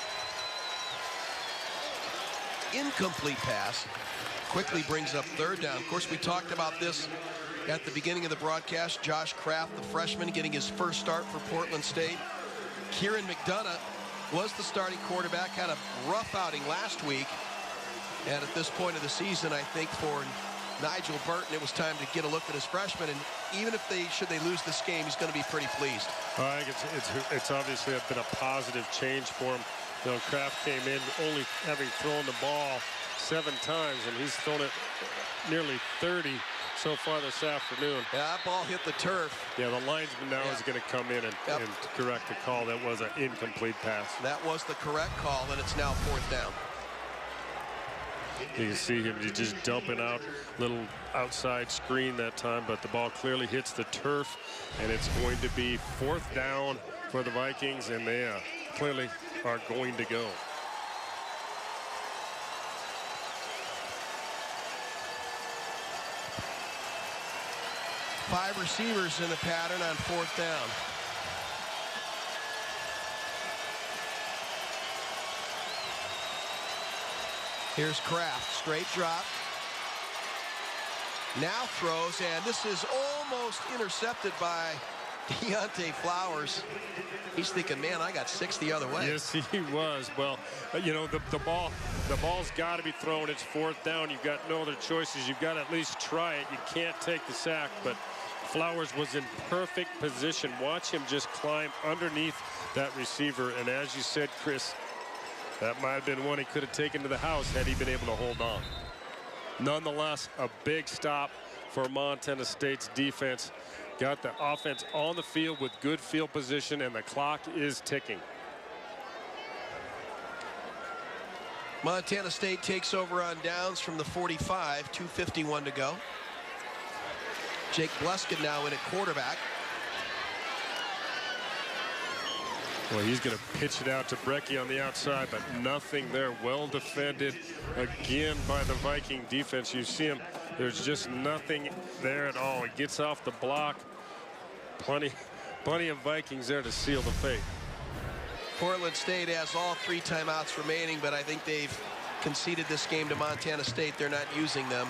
Incomplete pass quickly brings up 3rd down. Of course, we talked about this at the beginning of the broadcast. Josh Kraft, the freshman, getting his first start for Portland State. Kieran McDonough was the starting quarterback, had a rough outing last week. And at this point of the season, I think for Nigel Burton, it was time to get a look at his freshman. And even if should they lose this game, he's going to be pretty pleased. I think it's obviously been a positive change for him. You know, Kraft came in only having thrown the ball 7 times, and he's thrown it nearly 30 so far this afternoon. Yeah, that ball hit the turf. Yeah, the linesman now is going to come in and correct the call. That was an incomplete pass. That was the correct call, and it's now 4th down. You can see him just dumping out little outside screen that time, but the ball clearly hits the turf, and it's going to be 4th down for the Vikings, and they clearly are going to go. 5 receivers in the pattern on 4th down. Here's Kraft, straight drop. Now throws, and this is almost intercepted by Deontay Flowers. He's thinking, man, I got 6 the other way. Yes, he was. Well, you know, the ball's got to be thrown. It's 4th down. You've got no other choices. You've got to at least try it. You can't take the sack, but Flowers was in perfect position. Watch him just climb underneath that receiver, and as you said, Chris, that might have been one he could have taken to the house had he been able to hold on. Nonetheless, a big stop for Montana State's defense. Got the offense on the field with good field position, and the clock is ticking. Montana State takes over on downs from the 45, 2:51 to go. Jake Bluskin now in at quarterback. Well, he's going to pitch it out to Brecky on the outside, but nothing there. Well defended again by the Viking defense. You see him, there's just nothing there at all. He gets off the block. Plenty of Vikings there to seal the fate. Portland State has all 3 timeouts remaining, but I think they've conceded this game to Montana State. They're not using them.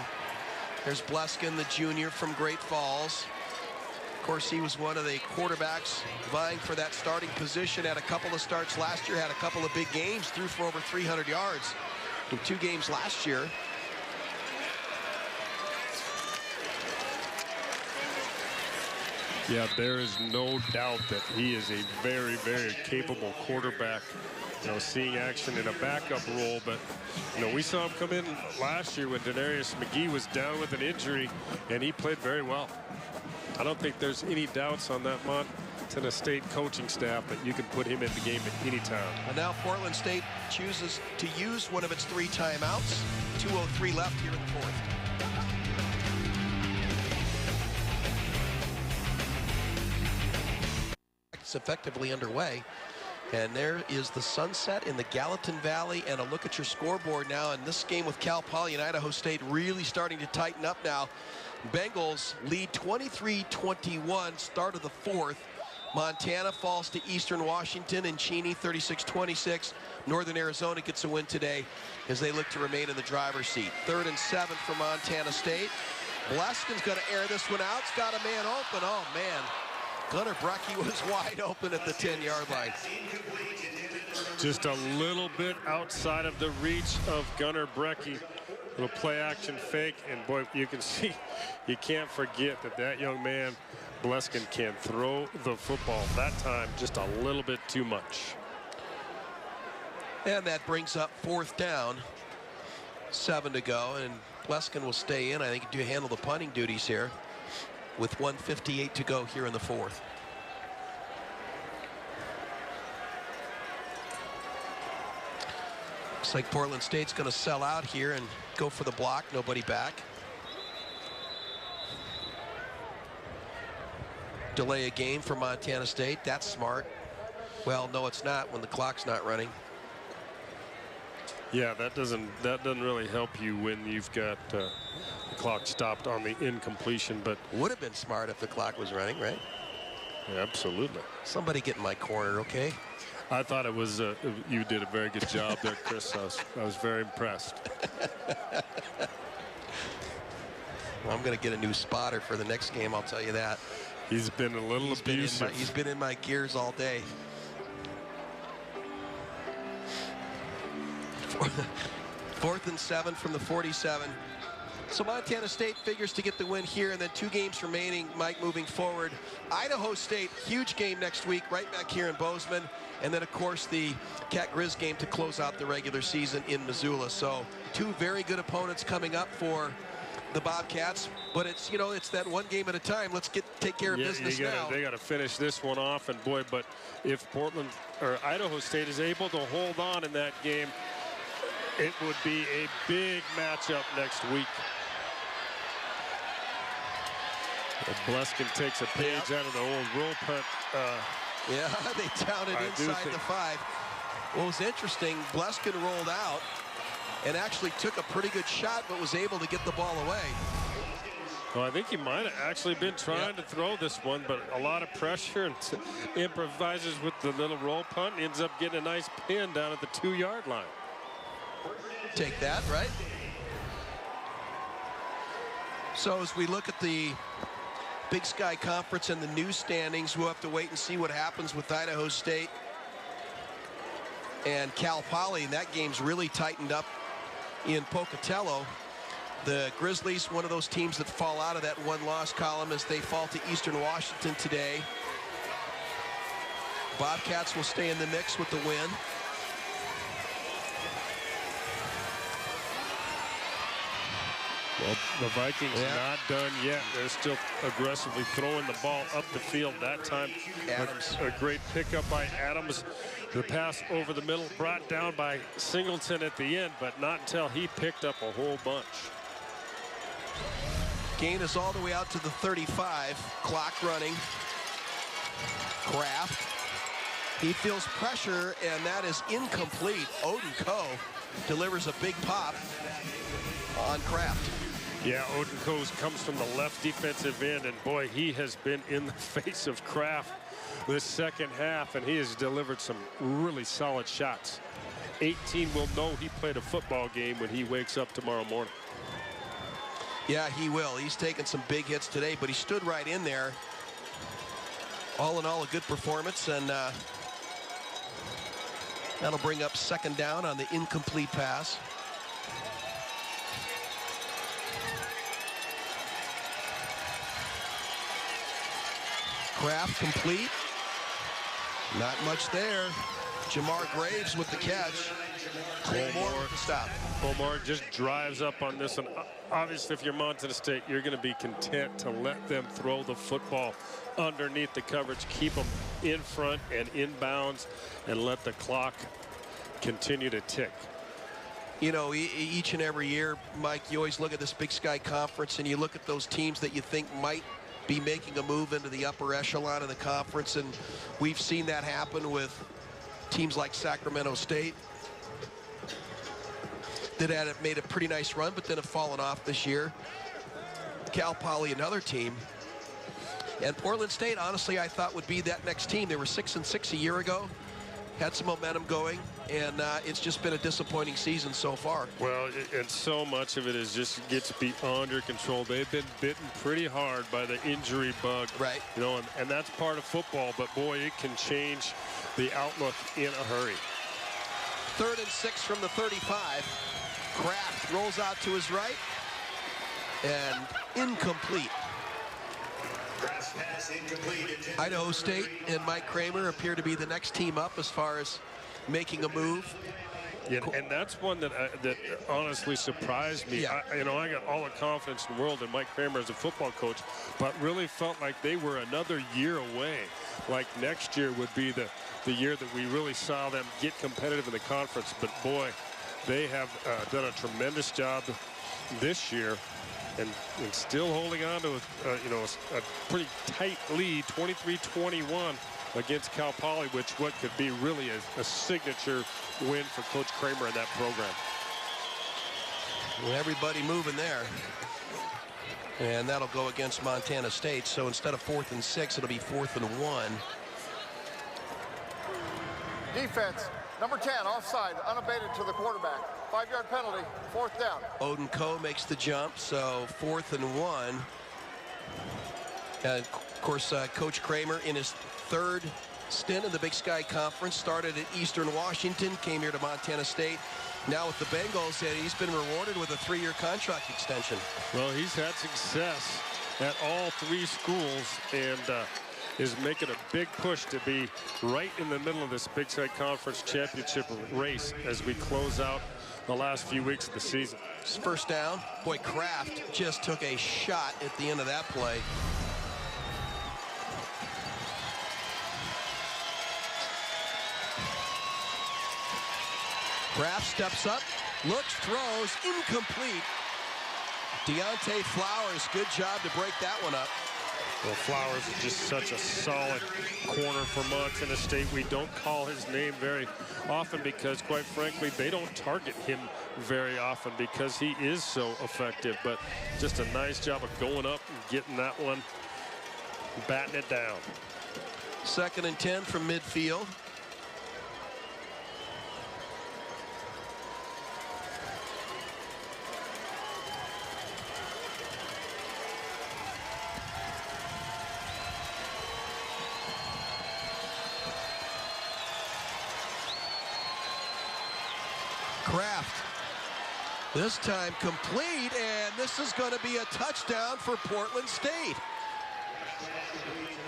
There's Bluskin, the junior from Great Falls. Of course, he was one of the quarterbacks vying for that starting position. Had a couple of starts last year, had a couple of big games, threw for over 300 yards in 2 games last year. Yeah, there is no doubt that he is a very, very capable quarterback. You know, seeing action in a backup role, but you know, we saw him come in last year when Denarius McGee was down with an injury, and he played very well. I don't think there's any doubts on that Montana State coaching staff that you can put him in the game at any time. And now Portland State chooses to use one of its 3 timeouts. 2:03 left here in the 4th. It's effectively underway. And there is the sunset in the Gallatin Valley, and a look at your scoreboard now. And this game with Cal Poly and Idaho State really starting to tighten up now. Bengals lead 23-21, start of the 4th. Montana falls to Eastern Washington and Cheney 36-26. Northern Arizona gets a win today as they look to remain in the driver's seat. 3rd and 7 for Montana State. Bluskin's going to air this one out. It's got a man open. Oh, man. Gunnar Brecky was wide open at the 10-yard line. Just a little bit outside of the reach of Gunnar Brecky. Little play action fake, and boy, you can see, you can't forget that young man, Bluskin, can throw the football. That time, just a little bit too much. And that brings up 4th down, 7 to go, and Bluskin will stay in. I think do handle the punting duties here with 1:58 to go here in the 4th. Looks like Portland State's going to sell out here and go for the block. Nobody back. Delay a game for Montana State. That's smart. Well, no, it's not when the clock's not running. Yeah, that doesn't really help you when you've got the clock stopped on the incompletion. But would have been smart if the clock was running, right? Yeah, absolutely. Somebody get in my corner, okay? I thought it was you did a very good job there, Chris. I was very impressed. Well, I'm going to get a new spotter for the next game, I'll tell you that. He's been a little abusive. He's been in my gears all day. 4th and 7 from the 47. So Montana State figures to get the win here, and then 2 games remaining, Mike, moving forward. Idaho State, huge game next week, right back here in Bozeman. And then, of course, the Cat Grizz game to close out the regular season in Missoula. So 2 very good opponents coming up for the Bobcats. But it's, you know, it's that one game at a time. Let's take care of business now. They got to finish this one off. And, boy, but if Portland or Idaho State is able to hold on in that game, it would be a big matchup next week. Bluskin takes a page out of the old roll punt. Yeah, they down it inside the 5. What was interesting, Bluskin rolled out and actually took a pretty good shot, but was able to get the ball away. Well, I think he might have actually been trying to throw this one, but a lot of pressure, and improvises with the little roll punt, and ends up getting a nice pin down at the 2-yard line. Take that, right? So as we look at the Big Sky Conference and the new standings, we'll have to wait and see what happens with Idaho State and Cal Poly, and that game's really tightened up in Pocatello. The Grizzlies, one of those teams that fall out of that one-loss column as they fall to Eastern Washington today. Bobcats will stay in the mix with the win. Well, the Vikings not done yet. They're still aggressively throwing the ball up the field. That time, Adams. A great pickup by Adams. The pass over the middle brought down by Singleton at the end, but not until he picked up a whole bunch. Gain is all the way out to the 35. Clock running. Kraft. He feels pressure, and that is incomplete. Odin Coe delivers a big pop on Kraft. Yeah, Odin Coe comes from the left defensive end, and boy, he has been in the face of Kraft this second half, and he has delivered some really solid shots. 18 will know he played a football game when he wakes up tomorrow morning. Yeah, he will. He's taken some big hits today, but he stood right in there. All in all, a good performance, and that'll bring up second down on the incomplete pass. Kraft complete. Not much there. Jamar Graves with the catch. Moore with the stop. Omar just drives up on this one. Obviously, if you're Montana State, you're going to be content to let them throw the football underneath the coverage, keep them in front and inbounds, and let the clock continue to tick. You know, each and every year, Mike, you always look at this Big Sky Conference and you look at those teams that you think might be making a move into the upper echelon of the conference, and we've seen that happen with teams like Sacramento State that had made a pretty nice run, but then have fallen off this year. Cal Poly, another team. And Portland State, honestly, I thought would be that next team. They were 6-6 a year ago, had some momentum going, and it's just been a disappointing season so far. Well, and so much of it is just gets beyond your control. They've been bitten pretty hard by the injury bug. Right. You know, and that's part of football, but boy, it can change the outlook in a hurry. 3rd and 6 from the 35. Kraft rolls out to his right, and incomplete. Idaho State and Mike Kramer appear to be the next team up as far as making a move. Yeah, and that's one that honestly surprised me. Yeah. I got all the confidence in the world in Mike Kramer as a football coach, but really felt like they were another year away. Like next year would be the year that we really saw them get competitive in the conference. But boy, they have done a tremendous job this year, and still holding on to a pretty tight lead, 23-21 against Cal Poly, which could be really a signature win for Coach Kramer in that program. Well, everybody moving there. And that'll go against Montana State. So instead of 4th and 6, it'll be 4th and 1. Defense, number 10, offside, unabated to the quarterback. 5-yard penalty, 4th down. Odin Coe makes the jump, so 4th and 1. And of course, Coach Kramer in his 3rd stint in the Big Sky Conference, started at Eastern Washington, came here to Montana State. Now with the Bengals, and he's been rewarded with a 3-year contract extension. Well, he's had success at all 3 schools, and is making a big push to be right in the middle of this Big Sky Conference championship race as we close out the last few weeks of the season. First down. Boy, Kraft just took a shot at the end of that play. Kraft steps up, looks, throws, incomplete. Deontay Flowers, good job to break that one up. Well, Flowers is just such a solid corner for Montana State. We don't call his name very often because, quite frankly, they don't target him very often because he is so effective. But just a nice job of going up and getting that one, batting it down. 2nd and 10 from midfield. Kraft, this time complete, and this is going to be a touchdown for Portland State.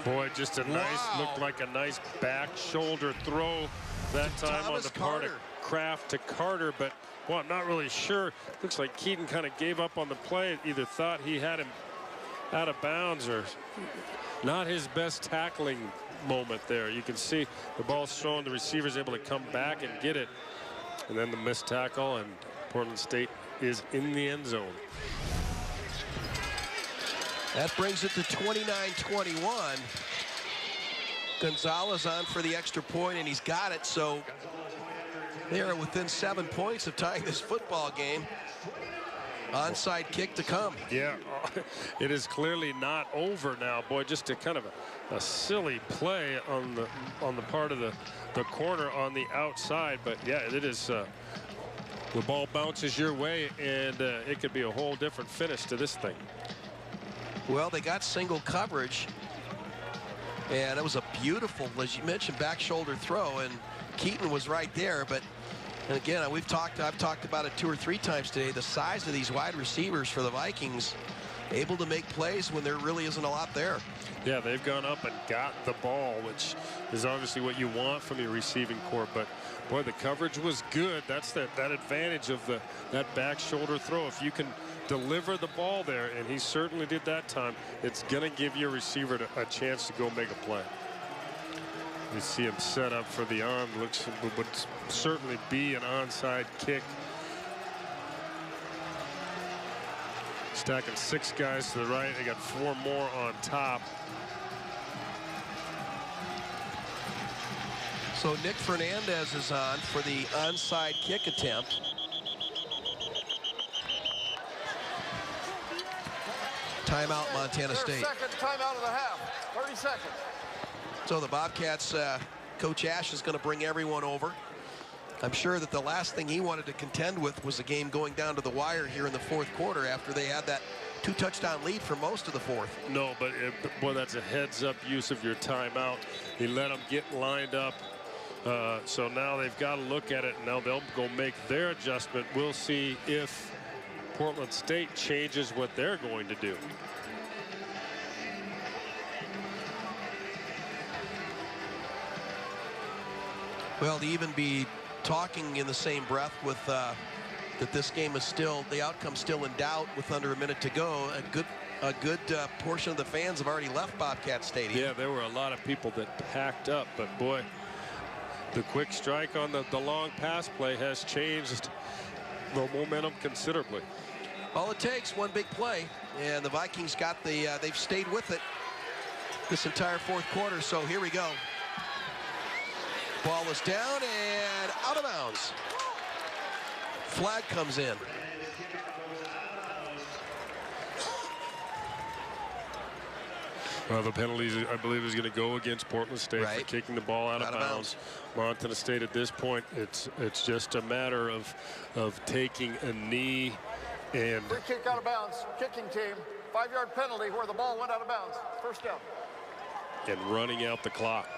Boy, just a nice, looked like a nice back shoulder throw that time on the part of Kraft to Carter, but well, I'm not really sure. Looks like Keaton kind of gave up on the play, either thought he had him out of bounds or not his best tackling moment there. You can see the ball's thrown, the receiver's able to come back and get it. And then the missed tackle, and Portland State is in the end zone. That brings it to 29-21. Gonzalez on for the extra point, and he's got it. So they are within 7 points of tying this football game. Onside kick to come. Yeah, it is clearly not over now. Boy, just a kind of a silly play on the part of the corner on the outside. But yeah, it is. The ball bounces your way, and it could be a whole different finish to this thing. Well, they got single coverage, and it was a beautiful, as you mentioned, back shoulder throw, and Keaton was right there. But and again, I've talked about it 2 or 3 times today. The size of these wide receivers for the Vikings, able to make plays when there really isn't a lot there. Yeah, they've gone up and got the ball, which is obviously what you want from your receiving corps. But boy, the coverage was good. That's that advantage of that back shoulder throw. If you can deliver the ball there, and he certainly did that time, it's going to give your receiver a chance to go make a play. You see him set up for the arm. Looks would certainly be an onside kick. Stacking 6 guys to the right. They got 4 more on top. So Nick Fernandez is on for the onside kick attempt. Timeout, Montana State. Second timeout of the half. 30 seconds. So the Bobcats, Coach Ash is going to bring everyone over. I'm sure that the last thing he wanted to contend with was a game going down to the wire here in the 4th quarter after they had that 2-touchdown lead for most of the 4th. No, but boy, that's a heads-up use of your timeout. He let them get lined up. So now they've got to look at it, and now they'll go make their adjustment. We'll see if Portland State changes what they're going to do. Well, to even be talking in the same breath with that this game is still, the outcome's still in doubt with under a minute to go, a good portion of the fans have already left Bobcat Stadium. Yeah, there were a lot of people that packed up, but boy, the quick strike on the long pass play has changed the momentum considerably. All it takes, one big play, and the Vikings got they've stayed with it this entire 4th quarter. So here we go. Ball is down and out of bounds. Flag comes in. Well, the penalties, I believe, is going to go against Portland State for kicking the ball out of bounds. Montana State at this point, it's just a matter of taking a knee and free kick out of bounds. Kicking team, 5-yard penalty where the ball went out of bounds. First down. And running out the clock.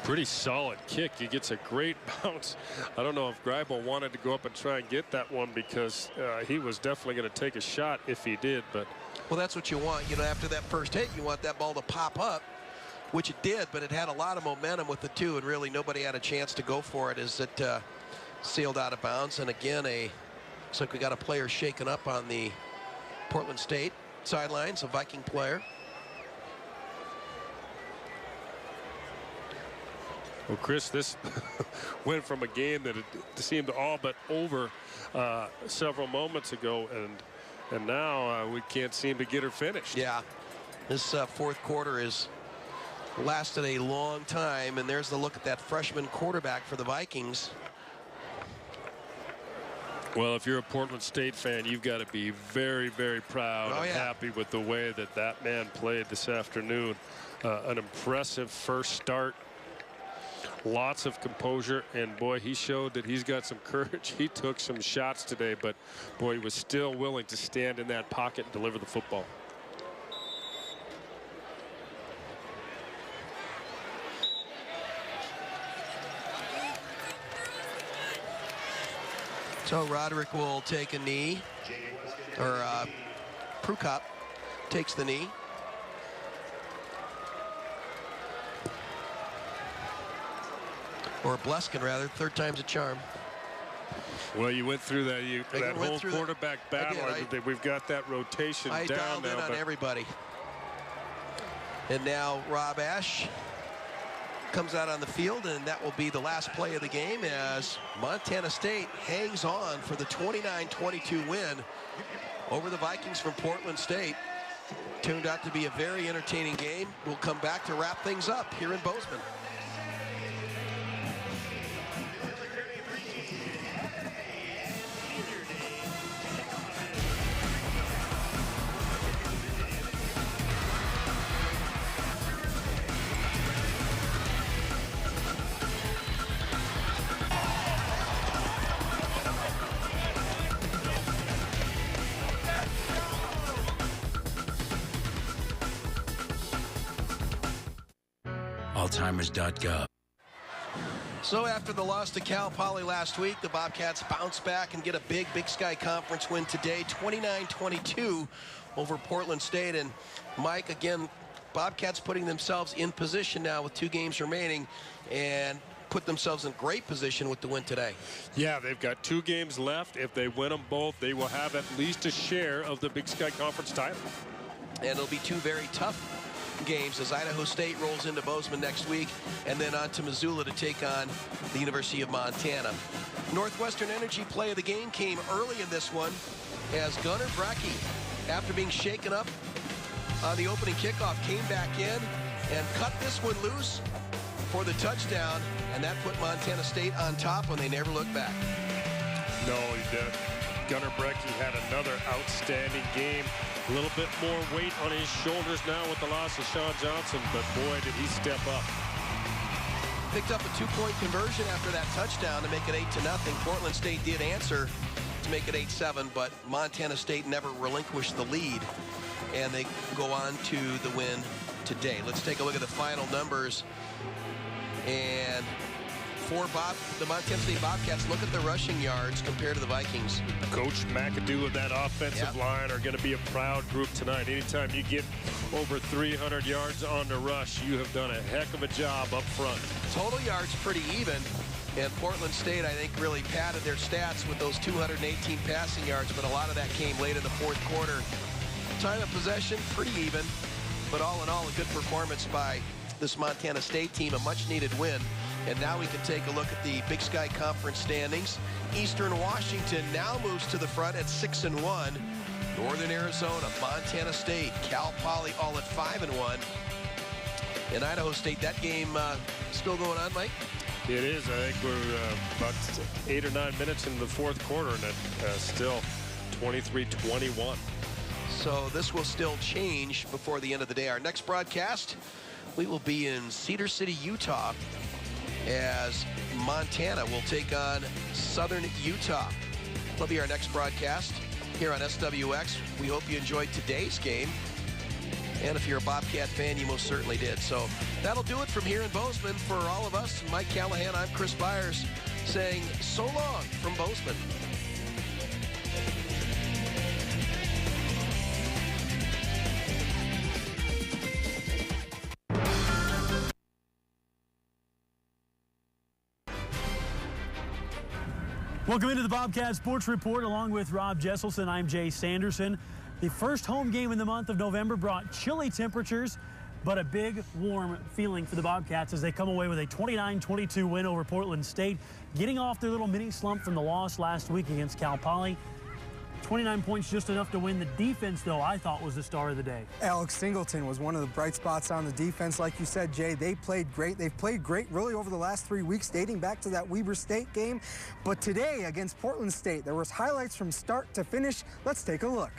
Pretty solid kick. He gets a great bounce. I don't know if Greibel wanted to go up and try and get that one because he was definitely going to take a shot if he did. But well, that's what you want. You know, after that first hit, you want that ball to pop up, which it did, but it had a lot of momentum with the 2, and really nobody had a chance to go for it as it sailed out of bounds. And again, looks like we got a player shaken up on the Portland State sidelines, a Viking player. Well, Chris, this went from a game that it seemed all but over several moments ago, and and now we can't seem to get her finished. Yeah, this fourth quarter has lasted a long time, and there's the look at that freshman quarterback for the Vikings. Well, if you're a Portland State fan, you've got to be very, very proud and happy with the way that that man played this afternoon. An impressive first start. Lots of composure, and boy, he showed that he's got some courage. He took some shots today, but boy, he was still willing to stand in that pocket and deliver the football. So Roderick will take a knee, or Prukop takes the knee. Or Bleskin, rather. Third time's a charm. Well, you went through that that whole quarterback battle. We've got that rotation down now. I dialed in on everybody. And now Rob Ash comes out on the field, and that will be the last play of the game as Montana State hangs on for the 29-22 win over the Vikings from Portland State. Turned out to be a very entertaining game. We'll come back to wrap things up here in Bozeman. Alzheimer's.gov. So after the loss to Cal Poly last week, the Bobcats bounce back and get a big Sky Conference win today, 29-22 over Portland State. And Mike, again, Bobcats putting themselves in position now with 2 games remaining and put themselves in great position with the win today. Yeah, they've got 2 games left. If they win them both, they will have at least a share of the Big Sky Conference title. And it'll be 2 very tough games as Idaho State rolls into Bozeman next week, and then on to Missoula to take on the University of Montana. Northwestern Energy play of the game came early in this one as Gunnar Brecky, after being shaken up on the opening kickoff, came back in and cut this one loose for the touchdown, and that put Montana State on top when they never looked back. No, he did. Gunnar Brecky had another outstanding game. A little bit more weight on his shoulders now with the loss of Sean Johnson, but boy, did he step up. Picked up a 2-point conversion after that touchdown to make it 8-0. Portland State did answer to make it 8-7, but Montana State never relinquished the lead, and they go on to the win today. Let's take a look at the final numbers. And for the Montana State Bobcats, look at the rushing yards compared to the Vikings. Coach McAdoo and that offensive line are going to be a proud group tonight. Anytime you get over 300 yards on the rush, you have done a heck of a job up front. Total yards pretty even, and Portland State, I think, really padded their stats with those 218 passing yards, but a lot of that came late in the fourth quarter. Time of possession, pretty even, but all in all, a good performance by this Montana State team, a much-needed win. And now we can take a look at the Big Sky Conference standings. Eastern Washington now moves to the front at 6-1. Northern Arizona, Montana State, Cal Poly all at 5-1. And Idaho State, that game still going on, Mike? It is. I think we're about 8 or 9 minutes into the fourth quarter, and it's still 23-21. So this will still change before the end of the day. Our next broadcast, we will be in Cedar City, Utah, as Montana will take on Southern Utah. That'll be our next broadcast here on SWX. We hope you enjoyed today's game. And if you're a Bobcat fan, you most certainly did. So that'll do it from here in Bozeman. For all of us, Mike Callahan, I'm Chris Byers, saying so long from Bozeman. Welcome into the Bobcat Sports Report along with Rob Jesselson. I'm Jay Sanderson. The first home game in the month of November brought chilly temperatures, but a big warm feeling for the Bobcats as they come away with a 29-22 win over Portland State, getting off their little mini slump from the loss last week against Cal Poly. 29 points, just enough to win. The defense, though, I thought was the star of the day. Alex Singleton was one of the bright spots on the defense. Like you said, Jay, they played great. They've played great really over the last 3 weeks, dating back to that Weber State game. But today against Portland State, there was highlights from start to finish. Let's take a look.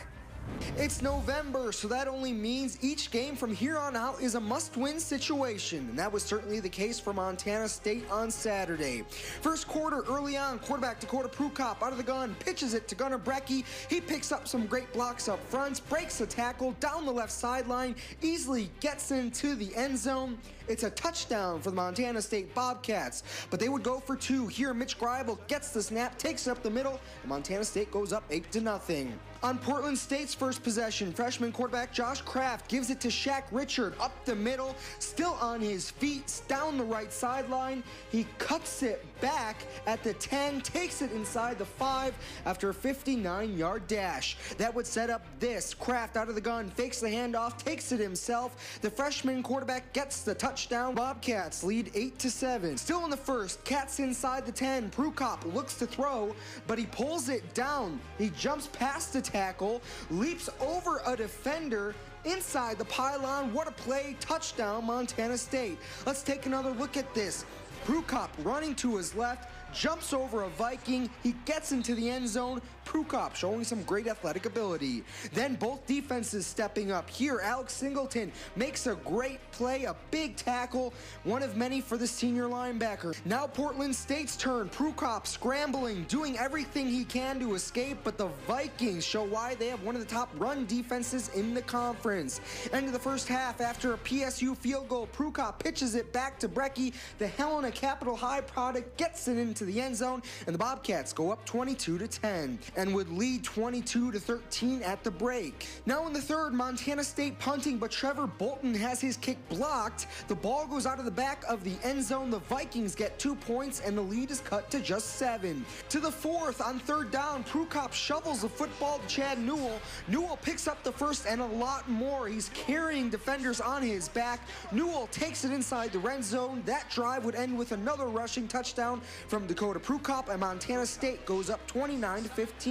It's November, so that only means each game from here on out is a must-win situation, and that was certainly the case for Montana State on Saturday. First quarter, early on, quarterback Dakota Prukop out of the gun, pitches it to Gunnar Brecky. He picks up some great blocks up front, breaks a tackle down the left sideline, easily gets into the end zone. It's a touchdown for the Montana State Bobcats, but they would go for 2. Here, Mitch Greibel gets the snap, takes it up the middle, and Montana State goes up 8-0. On Portland State's first possession, freshman quarterback Josh Kraft gives it to Shaq Richard up the middle, still on his feet, down the right sideline. He cuts it back at the 10, takes it inside the 5 after a 59-yard dash. That would set up this. Kraft out of the gun, fakes the handoff, takes it himself. The freshman quarterback gets the touchdown. Bobcats lead 8-7. Still in the first, Cats inside the 10. Prukop looks to throw, but he pulls it down. He jumps past the tackle, leaps over a defender inside the pylon. What a play. Touchdown, Montana State. Let's take another look at this. Prukop running to his left, jumps over a Viking. He gets into the end zone. Prukop showing some great athletic ability. Then both defenses stepping up. Here, Alex Singleton makes a great play, a big tackle, one of many for the senior linebacker. Now Portland State's turn. Prukop scrambling, doing everything he can to escape, but the Vikings show why they have one of the top run defenses in the conference. End of the first half, after a PSU field goal, Prukop pitches it back to Brecky. The Helena Capital High product gets it into the end zone, and the Bobcats go up 22-10. And would lead 22-13 at the break. Now in the third, Montana State punting, but Trevor Bolton has his kick blocked. The ball goes out of the back of the end zone. The Vikings get 2 points, and the lead is cut to just 7. To the fourth, on third down, Prukop shovels the football to Chad Newell. Newell picks up the first and a lot more. He's carrying defenders on his back. Newell takes it inside the red zone. That drive would end with another rushing touchdown from Dakota Prukop, and Montana State goes up 29-15.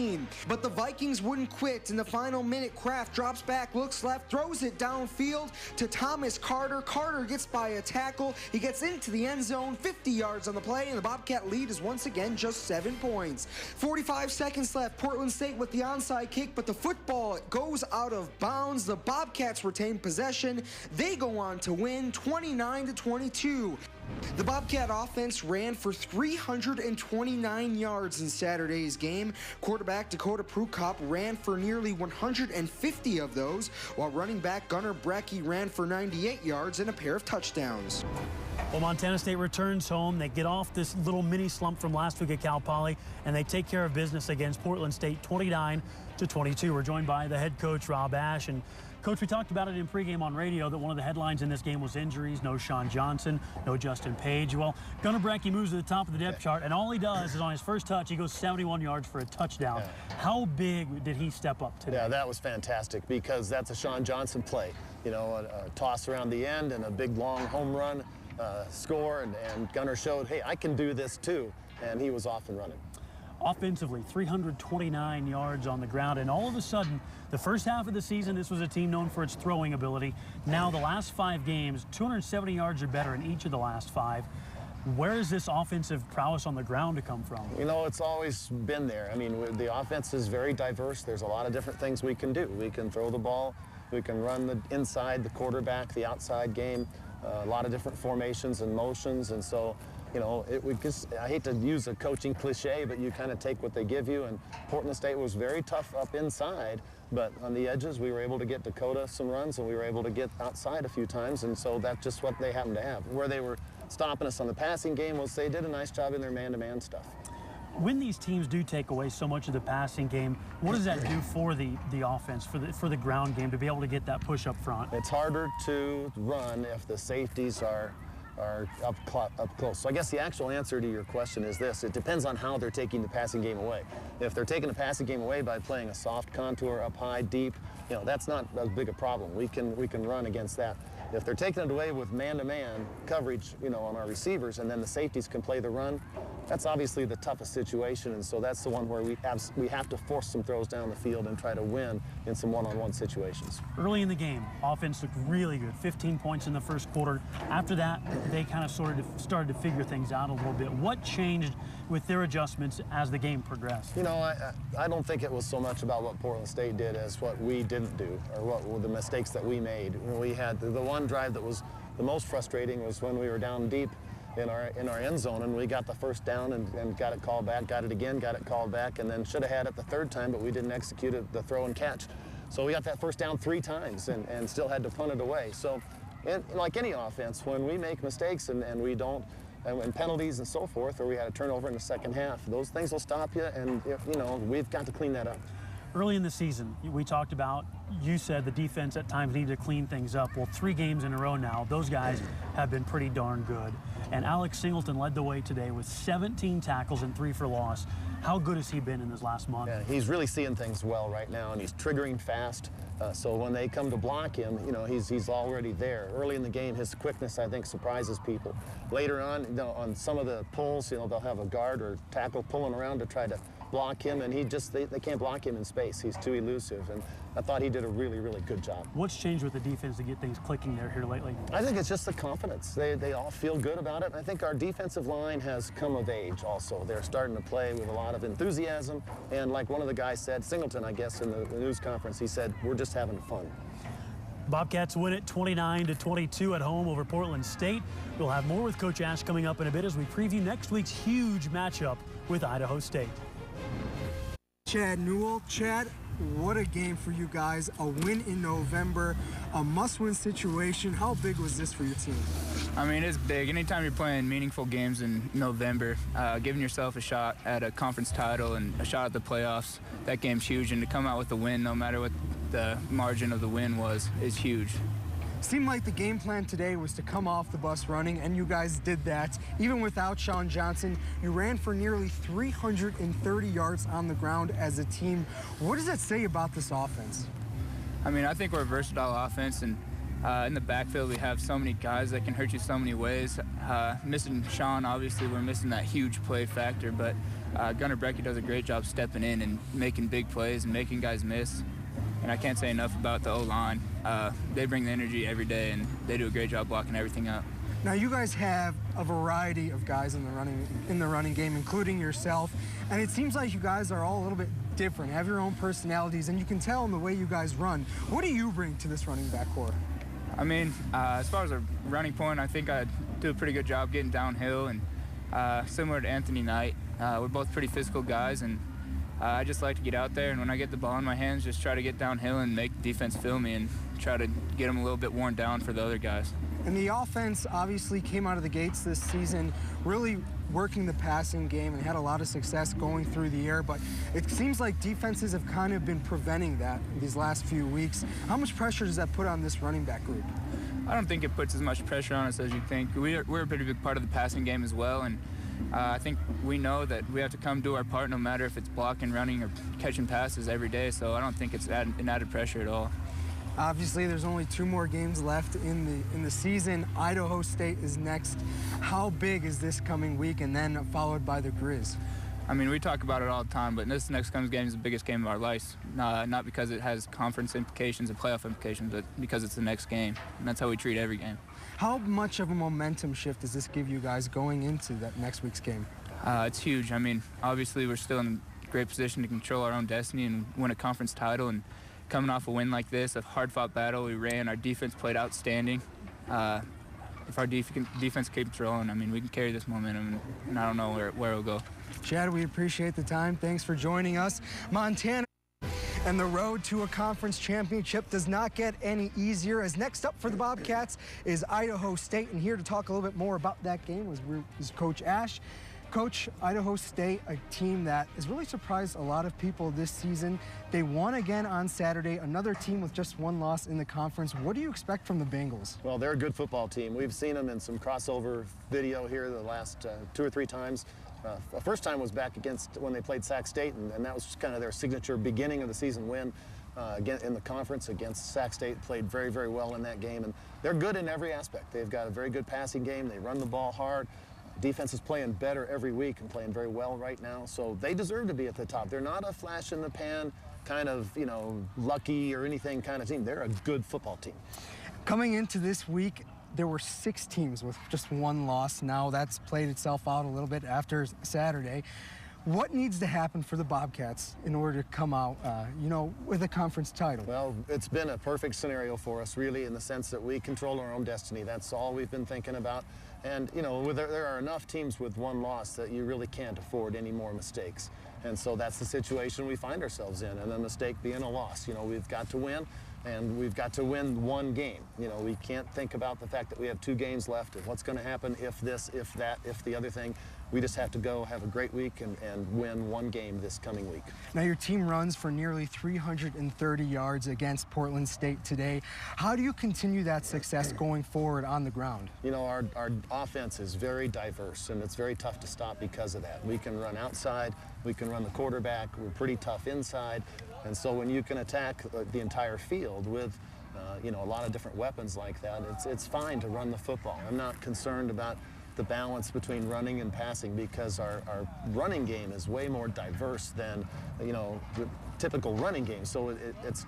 But the Vikings wouldn't quit. In the final minute, Kraft drops back, looks left, throws it downfield to Thomas Carter. Carter gets by a tackle. He gets into the end zone, 50 yards on the play, and the Bobcat lead is once again just 7 points. 45 seconds left. Portland State with the onside kick, but the football goes out of bounds. The Bobcats retain possession. They go on to win 29-22. The Bobcat offense ran for 329 yards in Saturday's game. Quarterback Dakota Prukop ran for nearly 150 of those, while running back Gunnar Brecky ran for 98 yards and a pair of touchdowns. Well, Montana State returns home. They get off this little mini slump from last week at Cal Poly, and they take care of business against Portland State 29-22. We're joined by the head coach, Rob Ash. And Coach, we talked about it in pregame on radio that one of the headlines in this game was injuries. No Sean Johnson, no Justin Page. Well, Gunnar Brecky moves to the top of the depth chart, and all he does is on his first touch, he goes 71 yards for a touchdown. How big did he step up today? Yeah, that was fantastic because that's a Sean Johnson play. You know, a toss around the end and a big, long home run score, and Gunnar showed, hey, I can do this too, and he was off and running. Offensively, 329 yards on the ground, and all of a sudden, the first half of the season, this was a team known for its throwing ability. Now, the last 5 games, 270 yards or better in each of the last 5. Where is this offensive prowess on the ground to come from? You know, it's always been there. I mean, the offense is very diverse. There's a lot of different things we can do. We can throw the ball, we can run the inside, the quarterback, the outside game, a lot of different formations and motions, and so, you know, I hate to use a coaching cliche, but you kind of take what they give you, and Portland State was very tough up inside, but on the edges, we were able to get Dakota some runs, and we were able to get outside a few times, and so that's just what they happened to have. Where they were stopping us on the passing game was they did a nice job in their man-to-man stuff. When these teams do take away so much of the passing game, what does that do for the offense, for the ground game, to be able to get that push up front? It's harder to run if the safeties are up close. So I guess the actual answer to your question is this. It depends on how they're taking the passing game away. If they're taking the passing game away by playing a soft contour up high, deep, you know, that's not as big a problem. We can run against that. If they're taking it away with man-to-man coverage, you know, on our receivers, and then the safeties can play the run, that's obviously the toughest situation, and so that's the one where we have to force some throws down the field and try to win in some one-on-one situations. Early in the game, offense looked really good, 15 points in the first quarter. After that, they kind of started to figure things out a little bit. What changed with their adjustments as the game progressed? You know, I don't think it was so much about what Portland State did as what we didn't do, or what were the mistakes that we made. We had the one drive that was the most frustrating was when we were down deep in our end zone, and we got the first down and got it called back, got it again, got it called back, and then should have had it the third time, but we didn't execute it, the throw and catch. So we got that first down 3 times and still had to punt it away. So, like any offense, when we make mistakes and we don't, and penalties and so forth, or we had a turnover in the second half, those things will stop you, and you know, we've got to clean that up. Early in the season, we talked about, you said the defense at times needed to clean things up. Well, 3 games in a row now, those guys have been pretty darn good. And Alex Singleton led the way today with 17 tackles and 3 for loss. How good has he been in this last month? Yeah, he's really seeing things well right now, and he's triggering fast. So when they come to block him, you know, he's already there. Early in the game, his quickness, I think, surprises people. Later on, you know, on some of the pulls, you know, they'll have a guard or tackle pulling around to try to block him, and they can't block him in space. He's too elusive, and I thought he did a really, really good job. What's changed with the defense to get things clicking there here lately? I think it's just the confidence. They all feel good about it. I think our defensive line has come of age also. They're starting to play with a lot of enthusiasm, and like one of the guys said, Singleton, I guess, in the news conference, he said, we're just having fun. Bobcats win it 29-22 at home over Portland State. We'll have more with Coach Ash coming up in a bit as we preview next week's huge matchup with Idaho State. Chad Newell. Chad, what a game for you guys. A win in November, a must-win situation. How big was this for your team? I mean, it's big. Anytime you're playing meaningful games in November, giving yourself a shot at a conference title and a shot at the playoffs, that game's huge. And to come out with a win, no matter what the margin of the win was, is huge. Seemed like the game plan today was to come off the bus running, and you guys did that. Even without Sean Johnson, you ran for nearly 330 yards on the ground as a team. What does that say about this offense? I mean, I think we're a versatile offense, and in the backfield we have so many guys that can hurt you so many ways. Missing Sean, obviously, we're missing that huge play factor, but Gunnar Brecky does a great job stepping in and making big plays and making guys miss. And I can't say enough about the O-line. They bring the energy every day, and they do a great job blocking everything up. Now, you guys have a variety of guys in the running game, including yourself, and it seems like you guys are all a little bit different, have your own personalities, and you can tell in the way you guys run. What do you bring to this running back core? I mean, as far as a running point, I think I do a pretty good job getting downhill, and similar to Anthony Knight, we're both pretty physical guys, and I just like to get out there, and when I get the ball in my hands, just try to get downhill and make the defense feel me and try to get them a little bit worn down for the other guys. And the offense obviously came out of the gates this season really working the passing game and had a lot of success going through the air, but it seems like defenses have kind of been preventing that these last few weeks. How much pressure does that put on this running back group? I don't think it puts as much pressure on us as you think. We're a pretty big part of the passing game as well, and I think we know that we have to come do our part no matter if it's blocking, running, or catching passes every day, so I don't think it's an added pressure at all. Obviously, there's only 2 more games left in the season. Idaho State is next. How big is this coming week, and then followed by the Grizz? I mean, we talk about it all the time, but this next coming game is the biggest game of our lives. Not because it has conference implications and playoff implications, but because it's the next game, and that's how we treat every game. How much of a momentum shift does this give you guys going into that next week's game? It's huge. I mean, obviously we're still in a great position to control our own destiny and win a conference title, and coming off a win like this, a hard-fought battle, we ran, our defense played outstanding. If our defense keeps rolling, I mean, we can carry this momentum, and I don't know where it'll go. Chad, we appreciate the time. Thanks for joining us. Montana. And the road to a conference championship does not get any easier, as next up for the Bobcats is Idaho State. And here to talk a little bit more about that game is Coach Ash. Coach, Idaho State, a team that has really surprised a lot of people this season. They won again on Saturday, another team with just 1 loss in the conference. What do you expect from the Bengals? Well, they're a good football team. We've seen them in some crossover video here the last 2 or 3 times. The first time was back against when they played Sac State, and that was just kind of their signature beginning of the season win. again in the conference against Sac State, played very, very well in that game, and they're good in every aspect. They've got a very good passing game. They run the ball hard. Defense is playing better every week and playing very well right now, so they deserve to be at the top. They're not a flash in the pan kind of, you know, lucky or anything kind of team. They're a good football team. Coming into this week, there were 6 teams with just 1 loss. Now that's played itself out a little bit after Saturday. What needs to happen for the Bobcats in order to come out, you know, with a conference title? Well, it's been a perfect scenario for us, really, in the sense that we control our own destiny. That's all we've been thinking about. And, you know, there are enough teams with 1 loss that you really can't afford any more mistakes. And so that's the situation we find ourselves in, and a mistake being a loss. You know, we've got to win, and we've got to win 1 game. You know, we can't think about the fact that we have 2 games left and what's going to happen if this, if that, if the other thing. We just have to go have a great week and win 1 game this coming week. Now your team runs for nearly 330 yards against Portland State today. How do you continue that success going forward on the ground? You know, our offense is very diverse, and it's very tough to stop because of that. We can run outside, we can run the quarterback, we're pretty tough inside, and so when you can attack the entire field with you know, a lot of different weapons like that, it's fine to run the football. I'm not concerned about the balance between running and passing because our running game is way more diverse than, you know, the typical running game. So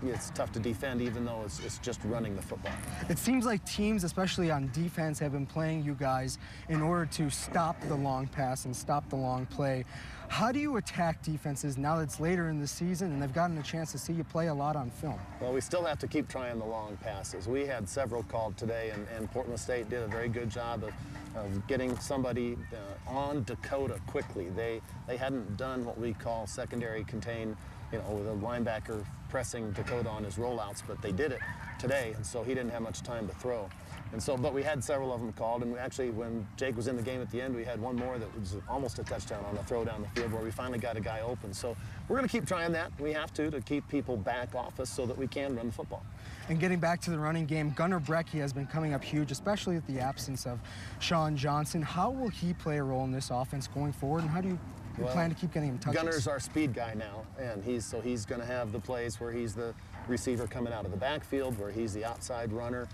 it's tough to defend even though it's just running the football. It seems like teams, especially on defense, have been playing you guys in order to stop the long pass and stop the long play. How do you attack defenses now that it's later in the season and they've gotten a chance to see you play a lot on film? Well, we still have to keep trying the long passes. We had several called today, and Portland State did a very good job of getting somebody on Dakota quickly. They hadn't done what we call secondary contain, you know, with a linebacker pressing Dakota on his rollouts, but they did it today, and so he didn't have much time to throw. And so, but we had several of them called, and actually when Jake was in the game at the end, we had one more that was almost a touchdown on a throw down the field where we finally got a guy open. So we're going to keep trying that. We have to keep people back off us so that we can run the football. And getting back to the running game, Gunnar Brecky has been coming up huge, especially with the absence of Sean Johnson. How will he play a role in this offense going forward, and how do you plan to keep getting him touches? Gunnar's our speed guy now, and he's going to have the plays where he's the receiver coming out of the backfield, where he's the outside runner,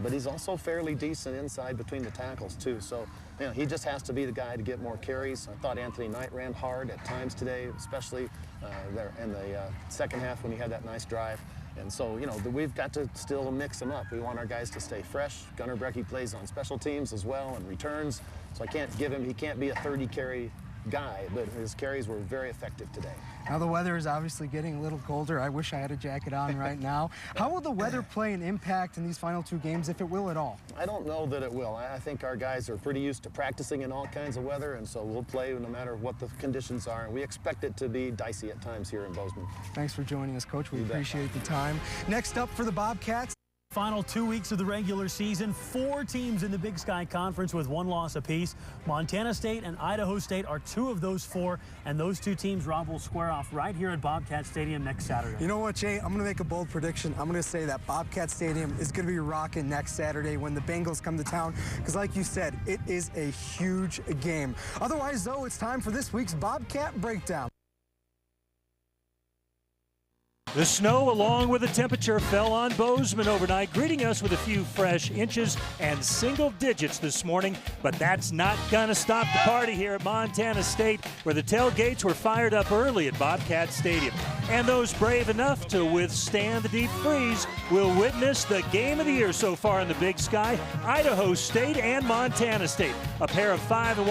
but he's also fairly decent inside between the tackles too. So, you know, he just has to be the guy to get more carries. I thought Anthony Knight ran hard at times today, especially there in the second half when he had that nice drive. And so, you know, we've got to still mix them up. We want our guys to stay fresh. Gunnar Brecky plays on special teams as well and returns, so he can't be a 30-carry guy, but his carries were very effective today. Now the weather is obviously getting a little colder. I wish I had a jacket on right now. How will the weather play an impact in these final 2 games, if it will at all? I don't know that it will. I think our guys are pretty used to practicing in all kinds of weather, and so we'll play no matter what the conditions are, and we expect it to be dicey at times here in Bozeman. Thanks for joining us, Coach. We appreciate the time. Next up for the Bobcats. Final 2 weeks of the regular season, 4 teams in the Big Sky Conference with 1 loss apiece. Montana State and Idaho State are 2 of those 4, and those 2 teams, Rob, will square off right here at Bobcat Stadium next Saturday. You know what, Jay? I'm going to make a bold prediction. I'm going to say that Bobcat Stadium is going to be rocking next Saturday when the Bengals come to town, because like you said, it is a huge game. Otherwise, though, it's time for this week's Bobcat Breakdown. The snow, along with the temperature, fell on Bozeman overnight, greeting us with a few fresh inches and single digits this morning. But that's not going to stop the party here at Montana State, where the tailgates were fired up early at Bobcat Stadium. And those brave enough to withstand the deep freeze will witness the game of the year so far in the Big Sky, Idaho State and Montana State, a pair of 5-1